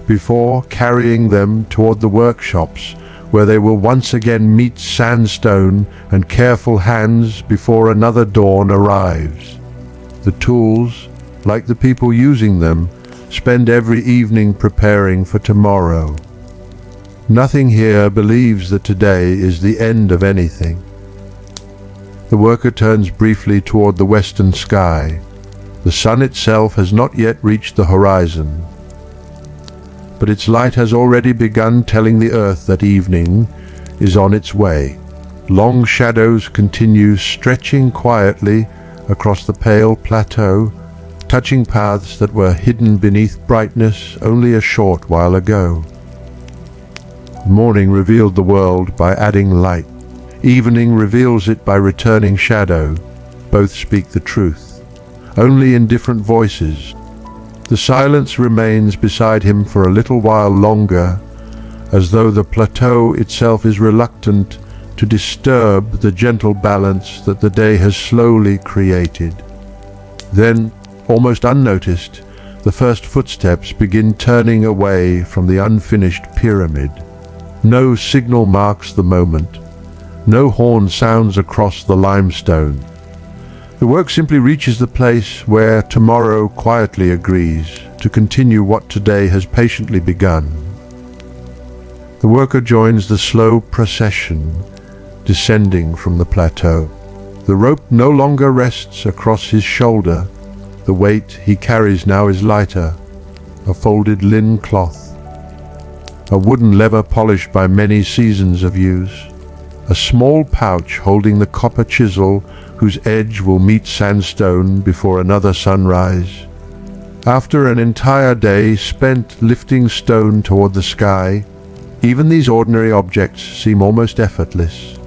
before carrying them toward the workshops where they will once again meet sandstone and careful hands before another dawn arrives. The tools, like the people using them, spend every evening preparing for tomorrow. Nothing here believes that today is the end of anything. The worker turns briefly toward the western sky. The sun itself has not yet reached the horizon, but its light has already begun telling the earth that evening is on its way. Long shadows continue stretching quietly across the pale plateau, touching paths that were hidden beneath brightness only a short while ago. Morning revealed the world by adding light. Evening reveals it by returning shadow. Both speak the truth, only in different voices. The silence remains beside him for a little while longer, as though the plateau itself is reluctant to disturb the gentle balance that the day has slowly created. Then, almost unnoticed, the first footsteps begin turning away from the unfinished pyramid. No signal marks the moment. No horn sounds across the limestone. The work simply reaches the place where tomorrow quietly agrees to continue what today has patiently begun. The worker joins the slow procession descending from the plateau. The rope no longer rests across his shoulder. The weight he carries now is lighter, a folded linen cloth. a wooden lever polished by many seasons of use, a small pouch holding the copper chisel whose edge will meet sandstone before another sunrise. After an entire day spent lifting stone toward the sky, even these ordinary objects seem almost effortless.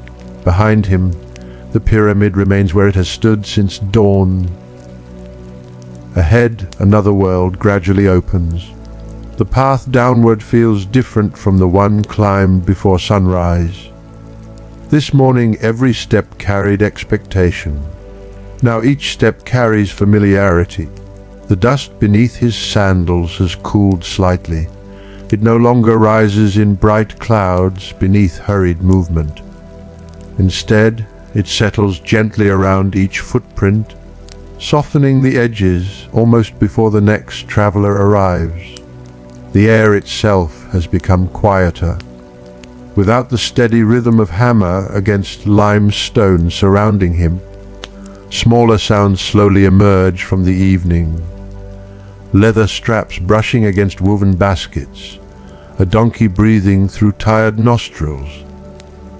Behind him, the pyramid remains where it has stood since dawn. Ahead, another world gradually opens. The path downward feels different from the one climbed before sunrise. This morning every step carried expectation. Now each step carries familiarity. The dust beneath his sandals has cooled slightly. It no longer rises in bright clouds beneath hurried movement. Instead, it settles gently around each footprint, softening the edges almost before the next traveler arrives. The air itself has become quieter. Without the steady rhythm of hammer against limestone surrounding him, smaller sounds slowly emerge from the evening. Leather straps brushing against woven baskets, a donkey breathing through tired nostrils,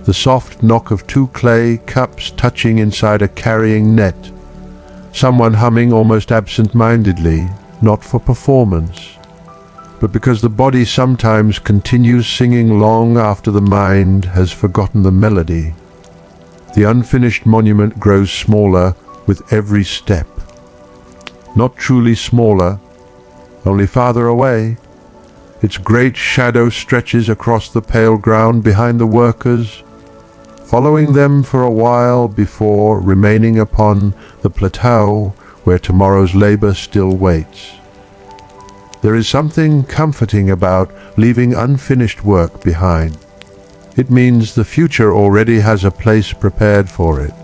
the soft knock of two clay cups touching inside a carrying net, someone humming almost absent-mindedly, not for performance, but because the body sometimes continues singing long after the mind has forgotten the melody. The unfinished monument grows smaller with every step. Not truly smaller, only farther away. Its great shadow stretches across the pale ground behind the workers, following them for a while before remaining upon the plateau where tomorrow's labor still waits. There is something comforting about leaving unfinished work behind. It means the future already has a place prepared for it.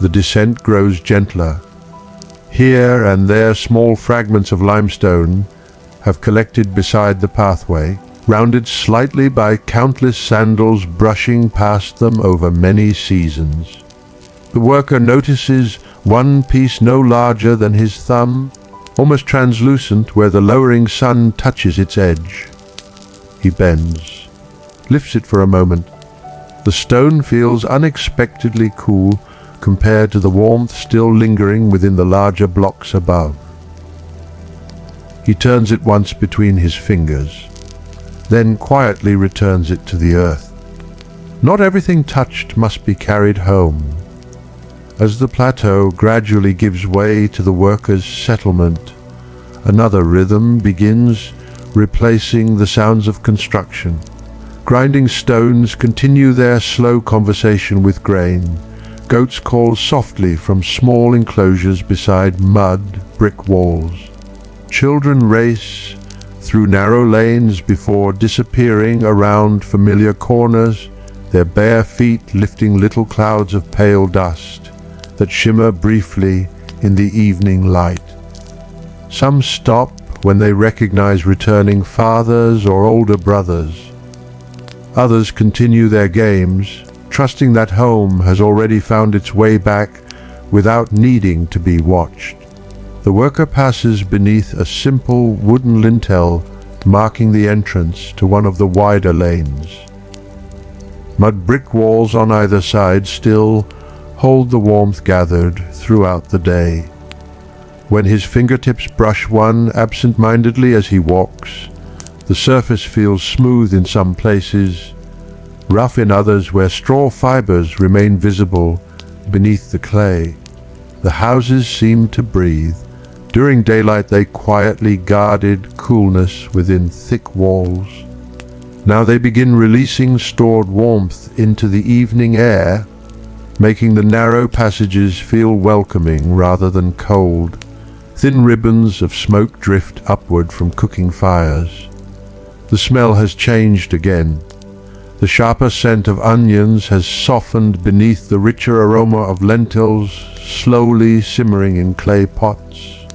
The descent grows gentler. Here and there small fragments of limestone have collected beside the pathway, rounded slightly by countless sandals brushing past them over many seasons. The worker notices one piece no larger than his thumb, almost translucent where the lowering sun touches its edge. He bends, lifts it for a moment. The stone feels unexpectedly cool compared to the warmth still lingering within the larger blocks above. He turns it once between his fingers, then quietly returns it to the earth. Not everything touched must be carried home. As the plateau gradually gives way to the workers' settlement, another rhythm begins, replacing the sounds of construction. Grinding stones continue their slow conversation with grain. Goats call softly from small enclosures beside mud, brick walls. Children race through narrow lanes before disappearing around familiar corners, their bare feet lifting little clouds of pale dust that shimmer briefly in the evening light. Some stop when they recognize returning fathers or older brothers. Others continue their games, trusting that home has already found its way back without needing to be watched. The worker passes beneath a simple wooden lintel marking the entrance to one of the wider lanes. Mud brick walls on either side still hold the warmth gathered throughout the day. When his fingertips brush one absent-mindedly as he walks, the surface feels smooth in some places, rough in others where straw fibers remain visible beneath the clay. The houses seem to breathe. During daylight they quietly guarded coolness within thick walls. Now they begin releasing stored warmth into the evening air, making the narrow passages feel welcoming rather than cold. Thin ribbons of smoke drift upward from cooking fires. The smell has changed again. The sharper scent of onions has softened beneath the richer aroma of lentils slowly simmering in clay pots.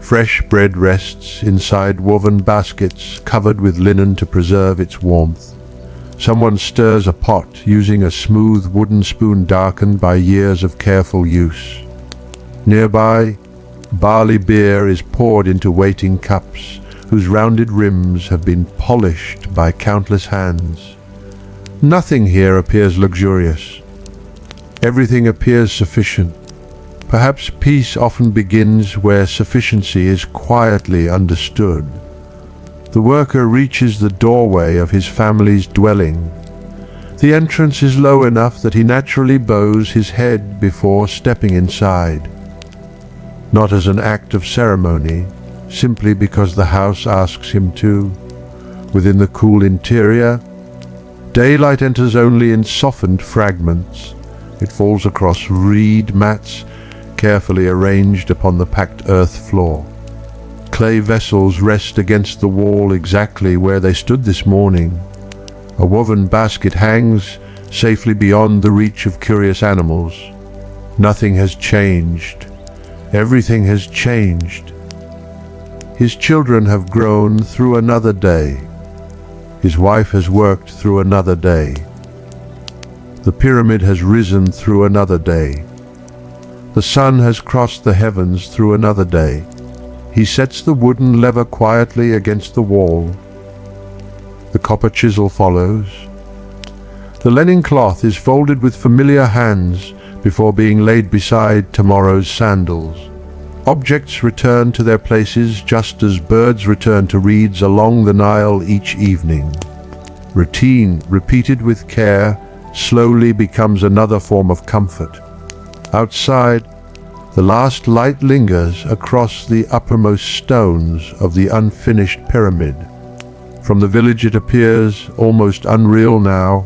Fresh bread rests inside woven baskets covered with linen to preserve its warmth. Someone stirs a pot using a smooth wooden spoon darkened by years of careful use. Nearby, barley beer is poured into waiting cups, whose rounded rims have been polished by countless hands. Nothing here appears luxurious. Everything appears sufficient. Perhaps peace often begins where sufficiency is quietly understood. The worker reaches the doorway of his family's dwelling. The entrance is low enough that he naturally bows his head before stepping inside. Not as an act of ceremony, simply because the house asks him to. Within the cool interior, daylight enters only in softened fragments. It falls across reed mats carefully arranged upon the packed earth floor. Clay vessels rest against the wall exactly where they stood this morning. A woven basket hangs safely beyond the reach of curious animals. Nothing has changed. Everything has changed. His children have grown through another day. His wife has worked through another day. The pyramid has risen through another day. The sun has crossed the heavens through another day. He sets the wooden lever quietly against the wall. The copper chisel follows. The linen cloth is folded with familiar hands before being laid beside tomorrow's sandals. Objects return to their places just as birds return to reeds along the Nile each evening. Routine, repeated with care, slowly becomes another form of comfort. Outside, the last light lingers across the uppermost stones of the unfinished pyramid. From the village it appears almost unreal now,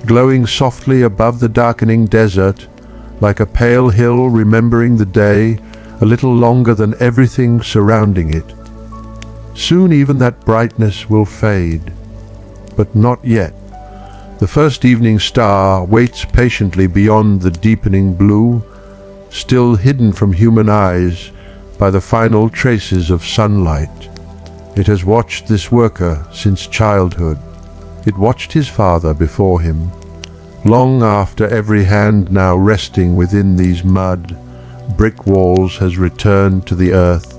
glowing softly above the darkening desert, like a pale hill remembering the day a little longer than everything surrounding it. Soon even that brightness will fade, but not yet. The first evening star waits patiently beyond the deepening blue, still hidden from human eyes by the final traces of sunlight. It has watched this worker since childhood. It watched his father before him, long after every hand now resting within these mud, brick walls has returned to the earth.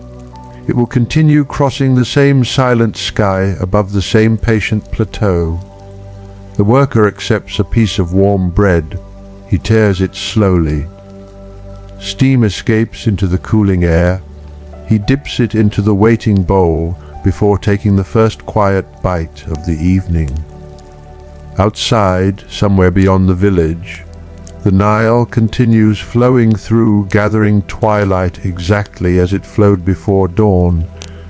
It will continue crossing the same silent sky above the same patient plateau. The worker accepts a piece of warm bread. He tears it slowly. Steam escapes into the cooling air. He dips it into the waiting bowl before taking the first quiet bite of the evening. Outside, somewhere beyond the village, the Nile continues flowing through, gathering twilight exactly as it flowed before dawn,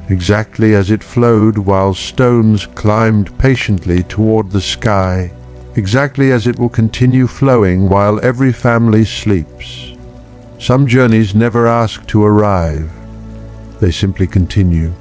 exactly as it flowed while stones climbed patiently toward the sky, exactly as it will continue flowing while every family sleeps. Some journeys never ask to arrive. They simply continue.